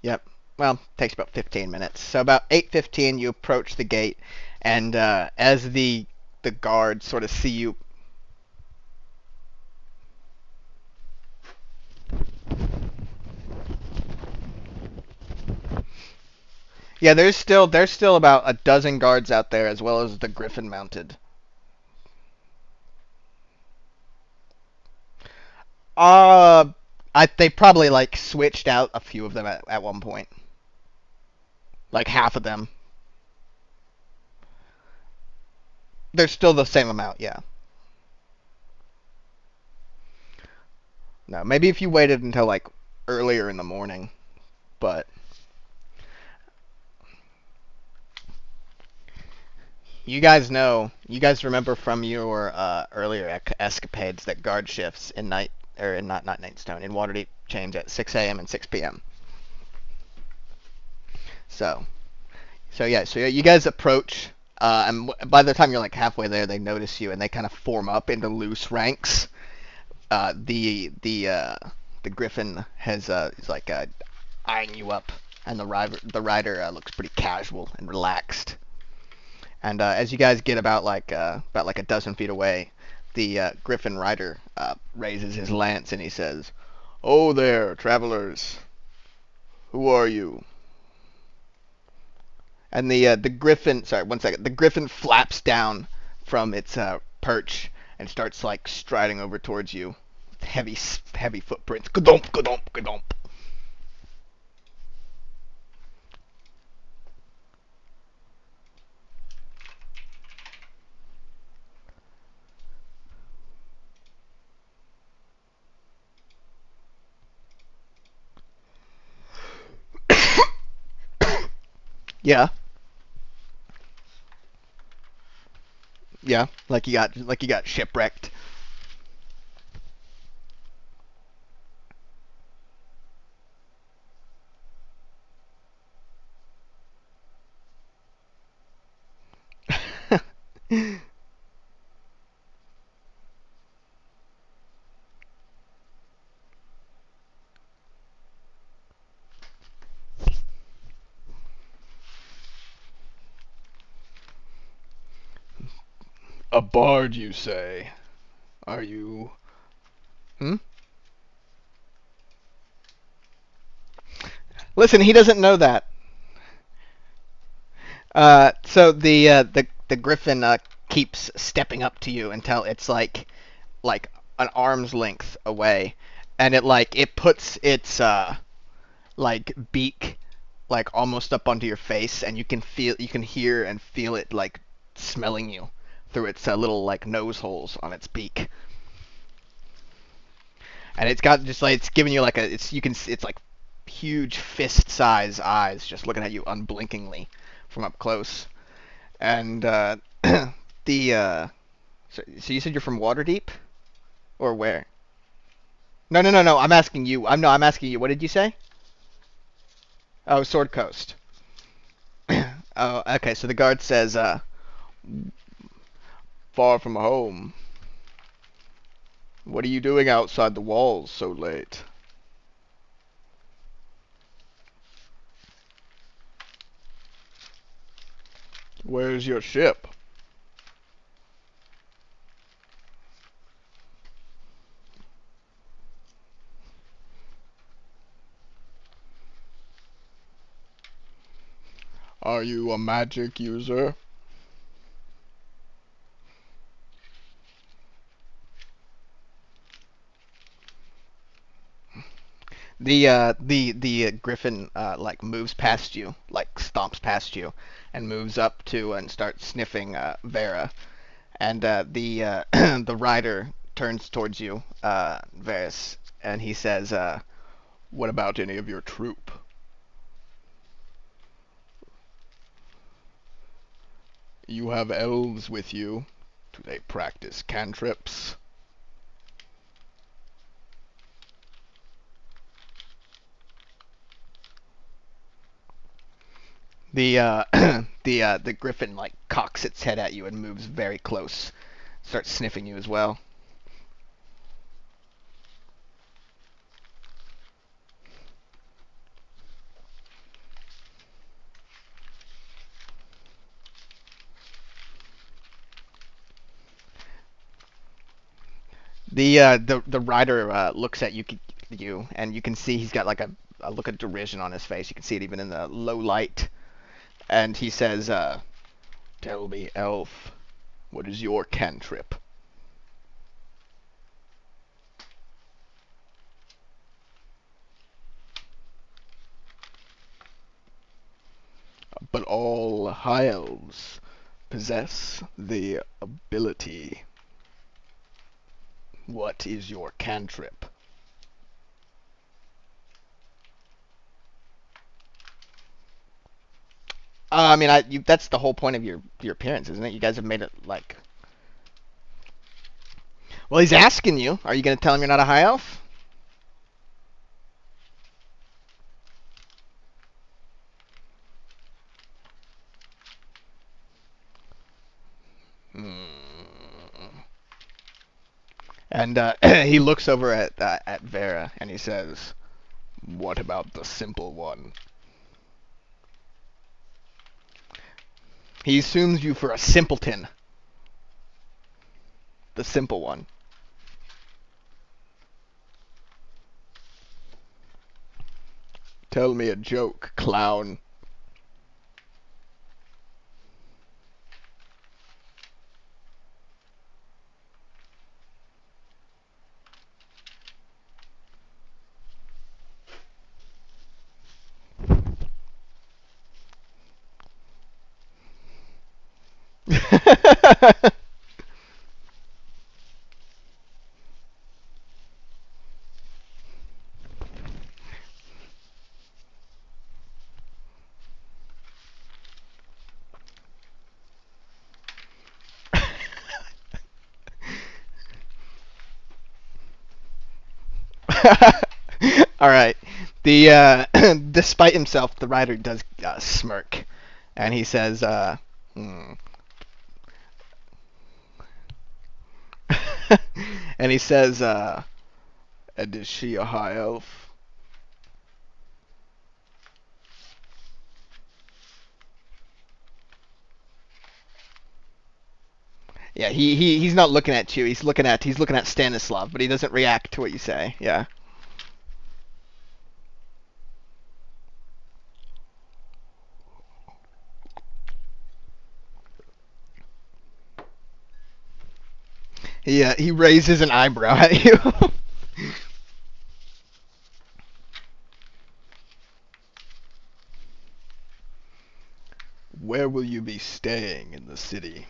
Yep. Well, takes about 15 minutes. So about 8:15, you approach the gate, and as the guards sort of see you. Yeah, there's still about a dozen guards out there, as well as the Griffin mounted. Uh, they probably like switched out a few of them at one point, like half of them. They're still the same amount, yeah. No, maybe if you waited until like earlier in the morning, but you guys remember from your earlier escapades that guard shifts in night or in not Nightstone in Waterdeep change at 6 a.m. and 6 p.m. So, so yeah, you guys approach, and by the time you're like halfway there, they notice you and they kind of form up into loose ranks. The Griffin has is like eyeing you up, and the rider looks pretty casual and relaxed. And as you guys get about like a dozen feet away, the Griffin rider raises his lance and he says, "Oh there, travelers, who are you?" And the Griffin, sorry, one second, the Griffin flaps down from its perch and starts like striding over towards you with heavy footprints. Gadump, gadump, gadump. Yeah, yeah, like you got shipwrecked. A bard, you say? Are you? Hmm? Listen, he doesn't know that. So the Griffin keeps stepping up to you until it's like an arm's length away, and it puts its like beak like almost up onto your face, and you can hear and feel it like smelling you through its little like nose holes on its beak, and it's got just like it's giving you like a it's you can it's like huge fist size eyes just looking at you unblinkingly from up close, and the so you said you're from Waterdeep or where? No. I'm asking you. I'm asking you. What did you say? Oh, Sword Coast. Oh, okay. So the guard says, "Far from home. What are you doing outside the walls so late?" "Where's your ship?" "Are you a magic user?" The Griffin like moves past you, like stomps past you, and moves up to and starts sniffing Vera. And the rider turns towards you, Varys, and he says, "What about any of your troop? You have elves with you. Do they practice cantrips?" The the Griffin like cocks its head at you and moves very close, starts sniffing you as well. The rider looks at you, and you can see he's got like a look of derision on his face. You can see it even in the low light, and he says, "Tell me, elf, what is your cantrip?" "But all high elves possess the ability. What is your cantrip?" I mean, that's the whole point of your appearance, isn't it? You guys have made it like. Well, he's asking you. Are you gonna tell him you're not a high elf? And he looks over at Vera and he says, "What about the simple one?" He assumes you for a simpleton. The simple one. Tell me a joke, clown. All right. The despite himself, the writer does smirk, and he says, hmm. and he says, "And is she a high elf?" Yeah, he's not looking at you. He's looking at Stanislav, but he doesn't react to what you say. Yeah. He raises an eyebrow at you. Where will you be staying in the city?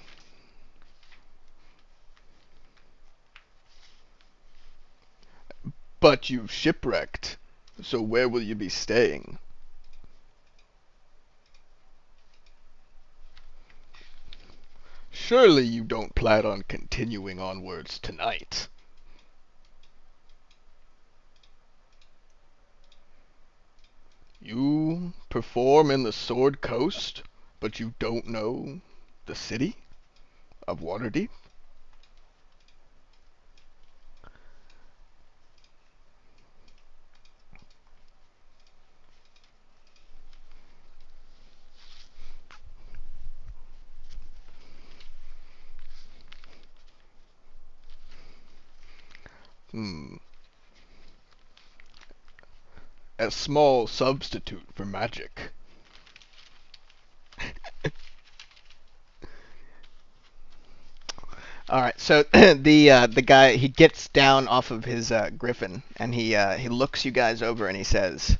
But you've shipwrecked. So where will you be staying? Surely you don't plan on continuing onwards tonight. You perform in the Sword Coast, but you don't know the city of Waterdeep? Hmm. A small substitute for magic. All right, so the guy he gets down off of his griffin and he looks you guys over and he says,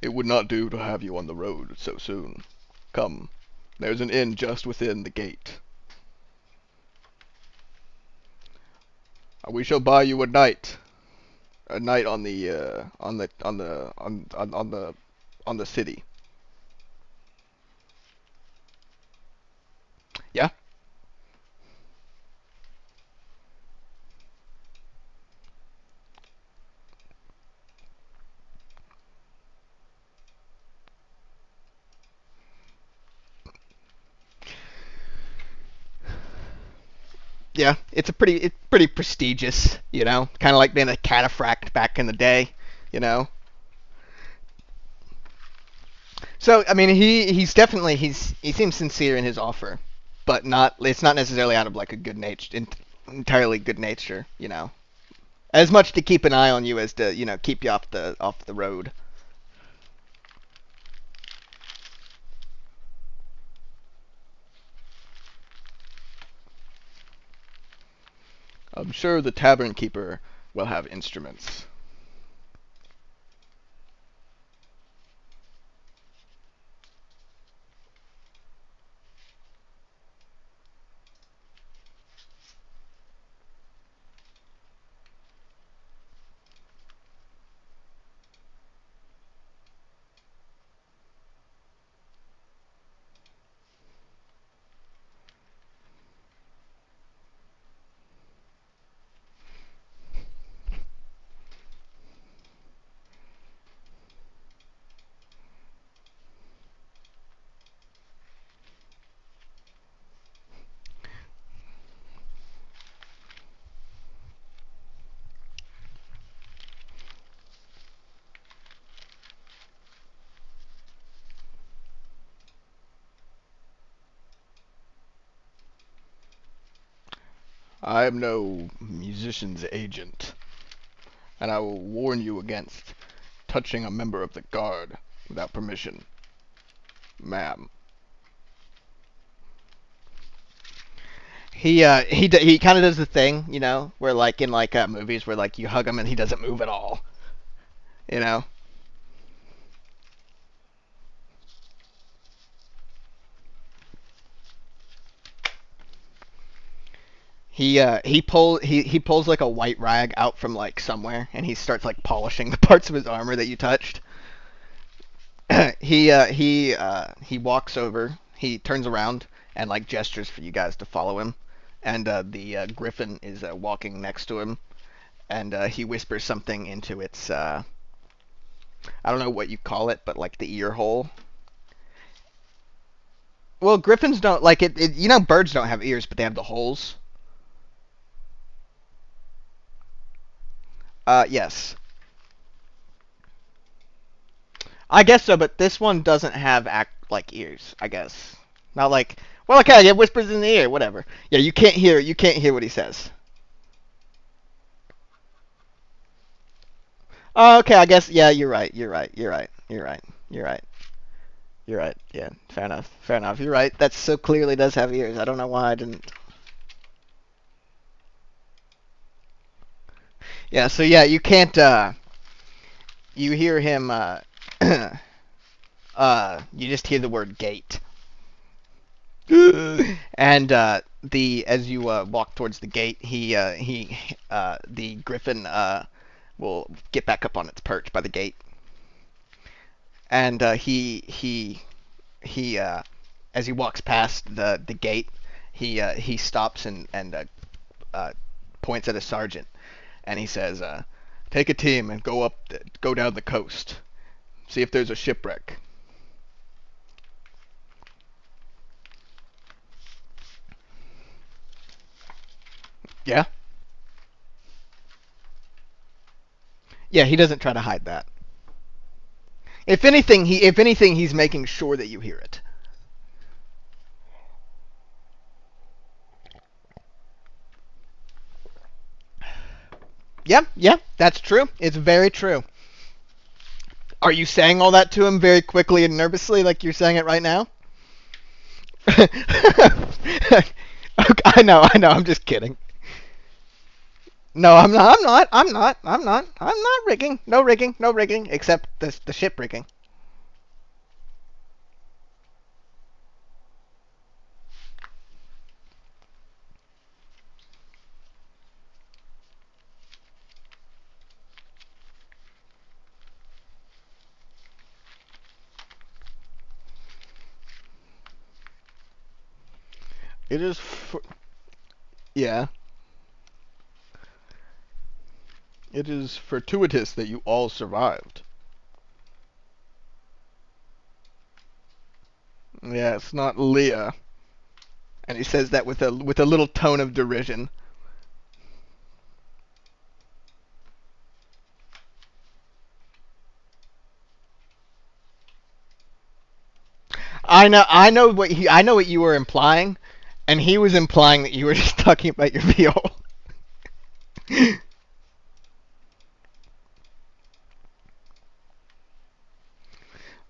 "It would not do to have you on the road so soon. Come, there's an inn just within the gate. We shall buy you a night on the city." Yeah, yeah, it's pretty prestigious, kind of like being a cataphract back in the day, you know. So I mean, he seems sincere in his offer, but not it's not necessarily out of like a good nature, entirely good nature, as much to keep an eye on you as to keep you off the road. I'm sure the tavern keeper will have instruments. I am no musician's agent, and I will warn you against touching a member of the guard without permission, ma'am. He kind of does the thing, where like in like movies where like you hug him and he doesn't move at all, you know. He pulls like a white rag out from like somewhere and he starts like polishing the parts of his armor that you touched. He walks over, he turns around and like gestures for you guys to follow him, and the griffin is walking next to him, and he whispers something into its I don't know what you call it, but like the ear hole. Well, griffins don't like it. Birds don't have ears, but they have the holes. Yes. I guess so, but this one doesn't have act like ears. I guess not like. Well, okay, it whispers in the ear, whatever. Yeah, you can't hear. You can't hear what he says. Oh, okay, I guess. Yeah, you're right. You're right. You're right. You're right. You're right. You're right. Yeah, fair enough. Fair enough. You're right. That so clearly does have ears. I don't know why I didn't. Yeah. So yeah, you can't. You hear him. You just hear the word gate. And the as you walk towards the gate, the griffin will get back up on its perch by the gate, and he as he walks past the gate, he stops and uh, points at a sergeant, and he says, "Take a team and go down the coast, see if there's a shipwreck." Yeah, yeah. He doesn't try to hide that. If anything, he's making sure that you hear it. Yeah, yeah, that's true. It's very true. Are you saying all that to him very quickly and nervously, like you're saying it right now? Okay, I know. I'm just kidding. No, I'm not. I'm not. I'm not. I'm not. I'm not rigging. No rigging. No rigging. Except the ship rigging. It is. Yeah. It is fortuitous that you all survived. Yeah, it's not Leah. And he says that with a little tone of derision. I know what you were implying, and he was implying that you were just talking about your viol.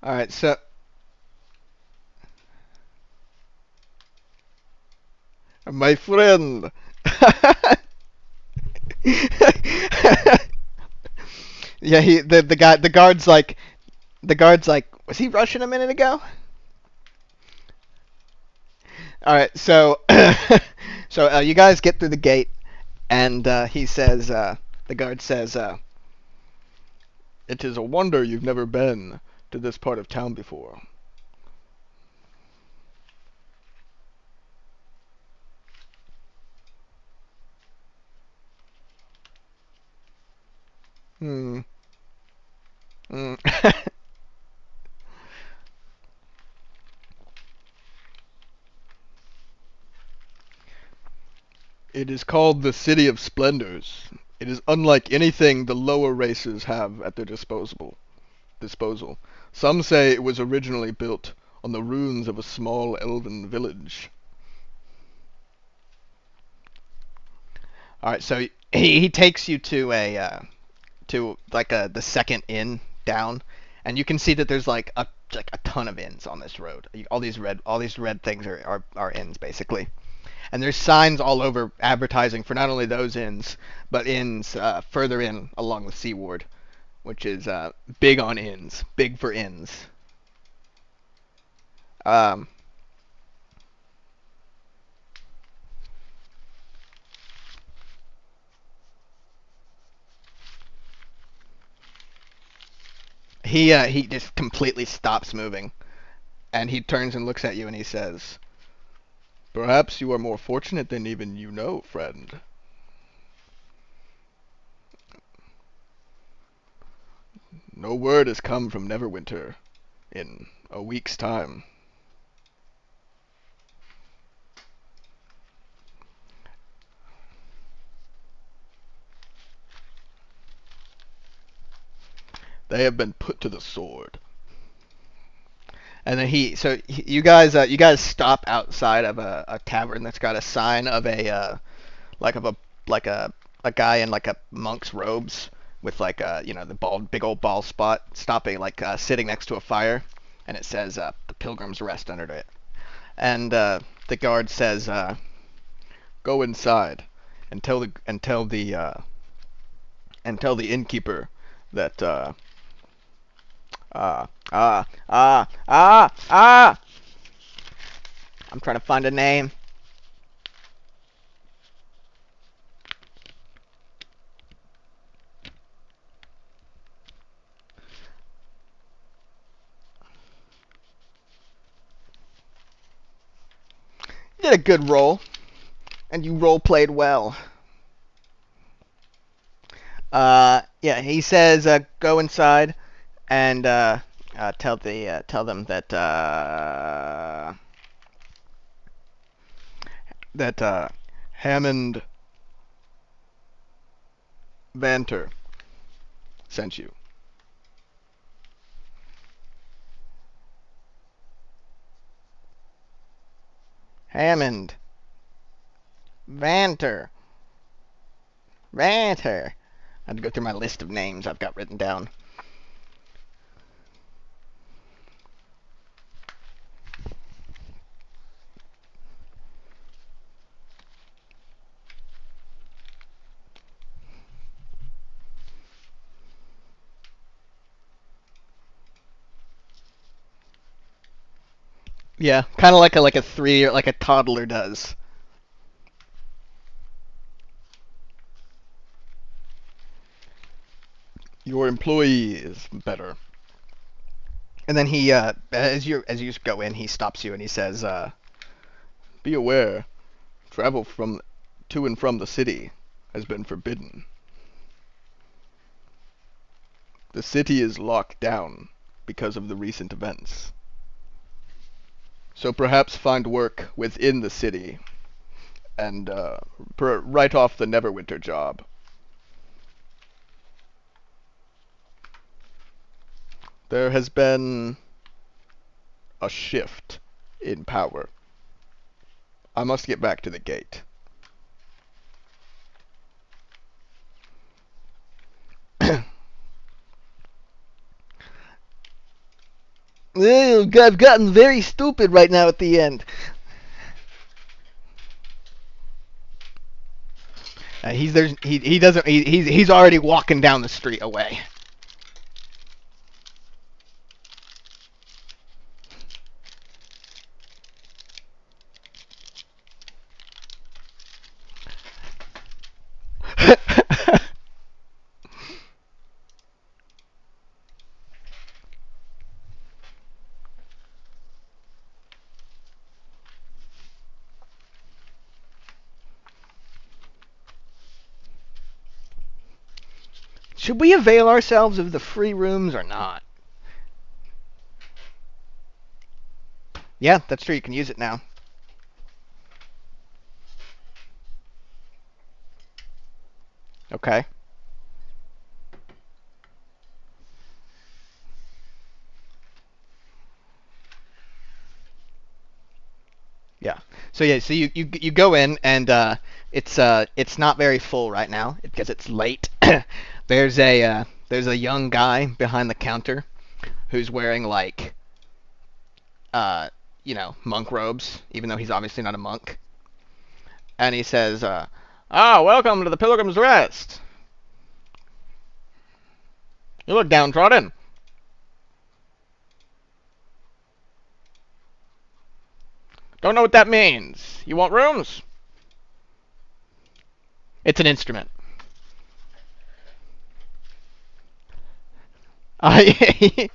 All right, so my friend. Yeah, the guard's like, was he Russian a minute ago? All right, so so you guys get through the gate, and the guard says, "It is a wonder you've never been to this part of town before." Hmm. Hmm. It is called the City of Splendors. It is unlike anything the lower races have at their disposal. Some say it was originally built on the ruins of a small elven village. All right, so he takes you to a to like the second inn down, and you can see that there's like a ton of inns on this road. All these red things are inns basically, and there's signs all over advertising for not only those inns but inns further in along the seaward, which is big on inns, big for inns. Um, he just completely stops moving, and he turns and looks at you and he says, "Perhaps you are more fortunate than even you know, friend. No word has come from Neverwinter in a week's time. They have been put to the sword." And then you guys stop outside of a tavern that's got a sign of a like of a like a guy in like a monk's robes with like the big old bald spot stopping sitting next to a fire, and it says the Pilgrim's Rest under it. And the guard says, "Go inside and tell the innkeeper that uh ah ah ah ah I'm trying to find a name." You did a good roll, and you role played well. Yeah, he says, "Go inside and tell them that Hammond Vanter sent you." Hammond Vanter Vanter. I have to go through my list of names I've got written down. Yeah, kind of like a 3 or like a toddler does. Your employee is better. And then he as you go in, he stops you and he says, "Be aware, travel from to and from the city has been forbidden. The city is locked down because of the recent events. So perhaps find work within the city and write off the Neverwinter job. There has been a shift in power. I must get back to the gate." I've gotten very stupid right now at the end. He doesn't he's already walking down the street away. Should we avail ourselves of the free rooms or not? Yeah, that's true. You can use it now. Okay. Yeah. So yeah, so you go in and It's not very full right now because it's late. There's a young guy behind the counter who's wearing like monk robes, even though he's obviously not a monk. And he says, welcome to the Pilgrim's Rest. You look downtrodden. Don't know what that means. You want rooms? It's an instrument. It's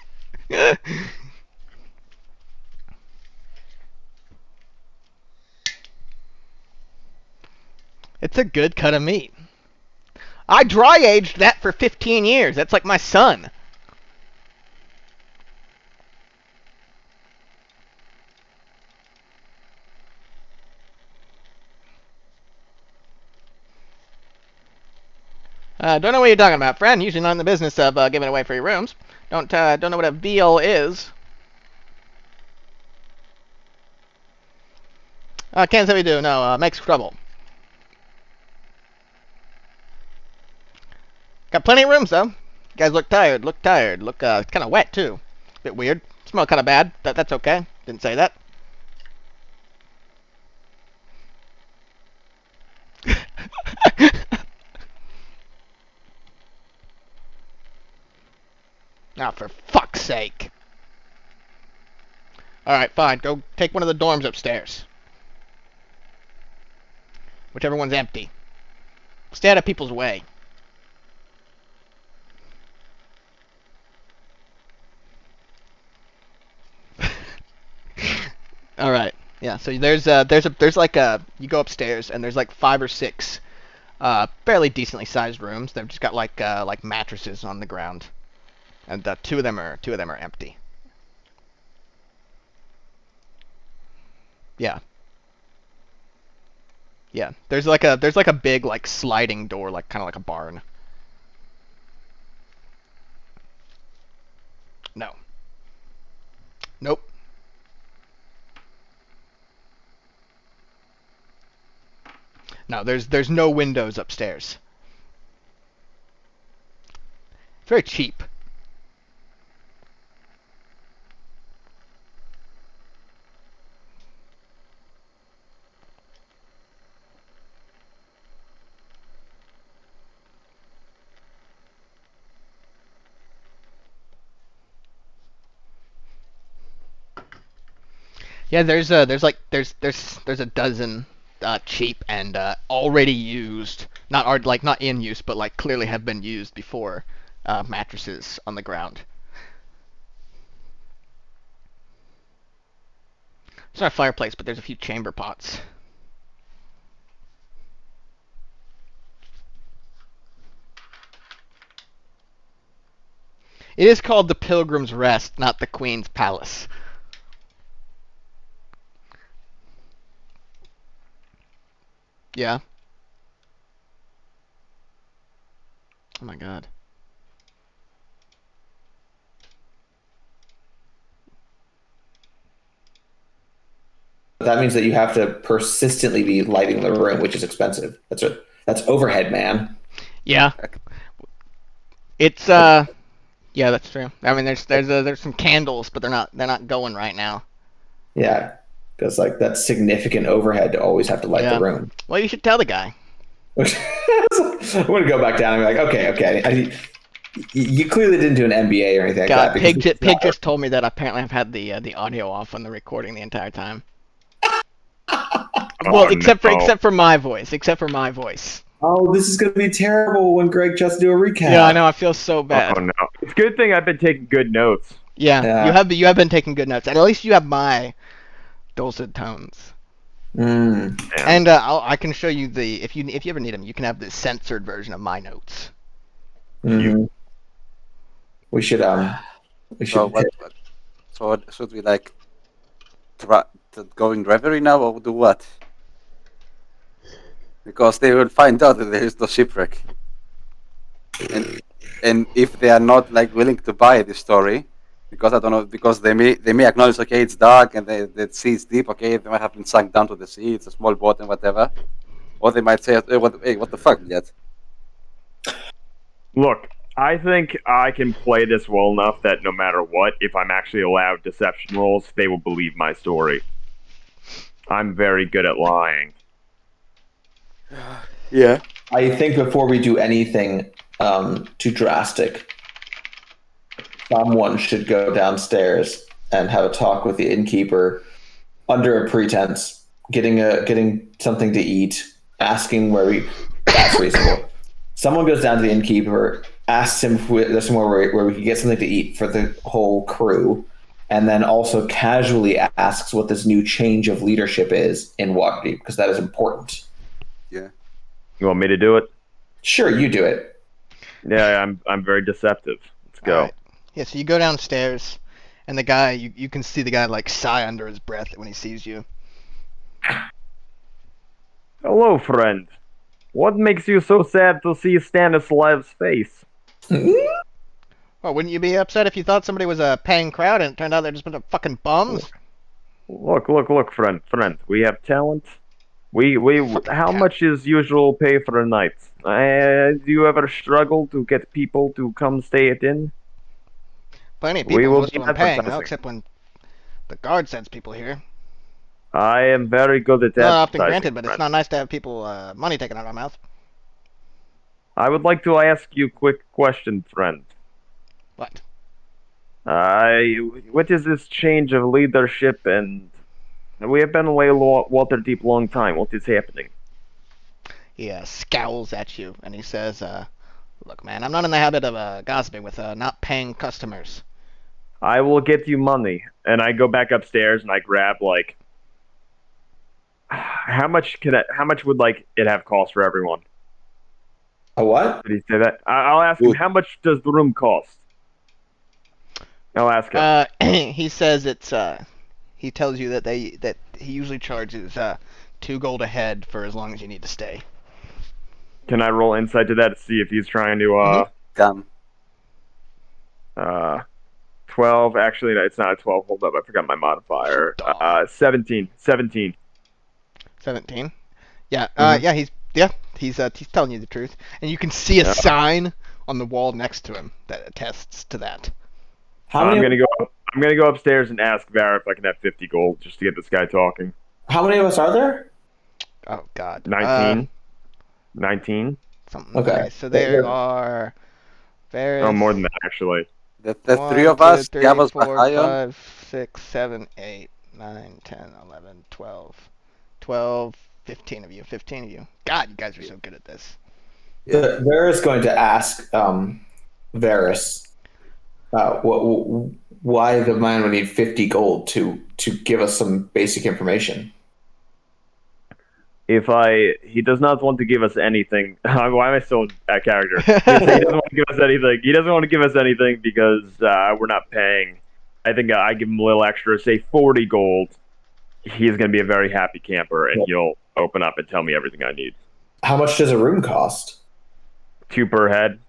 a good cut of meat. I dry aged that for 15 years. That's like my son. Don't know what you're talking about, friend. Usually not in the business of giving away free rooms. Don't know what a veal is. Can't say we do. No, makes trouble. Got plenty of rooms though. You guys look tired. Look tired. Look kind of wet too. Bit weird. Smell kind of bad. That's okay. Didn't say that. Ah, for fuck's sake. Alright, fine. Go take one of the dorms upstairs. Whichever one's empty. Stay out of people's way. Alright. Yeah, so there's like you go upstairs and there's like 5 or 6 fairly decently sized rooms. They've just got like mattresses on the ground. And two of them are empty. Yeah. Yeah. There's like a big like sliding door, like kind of like a barn. No. Nope. No, there's no windows upstairs. It's very cheap. Yeah, there's a dozen cheap and already used, not in use, but like clearly have been used before mattresses on the ground. It's not a fireplace, but there's a few chamber pots. It is called the Pilgrim's Rest, not the Queen's Palace. Yeah. Oh my god. That means that you have to persistently be lighting the room, which is expensive. That's overhead, man. Yeah. It's yeah, that's true. I mean, there's some candles, but they're not going right now. Yeah, because like that's significant overhead to always have to light Yeah. the room. Well, you should tell the guy. I'm gonna go back down and be like, okay. You clearly didn't do an MBA or anything like God, that. Because Pig just told me that apparently I've had the audio off on the recording the entire time. Well, except for my voice. Except for my voice. Oh, this is gonna be terrible when Greg tries to do a recap. Yeah, I know. I feel so bad. Oh no! It's a good thing I've been taking good notes. Yeah, Yeah. you have been taking good notes, and at least you have my dulcet tones. Mm. Yeah. And I can show you if you ever need them, you can have the censored version of my notes. Mhm. We should So what should we like try to go in reverie now or do what? Because they will find out that there is no shipwreck. And if they are not like willing to buy this story, because I don't know, because they may acknowledge, okay, it's dark and the sea is deep, okay, they might have been sunk down to the sea, it's a small boat and whatever. Or they might say, hey, what the fuck, yet? Look, I think I can play this well enough that no matter what, if I'm actually allowed deception rolls, they will believe my story. I'm very good at lying. Yeah. I think before we do anything too drastic, someone should go downstairs and have a talk with the innkeeper under a pretense, getting something to eat, asking where we. That's reasonable. Someone goes down to the innkeeper, asks him if there's somewhere where we can get something to eat for the whole crew, and then also casually asks what this new change of leadership is in Waterdeep, because that is important. Yeah. You want me to do it? Sure, you do it. Yeah, I'm very deceptive. Let's go. Alright. Yeah, so you go downstairs, and the guy, you can see the guy like sigh under his breath when he sees you. Hello, friend. What makes you so sad to see Stanislav's face? Well, wouldn't you be upset if you thought somebody was a paying crowd and it turned out they're just a bunch of fucking bums? Look, friend. We have talent. How cow. much is usual pay for a night? Do you ever struggle to get people to come stay at inn? Plenty of We people, will most be of them paying, though, advertising. except when the guard sends people here. I am very good at that. Not often granted, but it's not nice to have people money taken out of our mouth. I would like to ask you a quick question, friend. What? What is this change of leadership? And we have been away Waterdeep long time. What is happening? He scowls at you and he says, "Look, man, I'm not in the habit of gossiping with not paying customers." I will get you money, and I go back upstairs and I grab like. How much would like it have cost for everyone? A what? Did he say that? I'll ask him. How much does the room cost? I'll ask him. He says it's. He tells you that he usually charges 2 gold a head for as long as you need to stay. Can I roll insight to that to see if he's trying to Come. 12. Actually, no, it's not a 12. Hold up, I forgot my modifier. 17. 17. 17. Yeah. Mhm. He's telling you the truth, and you can see a sign on the wall next to him that attests to that. I'm gonna go upstairs and ask Vara if I can have 50 gold just to get this guy talking. How many of us are there? Oh God. 19. 19. Something. Okay. So there are. Oh, more than that actually. The 3 of us, Diablos 4, Bahayon. 5, 6, 7, 8, 9, 10, 11, 12, 15 of you. 15 of you. God, you guys are so good at this. Varys going to ask Varys why the man would need 50 gold to give us some basic information. He does not want to give us anything. Why am I still in that character? He doesn't want to give us anything. He doesn't want to give us anything because we're not paying. I think I give him a little extra, say 40 gold. He's going to be a very happy camper, and he'll open up and tell me everything I need. How much does a room cost? 2 per head.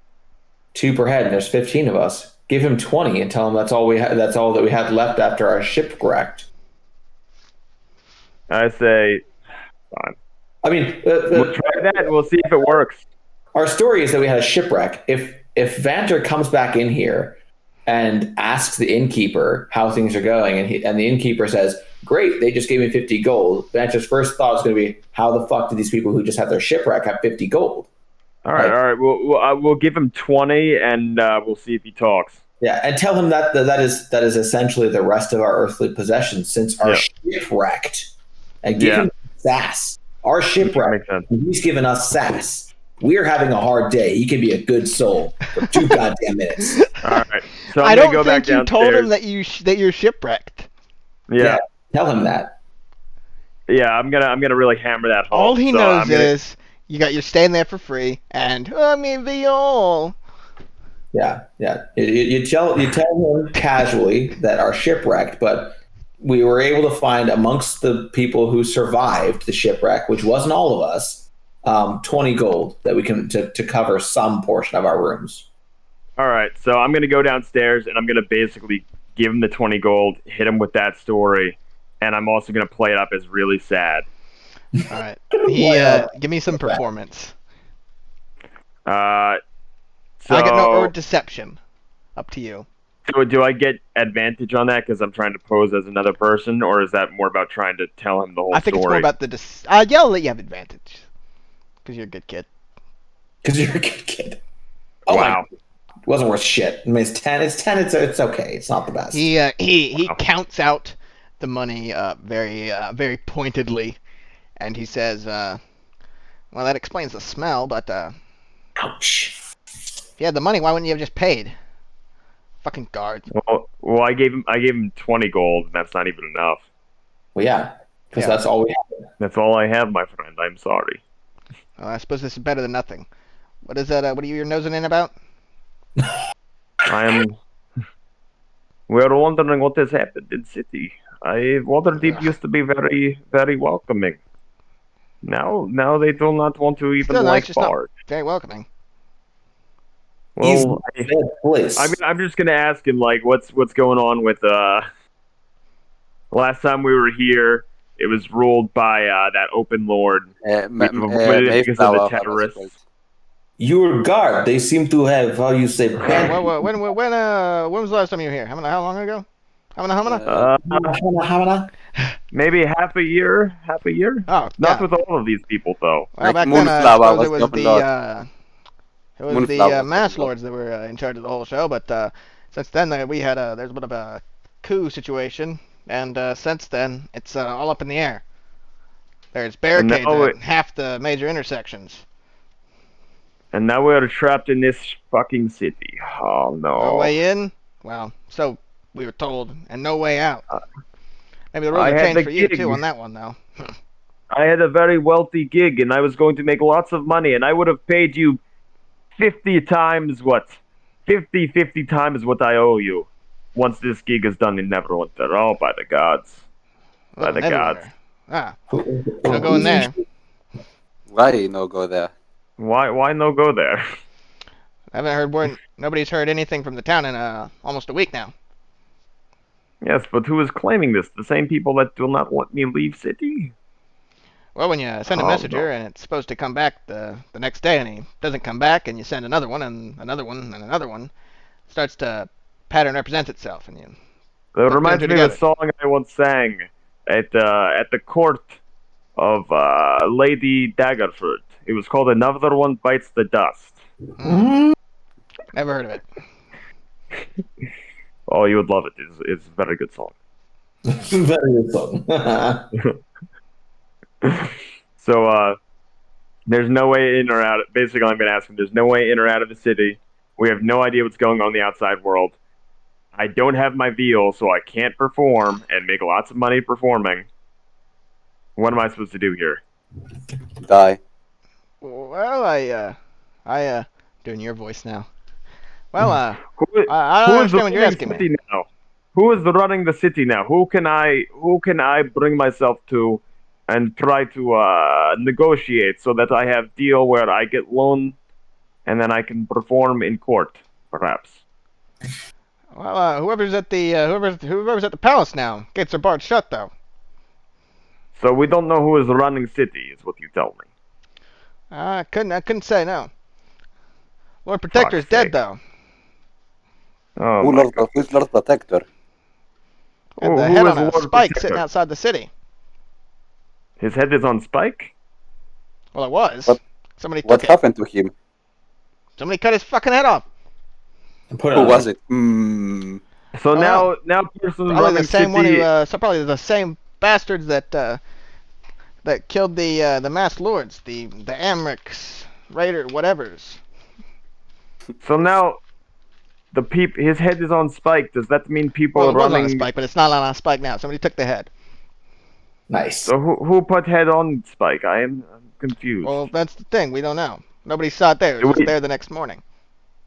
2 per head, and there's 15 of us. Give him 20 and tell him that's all we had. That's all that we had left after our ship wrecked. I say, fine. I mean, We'll try that. We'll see if it works. our story is that we had a shipwreck. If Vanter comes back in here and asks the innkeeper how things are going, and the innkeeper says, "Great, they just gave me 50 gold," Vanter's first thought is going to be, "How the fuck did these people who just had their shipwreck have 50 gold?" All right. We'll give him 20, and we'll see if he talks. Yeah, and tell him that is essentially the rest of our earthly possessions since our shipwrecked, and give him sass. Our shipwreck. He's given us sass. We're having a hard day. He can be a good soul for 2 goddamn minutes. All right. So I I'm don't gonna go back think you downstairs. told him that you're shipwrecked. Yeah. Tell him that. Yeah, I'm gonna really hammer that home. All he So knows is you're staying there for free, and Viol. Yeah. You tell him casually that our shipwrecked, but we were able to find amongst the people who survived the shipwreck, which wasn't all of us, 20 gold that we can to cover some portion of our rooms. All right, so I'm gonna go downstairs and I'm gonna basically give him the 20 gold, hit him with that story, and I'm also gonna play it up as really sad. All right. He give me some performance. So I get no or deception. Up to you. do I get advantage on that because I'm trying to pose as another person, or is that more about trying to tell him the whole I think story? it's more about the yeah, I'll let you have advantage because you're a good kid. Because you're a good kid. Oh Wow. my! It wasn't worth shit. I mean, it's 10. It's 10. It's okay. It's not the best. He Wow. counts out the money very pointedly, and he says, "Well, that explains the smell, but Ouch. if you had the money, why wouldn't you have just paid? Fucking guards." Well, I gave him 20 gold, and that's not even enough. Well, yeah, because Yeah. that's all we have. That's all I have, my friend. I'm sorry. Well, I suppose this is better than nothing. What is that? What are you nosing in about? We're wondering what has happened in city. Waterdeep Ugh. used to be very, very welcoming. Now they do not want to even Still, no, like it's just not Bard. very welcoming. He's Well, a bad place. I'm just gonna ask him like, what's going on with last time we were here, it was ruled by that open lord. We've avoided it because of the Mayflower terrorists. harassment. Your guard, they seem to have, how you say, When was the last time you were here? How long ago? How many? Maybe half a year. Oh, Not yeah. with all of these people though. Well, Like back then, I Moonflower suppose was it was the open the lord. it was Moonflower the was mass the lord. lords that were in charge of the whole show. But since then, we had there's a bit of a coup situation, and since then, it's all up in the air. There's barricades now at half the major intersections. And now we're trapped in this fucking city. Oh No no. way in. Well, so we were told, and no way out. Maybe the rules I have had changed the for you gig. too on that one, though. I had a very wealthy gig and I was going to make lots of money and I would have paid you 50 times what? 50 times what I owe you once this gig is done in Neverwinter. Oh, by the gods. By Oh, the gods. Neverwinter. Ah, no no going there. Why no go there? Why no go there? I haven't heard word. Nobody's heard anything from the town in almost a week now. Yes, but who is claiming this? The same people that do not want me leave city? Well, when you send a Oh, messenger no. and it's supposed to come back the next day and he doesn't come back, and you send another one and another one and another one, it starts to pattern represents itself, and you. That Put reminds two and me two of a song I once sang at the court of Lady Daggerford. It was called "Another One Bites the Dust." Never heard of it. Oh, you would love it. It's a very good song. Very good song. So there's no way in or out. Basically, I'm going to ask him. There's no way in or out of the city. We have no idea what's going on in the outside world. I don't have my veal, so I can't perform and make lots of money performing. What am I supposed to do here? Die. Well, I doing your voice now. Well, Who, I who don't is understand what you're running asking city me. now? Who is running the city now? Who can I bring myself to and try to negotiate so that I have deal where I get loan and then I can perform in court, perhaps. Well, whoever's at the palace now. Gates are barred shut though. So we don't know who is running city, is what you tell me. I couldn't say no. Lord Protector is Fuck's dead sake. though. Oh Who my Lord, god. who's Lord Protector? Had the Who head is on a Lord spike Protector? sitting outside the city. His head is on spike? Well, it was. What- Somebody What took it. happened to him? Somebody cut his fucking head off. Put it Who on. was it? Hmm. So Oh. now person Probably running the same city. one who. Probably the same bastards that killed the masked lords, the Amrics, Raider, whatevers. So now his head is on spike. Does that mean people Well, are it was on a running? spike, but it's not on a spike now. Somebody took the head. Nice. So who put head on spike? I'm confused. Well, that's the thing. We don't know. Nobody saw it there. It Do was we- just there the next morning.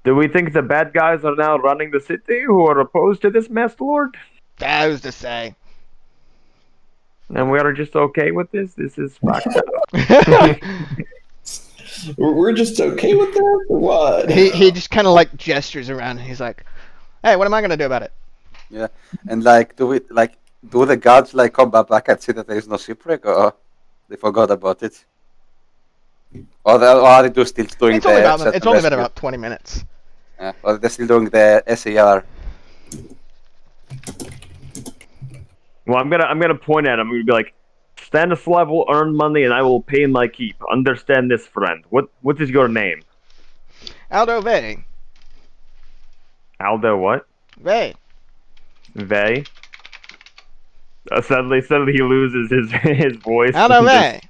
Do we think the bad guys are now running the city who are opposed to this masked lord? Who's to say? And we are just okay with this? This is fucked up. We're just okay with that? Or what? he just kind of like gestures around and he's like, "Hey, what am I gonna do about it?" And like, do the gods like come back and see that there is no shipwreck, or They forgot about it. Or are they still doing It's only the about search it's and only been rescue? about 20 minutes. Yeah, or they're still doing the SAR. Well, I'm gonna point at him. I'm gonna be like, Stannis will earn money, and I will pay my keep. Understand this, friend. What is your name? Aldo Vey. Aldo what? Vey. Vey? Suddenly he loses his voice. Aldo Vey.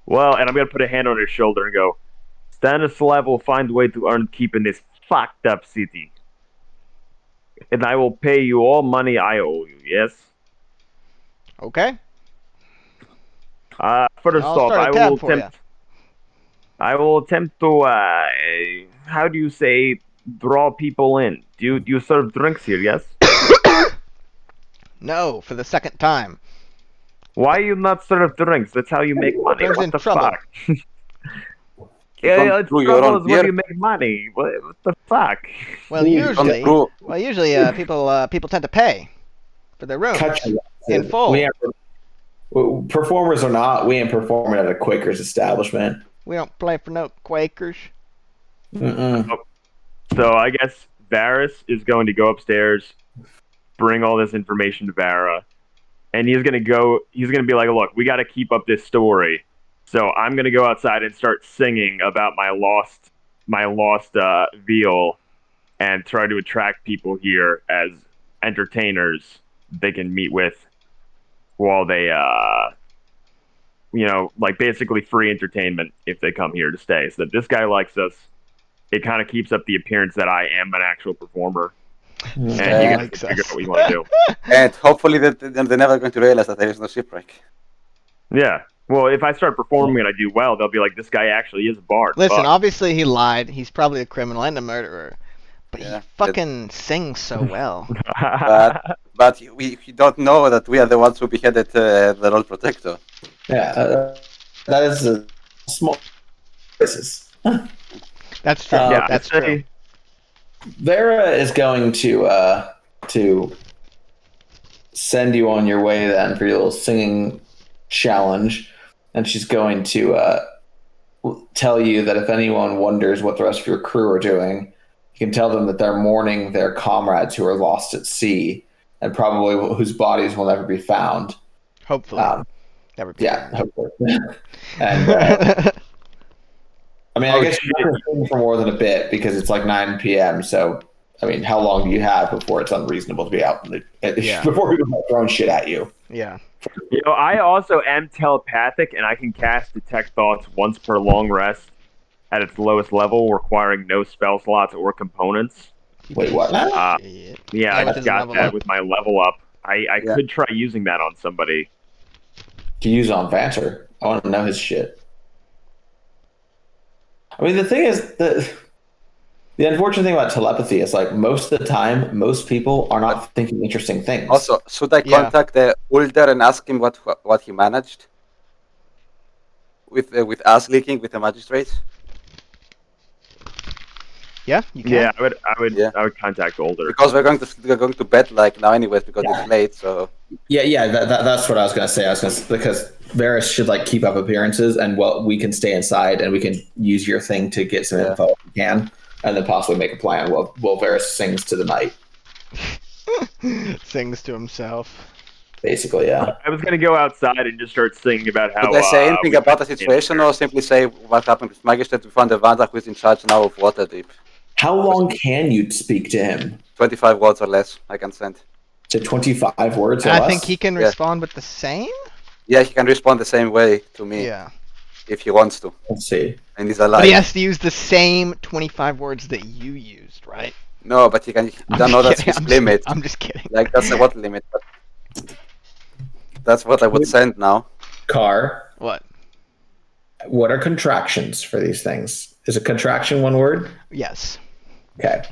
Well, and I'm gonna put a hand on his shoulder and go, Stanislav will find a way to earn keep in this fucked up city. And I will pay you all money I owe you, yes? Okay. First I'll off, start a tab for you. I will attempt to how do you say draw people in? Do you serve drinks here, yes? No, for the second time. Why you not serve drinks? That's how you make money. Brings What in the trouble. fuck? You don't Yeah, brew your trouble own is where beer? you make money. What the fuck? Well, Ooh, usually, brew. people tend to pay for their rooms Cut your in full. Performers or not, we ain't performing at a Quaker's establishment. We don't play for no Quakers. Mm-mm. So I guess Varys is going to go upstairs, bring all this information to Vara, and he's gonna be like, look, we gotta keep up this story. So I'm gonna go outside and start singing about my lost veal and try to attract people here as entertainers they can meet with while they like basically free entertainment if they come here to stay. So that this guy likes us. It kind of keeps up the appearance that I am an actual performer. And you guys Likes can figure us. out what you want to do. And hopefully they're never going to realize that there is no shipwreck. Yeah. Well, if I start performing and I do well, they'll be like, this guy actually is a bard. Listen, Fuck. obviously he lied. He's probably a criminal and a murderer. But Yeah, he fucking sings so well. But we don't know that we are the ones who beheaded the Lord Protector. Yeah, that is a small crisis. That's true. Yeah, That's I'd say- true. Vera is going to send you on your way then for your little singing challenge, and she's going to tell you that if anyone wonders what the rest of your crew are doing, you can tell them that they're mourning their comrades who are lost at sea and probably whose bodies will never be found. Hopefully. Never be. Yeah, hopefully. And I mean, I guess you're not going for more than a bit because it's like 9 p.m. So, I mean, how long do you have before it's unreasonable to be out Yeah. before people start throwing shit at you? Yeah. I also am telepathic, and I can cast Detect Thoughts once per long rest at its lowest level, requiring no spell slots or components. Wait, what? Shit. Yeah, I with just his got level that up. with my level up. I Yeah. could try using that on somebody. To use on Vanter. I want to know his shit. I mean, the thing is, the unfortunate thing about telepathy is like most of the time, most people are not thinking interesting things. Also, should I Yeah. contact the Ulder and ask him what he managed with us leaking with the magistrates? Yeah, you can. Yeah, I would contact Older. Because we're going to bed like now anyways because Yeah. it's late. So Yeah, that's what I was gonna say. Because Varys should like keep up appearances, and we can stay inside and we can use your thing to get some Yeah. info if we can, and then possibly make a plan. While Varys sings to the night, Sings to himself. basically. Yeah. I was gonna go outside and just start singing about how. should I say anything we about the came situation here. or simply say what happened with magistrate? We found a Vanda who is in charge now of Waterdeep. How long can you speak to him? 25 words or less I can send. To 25 words or I less? think he can Yeah. respond with the same? Yeah, he can respond the same way to me Yeah. if he wants to, Let's see. and he's But alive. he has to use the same 25 words that you used, right? No, but he can. You I'm don't just know that's kidding, his I'm just- limit. I'm just kidding. Like that's the what limit. But that's what I would send now. Car. What? What are contractions for these things? Is a contraction one word? Yes. Okay.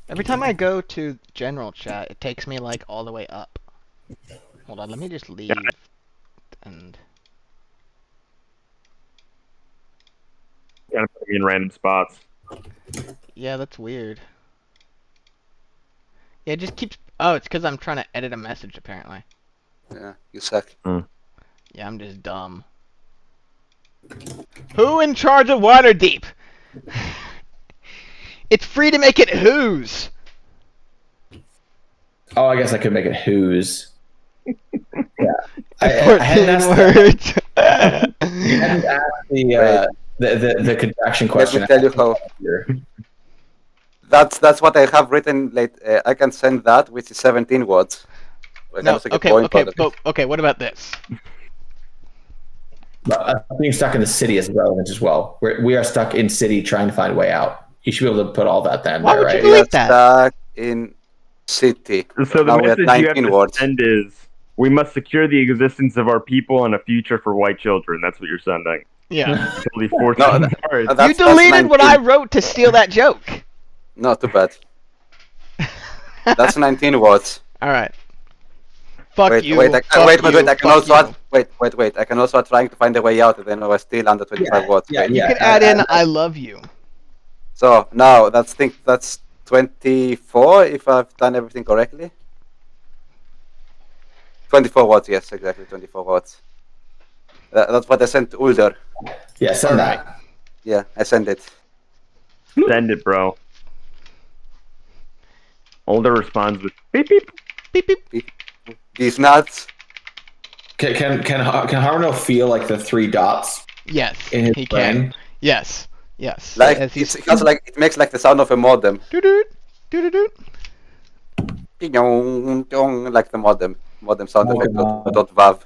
Every time I go to general chat, it takes me like all the way up. Hold on, let me just leave. And Kind of putting me in random spots. yeah, that's weird. Yeah, it just keeps. Oh, it's because I'm trying to edit a message apparently. Yeah, you suck. Yeah, I'm just dumb. Who in charge of Waterdeep? It's free to make it who's. Oh, I guess I could make it who's. Yeah. I 14 hadn't asked words. you hadn't asked the contraction Let question. me tell you how. That's what I have written. I can send that, which is 17 words. I can No, also get okay, going okay, for it. but, okay, what about this? Being stuck in the city is relevant as well. We are stuck in city trying to find a way out. You should be able to put all that then. Why there, would you right? delete We are that? stuck in city. So the Now we have message you have 19 to words. send is, we must secure the existence of our people and a future for white children. That's what you're sending. Yeah. Until the 14 No, words. You That's deleted what I 19. wrote to steal that joke. Not too bad. That's 19 words. Alright. Fuck Wait, you. wait, fuck wait. you, I can fuck also you. add, wait. I can also add trying to find a way out, and then I was still under 25 words. yeah, Wait. You yeah. can add in I love you. So now that's 24 if I've done everything correctly. 24 words, yes, exactly 24 words. That's what I sent to Ulder. Yeah, send that. Yeah, I sent it. Send it, bro. Older responds with beep beep. Beep beep. These nuts. Can Harno feel like the 3 dots Yes, in his he brain? can. Yes. Yes. Like As he's it makes like the sound of a modem. doo-doo, doo-doo-doo. Like the modem sound Oh, effect. God. .vav.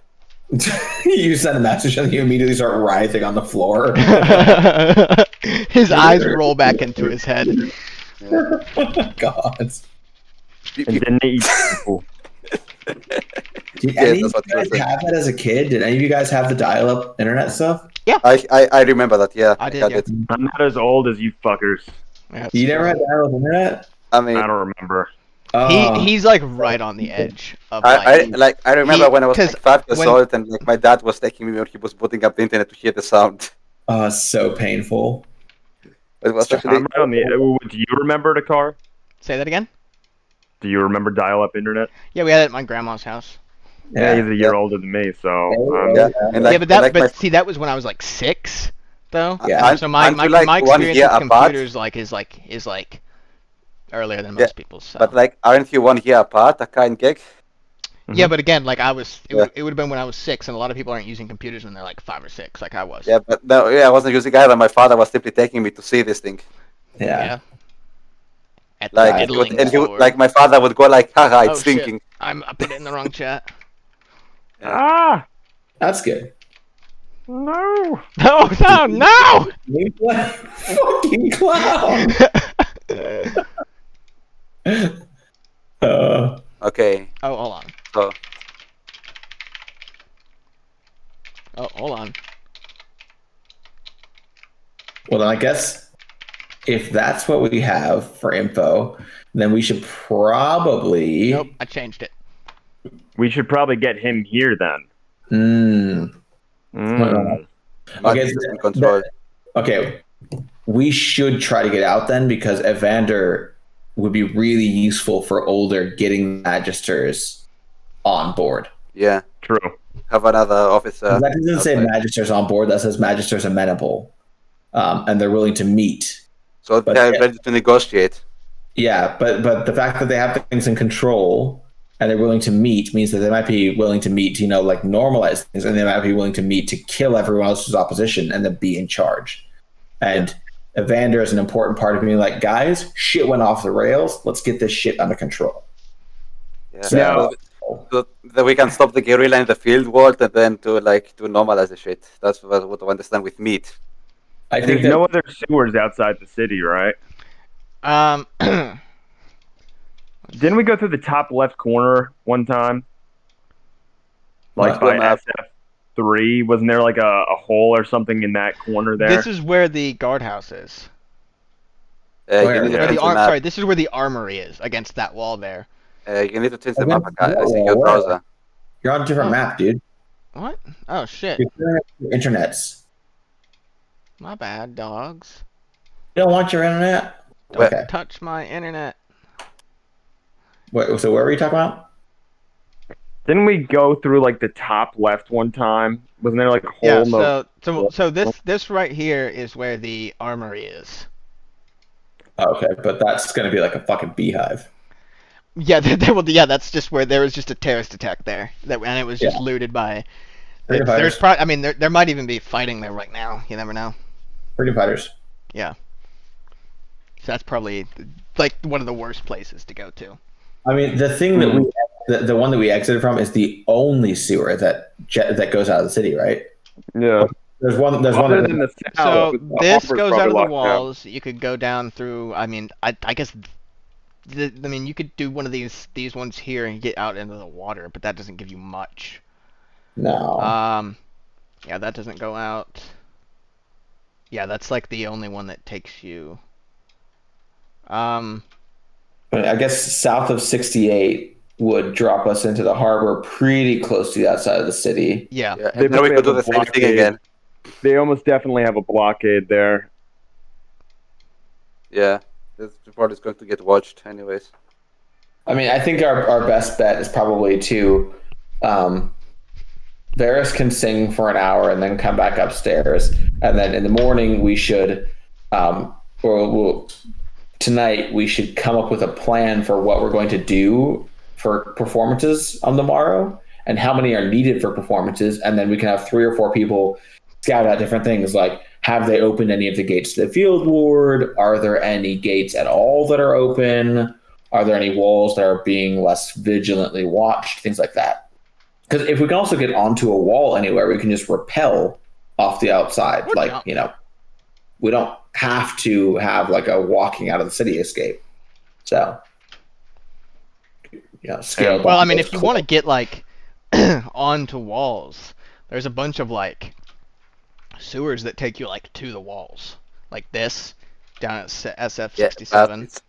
You send a message and you immediately start writhing on the floor. His eyes roll back into his head. God. And then they eat people. Did Yeah, any that's of what you guys he was saying. have that as a kid? Did any of you guys have the dial-up internet stuff? I remember that. Yeah, I did, had yeah. it. I'm not as old as you fuckers. Yeah, You never had dial-up internet? I mean, I don't remember. he's like right on the edge of I like remember when I was 'cause like 5 years when- old, and like my dad was taking me when he was booting up the internet to hear the sound. Oh, it's so painful. It was Stop. actually I'm right on the. Do you remember, Dakar? say that again. Do you remember dial-up internet? Yeah, we had it at my grandma's house. Yeah, he's a year Yeah. older than me, so yeah, and like, yeah, but that like but see that was when I was like 6, though. Yeah. So my like my 1 experience year with apart. computers is like earlier than Yeah, most people's. So. But like, aren't you 1 year apart? A kind gig. yeah, but again, like I was, Yeah. it would have been when I was 6, and a lot of people aren't using computers when they're like 5 or 6, like I was. Yeah, but no, I wasn't using either. My father was simply taking me to see this thing. Yeah. At Like, the it would, diddling and he would, store. like my father would go like, haha, Oh, it's shit. thinking. I put it in the wrong chat. Ah, That's good. no. No, no, no! Fucking clown! Okay, Oh, hold on. so Oh, hold on. Well, then I guess if that's what we have for info, then we should probably. Nope, I changed it. We should probably get him here then. Mm. Mm. Okay, system control. Okay, we should try to get out then because Evander would be really useful for Older getting Magisters on board. Yeah, True. have another officer. that doesn't say outside. Magisters on board. That says Magisters amenable, and they're willing to meet. So but they're yeah. ready to negotiate. Yeah, but the fact that they have things in control and they're willing to meet means that they might be willing to meet to, like normalize things, and they might be willing to meet to kill everyone else's opposition and then be in charge. And Evander is an important part of being like, guys, shit went off the rails. Let's get this shit under control. Yeah. So- So that we can stop the guerrilla in the field world and then to normalize the shit. That's what I understand with meat. I think There's that, no other sewers outside the city, right? Didn't we go through the top left corner one time? Like What? by SF3? Wasn't there like a hole or something in that corner there? This is where the guardhouse is. Where? You need to Where change the the map. sorry, this is where the armory is against that wall there. You need to change the Okay. map. I see your Where? browser. you're on a different map, dude. What? Oh shit. You're clearing up your internets. My bad, dogs. You don't want your internet? Don't Okay. touch my internet. Wait, so where were you talking about? Didn't we go through like the top left one time? Wasn't there like a hole Yeah. in the? So this right here is where the armory is. Okay, but that's gonna be like a fucking beehive. Yeah. Yeah. That's just where there was just a terrorist attack there. And it was just Yeah. looted by. Freedom There's fighters. I mean, there might even be fighting there right now. You never know. Freedom fighters. Yeah. So that's probably like one of the worst places to go to. I mean, the thing that the one that we exited from is the only sewer that goes out of the city, right? Yeah. There's one. There's Other one. than the So south, the this harbor's goes probably out of the locked down. walls. You could go down through. I mean, I guess. I mean, you could do one of these ones here and get out into the water, but that doesn't give you much. No. Yeah, that doesn't go out. Yeah, that's like the only one that takes you. I guess south of 68 would drop us into the harbor pretty close to the outside of the city. Yeah. Yeah, They and then we probably could do have the a same thing blockade. again. They almost definitely have a blockade there. Yeah, this report is going to get watched anyways. I mean, I think our best bet is probably to Varys can sing for an hour and then come back upstairs, and then in the morning we should tonight we should come up with a plan for what we're going to do for performances on the morrow and how many are needed for performances, and then we can have 3 or 4 people scout out different things like, have they opened any of the gates to the field ward? Are there any gates at all that are open? Are there any walls that are being less vigilantly watched? Things like that. Because if we can also get onto a wall anywhere, we can just rappel off the outside. Or Like, jump. we don't have to have like a walking out of the city escape. So, scale. Well, I mean, if you want to get like onto walls, there's a bunch of like sewers that take you like to the walls, like this down at SF67. it's-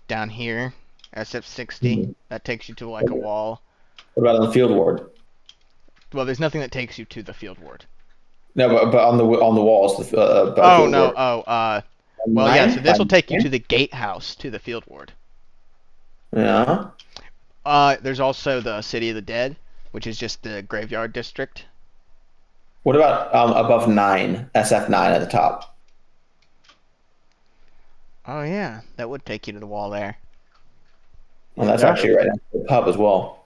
Down here, SF60. Mhm. That takes you to like a wall. What about on the field ward? Well, there's nothing that takes you to the field ward. No, but on the walls. Oh field no. ward. Well, yeah. So Nine? this will take you Nine? to the gatehouse to the field ward. Yeah. There's also the City of the Dead, which is just the graveyard district. What about above 9, SF9 at the top? Oh yeah, that would take you to the wall there. And that's Yeah. actually right next to the pub as well.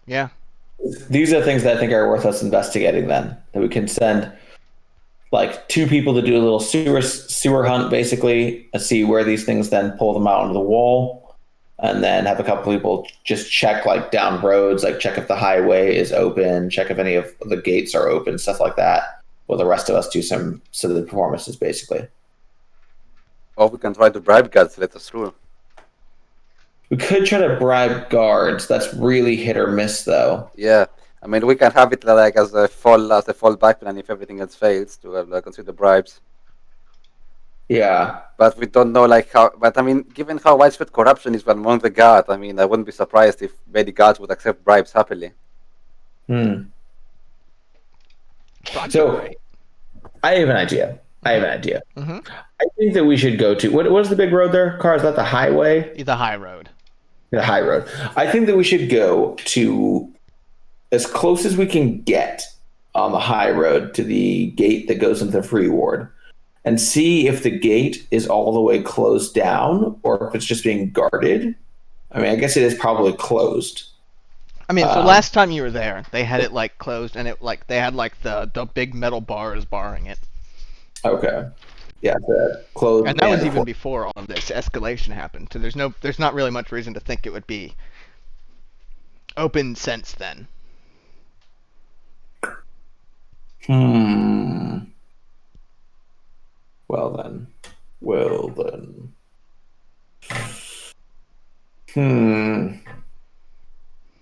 Yeah. These are things that I think are worth us investigating then. That we can send like 2 people to do a little sewer hunt basically, and see where these things then pull them out onto the wall, and then have a couple people just check like down roads, like check if the highway is open, check if any of the gates are open, stuff like that. While the rest of us do some of the performances basically. Or we can try to bribe guards to let us through. We could try to bribe guards. That's really hit or miss though. Yeah, I mean we can have it like as a fallback plan if everything else fails to consider bribes. Yeah. But we don't know like how. But I mean, given how widespread corruption is among the guard, I mean, I wouldn't be surprised if many guards would accept bribes happily. So I have an idea. Mm-hmm. I think that we should go to what is the big road there? Car, is that the highway? The high road. The high road. I think that we should go to as close as we can get on the high road to the gate that goes into the free ward and see if the gate is all the way closed down or if it's just being guarded. I mean, I guess it is probably closed. I mean, so last time you were there, they had it like closed, and it like they had like the big metal bars barring it. Okay. Yeah, the closed. And that was even before all of this escalation happened. So there's not really much reason to think it would be open since then. Well then.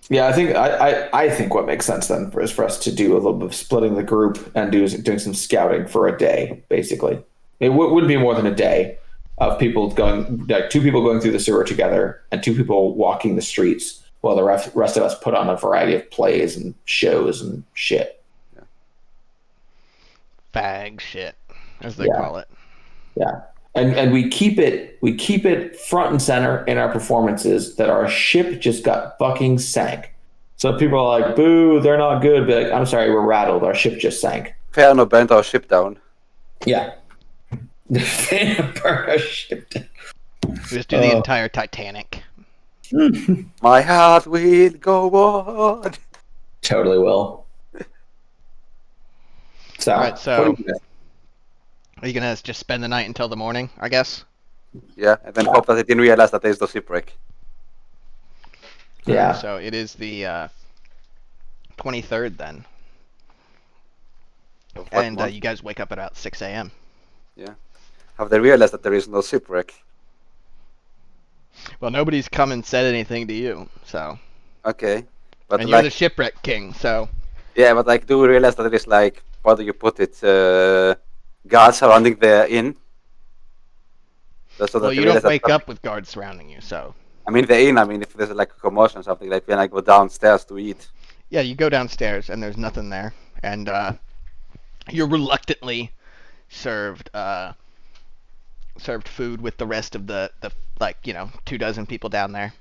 Yeah, I think what makes sense then is for us to do a little bit of splitting the group and doing some scouting for a day, basically. It wouldn't be more than a day of people going, like 2 people going through the sewer together and 2 people walking the streets while the rest of us put on a variety of plays and shows and shit. Fag shit, as they Yeah. call it. Yeah. and we keep it front and center in our performances that our ship just got fucking sank. So people are like, "Boo, they're not good." Be like, "I'm sorry, we're rattled. Our ship just sank." Fairno burnt our ship down. Yeah. Burn our ship down. Just do the entire Titanic. My heart will go on. Totally will. So, Alright, so- what do you guys- Are you gonna just spend the night until the morning? I guess. Yeah, and then hope that they didn't realize that there's no shipwreck. yeah. So it is the 23rd then, Of what and month? you guys wake up at about 6 a.m. Have they realized that there is no shipwreck? Well, nobody's come and said anything to you, so. Okay, but And you're like, the shipwreck king, so. yeah, but like, do we realize that there is like, how do you put it, guards surrounding the inn? Just so that Well, they you realize don't that wake up with guards surrounding you, so. I mean, the inn. I mean, if there's like a commotion or something, like when I go downstairs to eat. Yeah, you go downstairs and there's nothing there, and you're reluctantly served served food with the rest of the 24 people down there.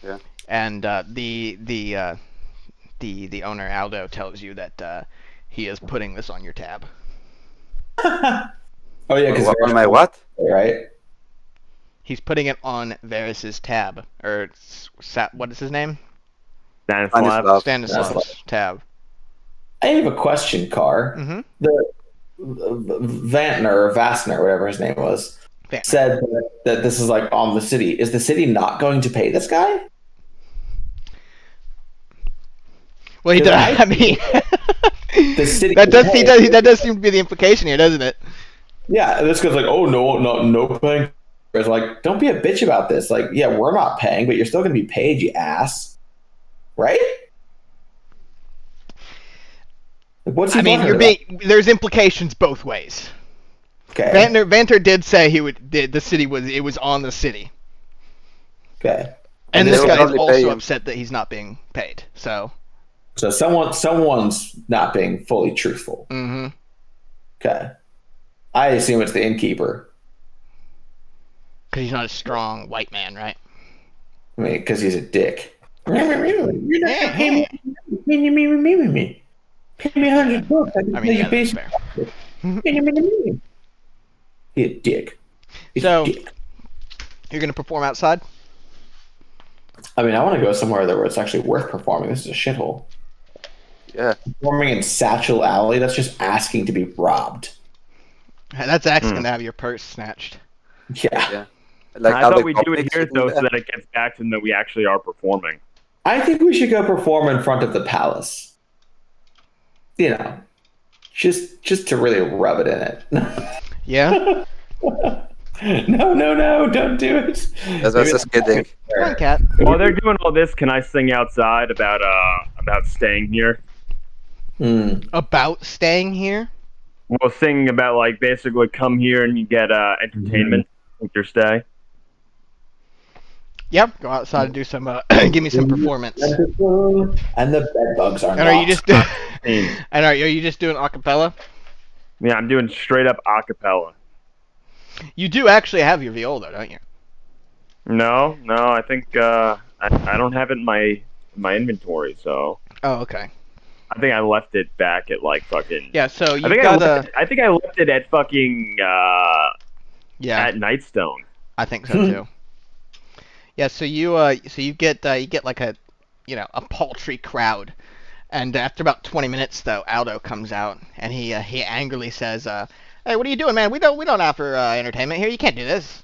Yeah. And the owner Aldo tells you that he is putting this on your tab. Oh yeah, because On my what? right? He's putting it on Varys's tab, or what is his name? Stanislav. Stanislav's tab. I have a question, Carr. Mm-hmm. The Vantner or Vastner, whatever his name was, said that this is like on the city. Is the city not going to pay this guy? Well, he does. I mean, The city. that does seem to be the implication here, doesn't it? Yeah, and this guy's like, "Oh no paying." It's like, don't be a bitch about this. Like, yeah, we're not paying, but you're still going to be paid, you ass. Right? Like, what's he I mean, butthurt there's implications both ways. about? Okay. Vanter did say the city was on the city, Okay. and They this will guy is probably pay also him. upset that he's not being paid. So, So someone's not being fully truthful. mm-hmm. Okay. I assume it's the innkeeper. Because he's not a strong white man, right? I mean, because he's a dick. You're not Yeah, paying me. Pay me $100. I mean, yeah, that's fair. He a dick. He's So- a dick. You're gonna perform outside? I mean, I want to go somewhere where it's actually worth performing. This is a shithole. Yeah. Performing in Satchel Alley, that's just asking to be robbed. That's asking to have your purse snatched. Yeah. Like, I are thought the we'd do it comics here in though, there? so that it gets back to them that we actually are performing. I think we should go perform in front of the palace. You know, just to really rub it in it. Yeah? No, don't do it. That's just kidding. Come on, cat. While they're doing all this, can I sing outside about staying here? Hmm. About staying here? We'll sing about like basically come here and you get entertainment with your stay. Yep. Go outside and do some. Give me some performance. And the bed bugs are And are you not. just? And are you just doing acapella? Yeah, I'm doing straight up acapella. You do actually have your viola, don't you? No, I think I don't have it in my inventory, so Oh, okay. I think I left it back at like fucking. Yeah. So I you think got I think I left it at fucking Yeah, at Nightstone. I think so too. Yeah. So you get like a paltry crowd, and after about 20 minutes though, Aldo comes out and he angrily says, "Hey, what are you doing, man? We don't offer entertainment here. You can't do this."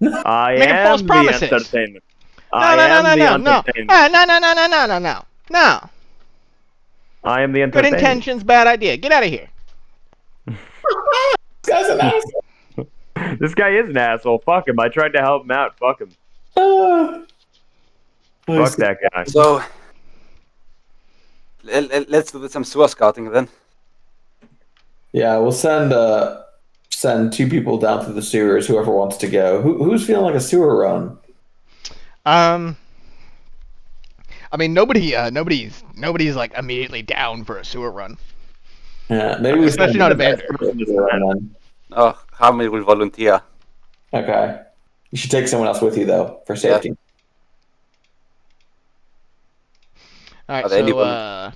I Making am false the promises. entertainment. No, I no, am no, the no, no, entertainment. no. I am the Good entertainment. intentions, bad idea. Get out of here. This guy's an asshole. This guy is an asshole. Fuck him. I tried to help him out. Fuck him. Fuck that guy. So, let's do some sewer scouting then. Yeah, we'll send two people down through the sewers. Whoever wants to go. Who's feeling like a sewer run? I mean, nobody's like immediately down for a sewer run. Yeah, maybe we Especially send not a the best Vander. person to the run then. Oh, how many will volunteer? Okay. You should take someone else with you though for Yeah. safety. All right, Are there so anyone?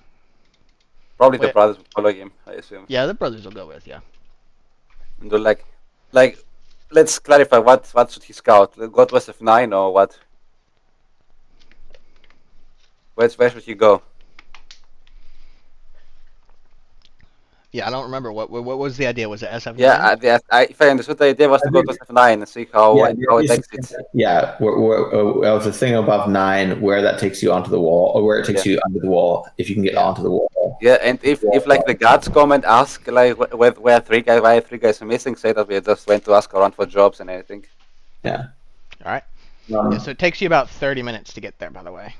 Probably the wait, brothers will follow him, I assume. yeah, the brothers will go with you. And they're like, let's clarify what should he scout? Go to SF9 or what? Where should he go? Yeah, I don't remember what was the idea. Was it SF9? Yeah, if I understood, the idea was to go to SF9 and see how Yeah, how it exits. yeah. Was the thing above 9 where that takes you onto the wall, or where it takes you under the wall if you can get Yeah. onto the wall. Yeah, and if like the guards come and ask like where why 3 guys are missing, say that we just went to ask around for jobs and everything. Yeah. All right. Um, Yeah, so it takes you about 30 minutes to get there. By the way,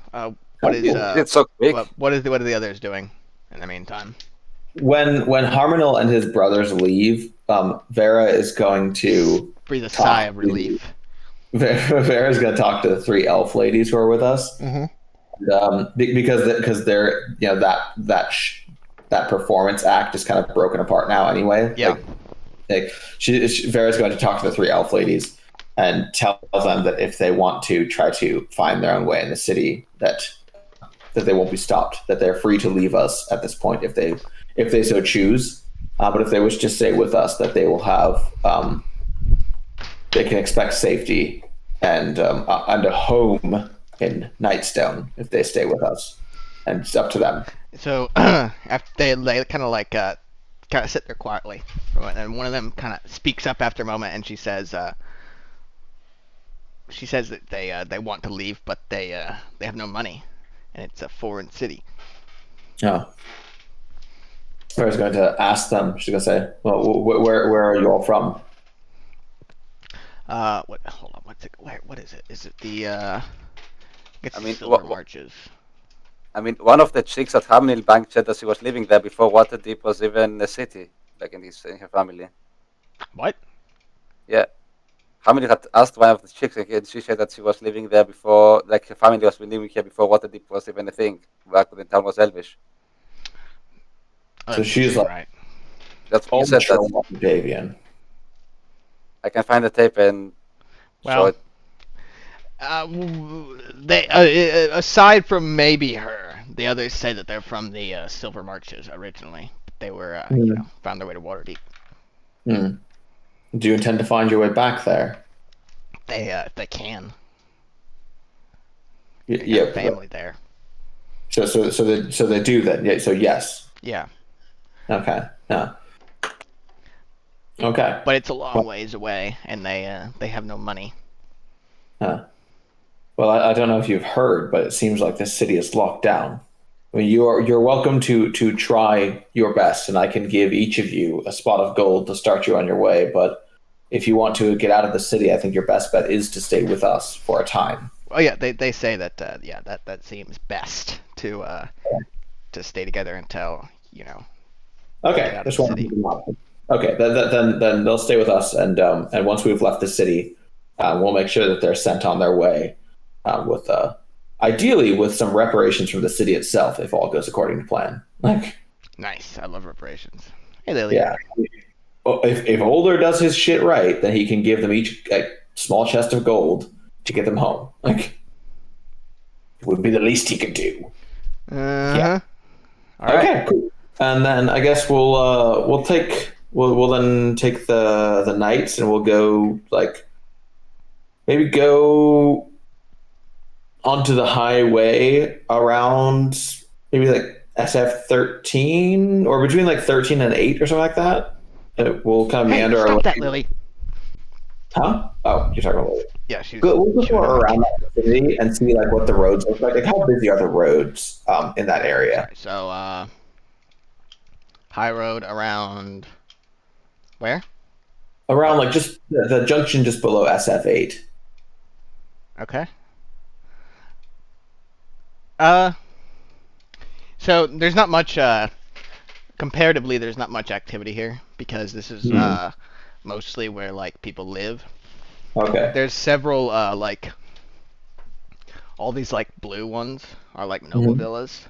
what is It's so quick. what are the others doing in the meantime? when Harmonil and his brothers leave, Vera is going to Breathe a sigh of relief. Vera's going to talk to the 3 elf ladies who are with us. Mm-hmm. Because they're that performance act is kind of broken apart now anyway. Yeah. Vera's going to talk to the 3 elf ladies and tell them that if they want to try to find their own way in the city, that they won't be stopped. That they're free to leave us at this point if they so choose. But if they wish to stay with us, that they will have they can expect safety and a home in Nightstone if they stay with us, and it's up to them. So after they kind of sit there quietly, and one of them kind of speaks up after a moment, and she says that they want to leave, but they have no money, and it's a foreign city. Oh. Vera's going to ask them. She's going to say, "Well, where are you all from?" What? Hold on. What is it? Is it the It's I mean, Silver Marches. I mean, one of the chicks at Hamnil Bank said that she was living there before Waterdeep was even a city, like in her family. What? Yeah. Hamnil had asked one of the chicks, and she said that she was living there before, like her family was living here before Waterdeep was even a thing, back when the town was Elvish. So she's like, right. That's what you said. That Davian. I can find the tape and show Well, it. they aside from maybe her, the others say that they're from the Silver Marches originally. They were found their way to Waterdeep. Hmm. Do you intend to find your way back there? If they can. Yeah, Have family there. So they do then. Yeah. So yes. Yeah. Okay. No. Okay. But it's a long ways away, and they have no money. Well, I don't know if you've heard, but it seems like this city is locked down. I mean, you're welcome to try your best, and I can give each of you a spot of gold to start you on your way. But if you want to get out of the city, I think your best bet is to stay with us for a time. Oh yeah, they say that that seems best to stay together until Okay, just one. Okay, then they'll stay with us, and once we've left the city, we'll make sure that they're sent on their way, with ideally with some reparations from the city itself, if all goes according to plan. Nice, I love reparations. Hey, Lily. Yeah. Well, if Older does his shit right, then he can give them each a small chest of gold to get them home. It would be the least he could do. Yeah. All right. Okay, cool. And then I guess we'll then take the knights, and we'll go maybe go onto the highway around maybe SF13 or between 13 and 8 or something like that. And we'll kind of meander our way. Stop that, Lily. Huh? Oh, you're talking about Lily. Yeah, she's. We'll just go around that city and see what the roads look like. How busy are the roads in that area? So high road around where? Around just the junction just below SF8. Okay. So there's not much comparatively there's not much activity here because this is mostly where people live. Okay. There's several all these blue ones are noble villas.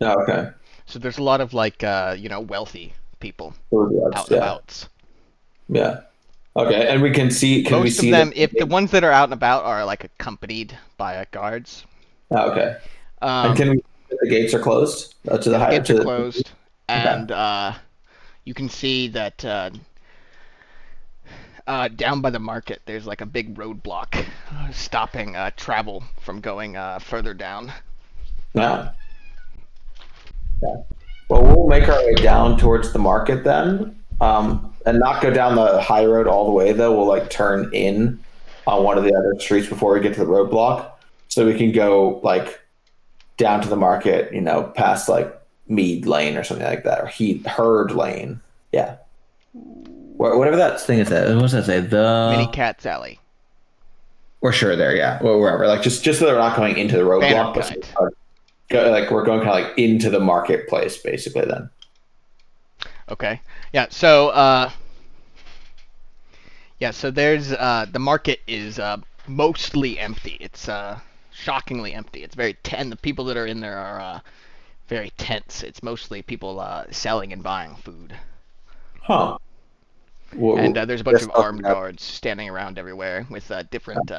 Oh, okay. So there's a lot of wealthy people out and Yeah. about. Yeah. Okay, and we can see. Can we Most see of them, that- if the ones that are out and about are like accompanied by guards. Okay. And Um, can we? The gates are closed to the the high. gates To are the, closed, and you can see that down by the market, there's like a big roadblock stopping travel from going further down. no. Yeah. Well, we'll make our way down towards the market then, and not go down the high road all the way. Though we'll like turn in on one of the other streets before we get to the roadblock, so we can go like down to the market. You know, past like Mead Lane or something like that, or Herd Lane. Yeah. Whatever that thing is. What does that say? Mini Cat's Alley. We're sure there. Yeah. Well, wherever. Like just so that we're not going into the roadblock, but Bannerkite. we're going kind of like into the marketplace basically. Then. Okay. Yeah. So so there's the market is mostly empty. It's shockingly empty. It's very and the people that are in there are very tense. It's mostly people selling and buying food. Huh. And there's a bunch Just of armed opening up. guards standing around everywhere with different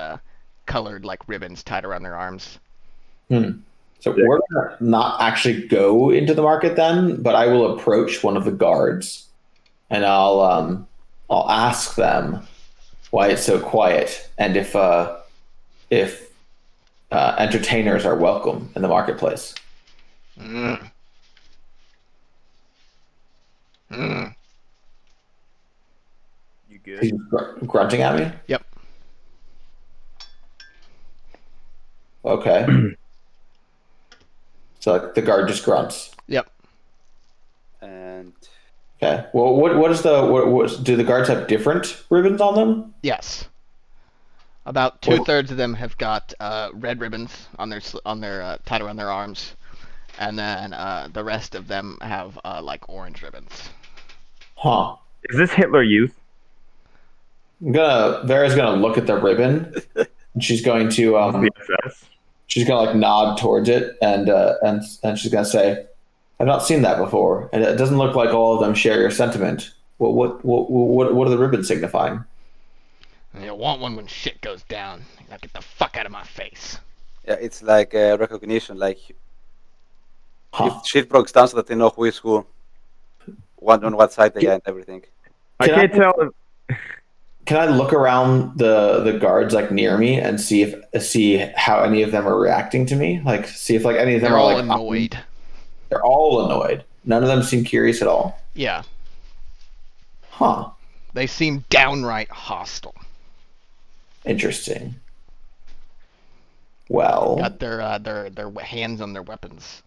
colored like ribbons tied around their arms. So we're gonna not actually go into the market then, but I will approach one of the guards, and I'll ask them why it's so quiet, and if entertainers are welcome in the marketplace. Mm. Mm. You good? He's grunting at me. Yep. Okay. So like, the guard just grunts. Yep. And Okay. Well, what is do the guards have different ribbons on them? Yes. About 2/3 of them have got red ribbons on their tied around their arms, and then the rest of them have like orange ribbons. Huh. Is this Hitler Youth? Vera's gonna look at the ribbon, and she's going to BFS? she's gonna like nod towards it, and she's gonna say, "I've not seen that before, and it doesn't look like all of them share your sentiment. Well, what are the ribbons signifying?" And you want one when shit goes down. Now get the fuck out of my face. yeah, it's like recognition. Like Huh. if shit breaks down, so that they know who is who, on what side they are, and everything. I Can can't tell if Can I look around the guards like near me and see how any of them are reacting to me? Like see if like any of them They're are all like annoyed. They're all annoyed. None of them seem curious at all. Yeah. Huh. They seem downright hostile. Interesting. Well, Got their hands on their weapons.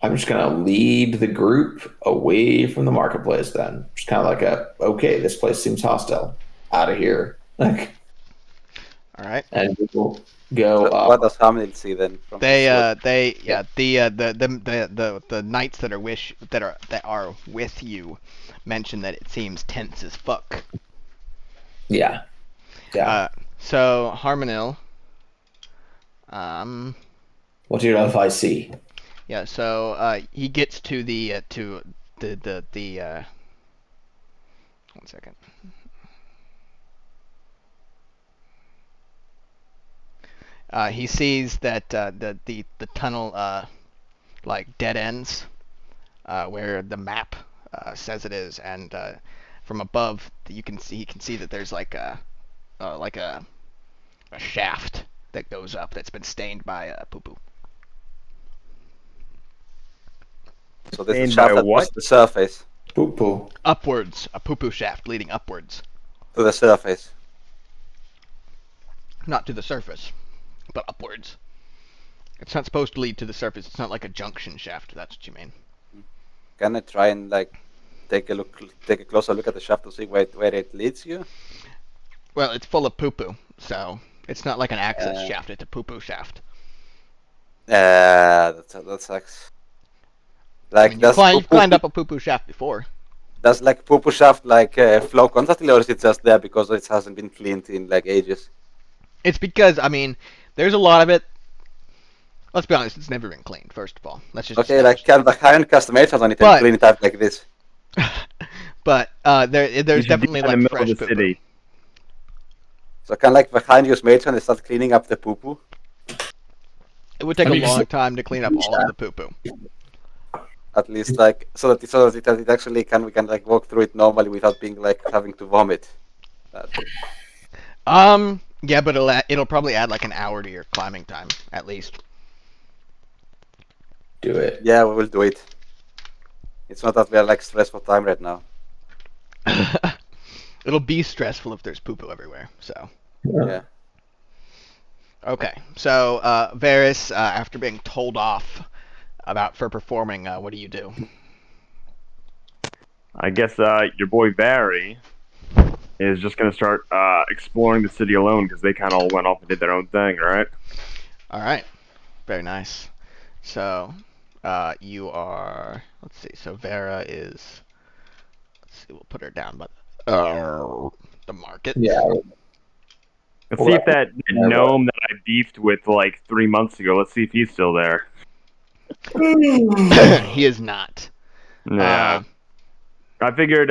I'm just gonna lead the group away from the marketplace then. Just kind of like okay, this place seems hostile. Out of here. Like, All right. and we'll go So what does Hamlet see then? From his sword? The knights that are with you mention that it seems tense as fuck. yeah. So Harmonil, What do you know if I see? yeah. So he gets to the 1 second. He sees that the tunnel like dead ends where the map says it is, and from above he can see that there's like a shaft that goes up that's been stained by poo-poo. So there's a Stained shaft by that what? was the surface Poo poo. Upwards, a poo-poo shaft leading upwards, to the surface. not to the surface, but upwards. It's not supposed to lead to the surface. It's not like a junction shaft. If that's what you mean. Can I try and like take a closer look at the shaft to see where it leads you? Well, it's full of poo-poo, so it's not like an access Uh, shaft. It's a poo-poo shaft. That sucks. I Like mean, does you climbed up a poo-poo shaft before. does like poo shaft like flow constantly, or is it just there because it hasn't been cleaned in like ages? It's because, I mean, there's a lot of it. Let's be honest, it's never been cleaned, first of all. Let's just Okay, like establish can the high-end custom agents on it But- and clean it up like this? that. but there's You should definitely do that in the like middle fresh of the poo-poo. city. So kind of like behind you, Matron, and start cleaning up the poo poo. It would take I a mean, long just- time to clean up all of the poo-poo. At least like so that it actually we can like walk through it normally without being like having to vomit. Yeah, but it'll probably add like an hour to your climbing time at least. Do it. Yeah, we will do it. It's not that we are like stressed for time right now. It'll be stressful if there's poo-poo everywhere. So. Yeah. Okay, so Varys, after being told off for performing, what do you do? I guess your boy Barry is just gonna start exploring the city alone because they kind of all went off and did their own thing, right? All right, very nice. So you are. Let's see. So Vera is. Let's see. We'll put her down by the market. Yeah. Let's see if that gnome that I beefed with like 3 months ago. Let's see if he's still there. He is not. Yeah. I figured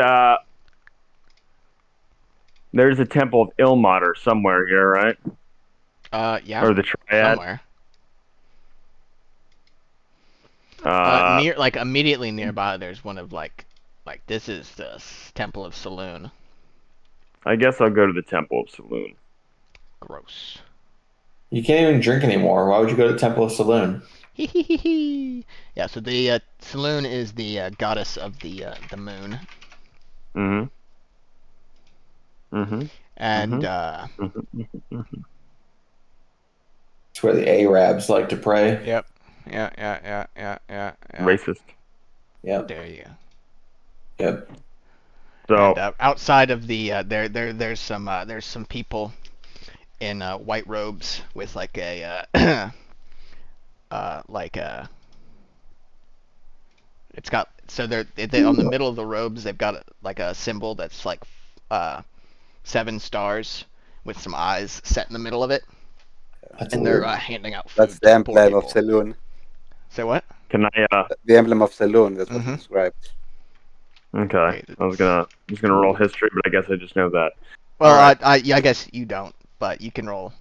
there's a temple of Ilmater somewhere here, right? Yeah. Or the Triad. Somewhere. Uh, Near, like immediately nearby, there's one of like this is the Temple of Saloon. I guess I'll go to the Temple of Saloon. Gross. You can't even drink anymore. Why would you go to Temple of Saloon? Yeah, so the Saloon is the goddess of the moon, Mm-hmm. Mm-hmm. and It's where the Arabs like to pray. yep, yeah. Racist. Yep. There you go. Yep. So And, outside of the there's some people in white robes with like a it's got so they on the middle of the robes they've got like a symbol that's like 7 stars with some eyes set in the middle of it, That's and weird. they're handing out food. That's to the poor emblem of people. Saloon. Say what? can I? The emblem of Saloon. That's what Mhm. it's described. Okay. I was gonna roll history, but I guess I just know that. Well, Alright. I guess you don't, but you can roll.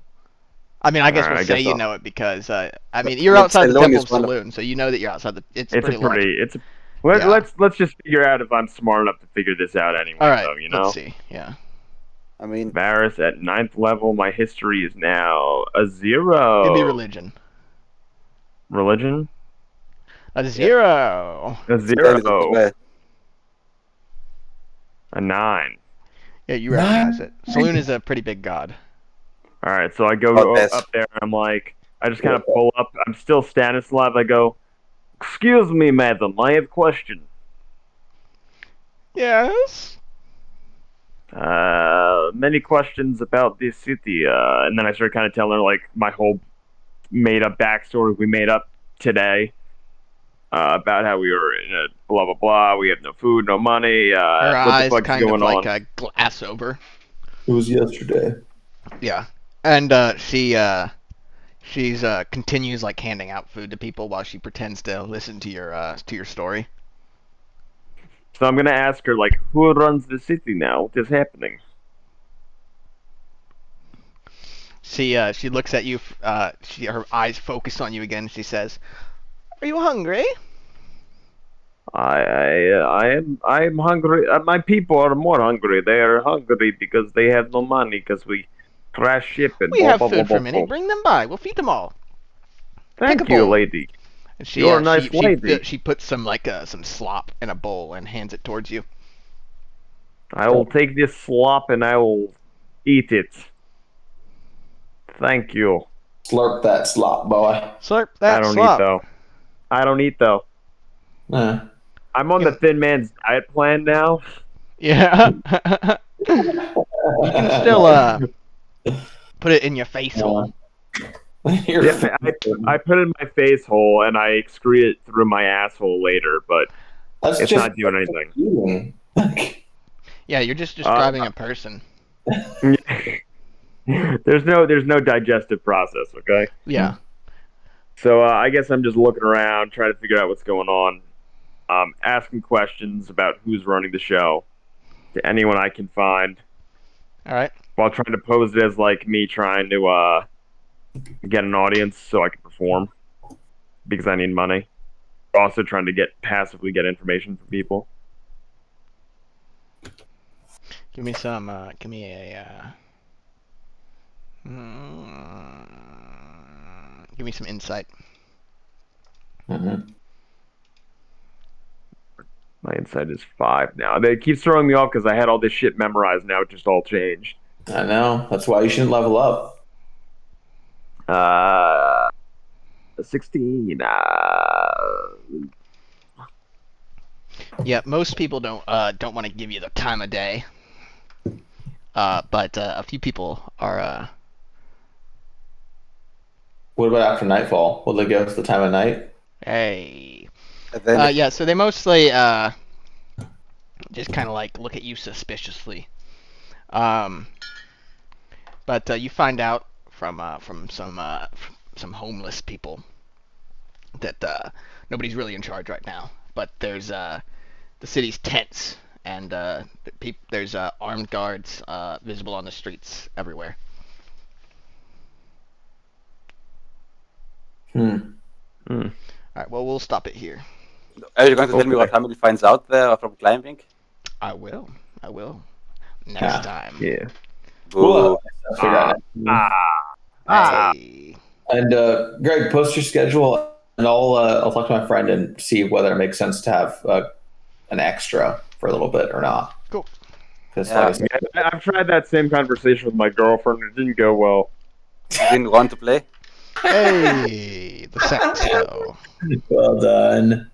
I mean, I guess Alright, we'll I say guess you I'll- know it because I mean you're But outside the Saloon Temple is of one of- Saloon, so you know that you're outside the. It's It's pretty a large. pretty. Yeah. Let's just figure out if I'm smart enough to figure this out anyway. All right, though, you know. let's see. Yeah. I mean, Varys at 9th level. My history is now a 0. Give me religion. Religion? A 0. A Saloon is 0. where- A 9. Yeah, you recognize it. Saloon is a pretty big god. All right, so I go Oh, yes. up there and I'm like, I just kind of pull up. I'm still Stanislav. I go, "Excuse me, madam, I have a question. Yes. Many questions about this city." And then I started kind of telling her like my whole made-up backstory we made up today. About how we were in a blah blah blah. We have no food, no money. Her What the eyes fuck's kind of going like on? glass over. It was yesterday. Yeah, and she's continues like handing out food to people while she pretends to listen to your story. So I'm gonna ask her like, who runs the city now? What is happening? She looks at you. Her eyes focus on you again. She says, "Are you hungry?" I am hungry. My people are more hungry. They are hungry because they have no money because we crash ship and We blah, have blah, food blah, for a blah, minute. blah. Bring them by. We'll feed them all. Thank Take a you, bowl. lady. And she, You're a nice she lady. She puts some some slop in a bowl and hands it towards you. I will take this slop and I will eat it. Thank you. Slurp that slop, boy. Slurp that I don't slop. eat though. I don't eat though. I'm on the thin man's diet plan now. Yeah. You can still put it in your face hole. Yeah, I put it in my face hole and I excrete it through my asshole later, but That's it's just not doing anything. eating. Yeah, you're just describing a person. There's no digestive process, okay? Yeah. So I guess I'm just looking around, trying to figure out what's going on, asking questions about who's running the show. to anyone I can find, All right. while trying to pose it as like me trying to get an audience so I can perform because I need money. Also trying to passively get information from people. Give me some. Give me a. Give me some insight. Mhm. My insight is 5 now. It keeps throwing me off because I had all this shit memorized. Now it just all changed. I know. That's why you shouldn't level up. 16. Yeah, most people don't want to give you the time of day. But a few people are. What about after nightfall? Will they give us the time of night? Hey. And then Yeah. So they mostly just kind of like look at you suspiciously. But you find out from some homeless people that nobody's really in charge right now. But there's the city's tense, and there's armed guards visible on the streets everywhere. Hmm. All right. Well, we'll stop it here. are you going to tell me what family finds out there from climbing? I will. Next Yeah. time. Yeah. Cool. Boo. I'll figure out next. Hey. And Greg, post your schedule, and I'll talk to my friend and see whether it makes sense to have an extra for a little bit or not. Cool. Because Yeah. I've tried that same conversation with my girlfriend. It didn't go well. You didn't want to play? Hey, the sex though. well done.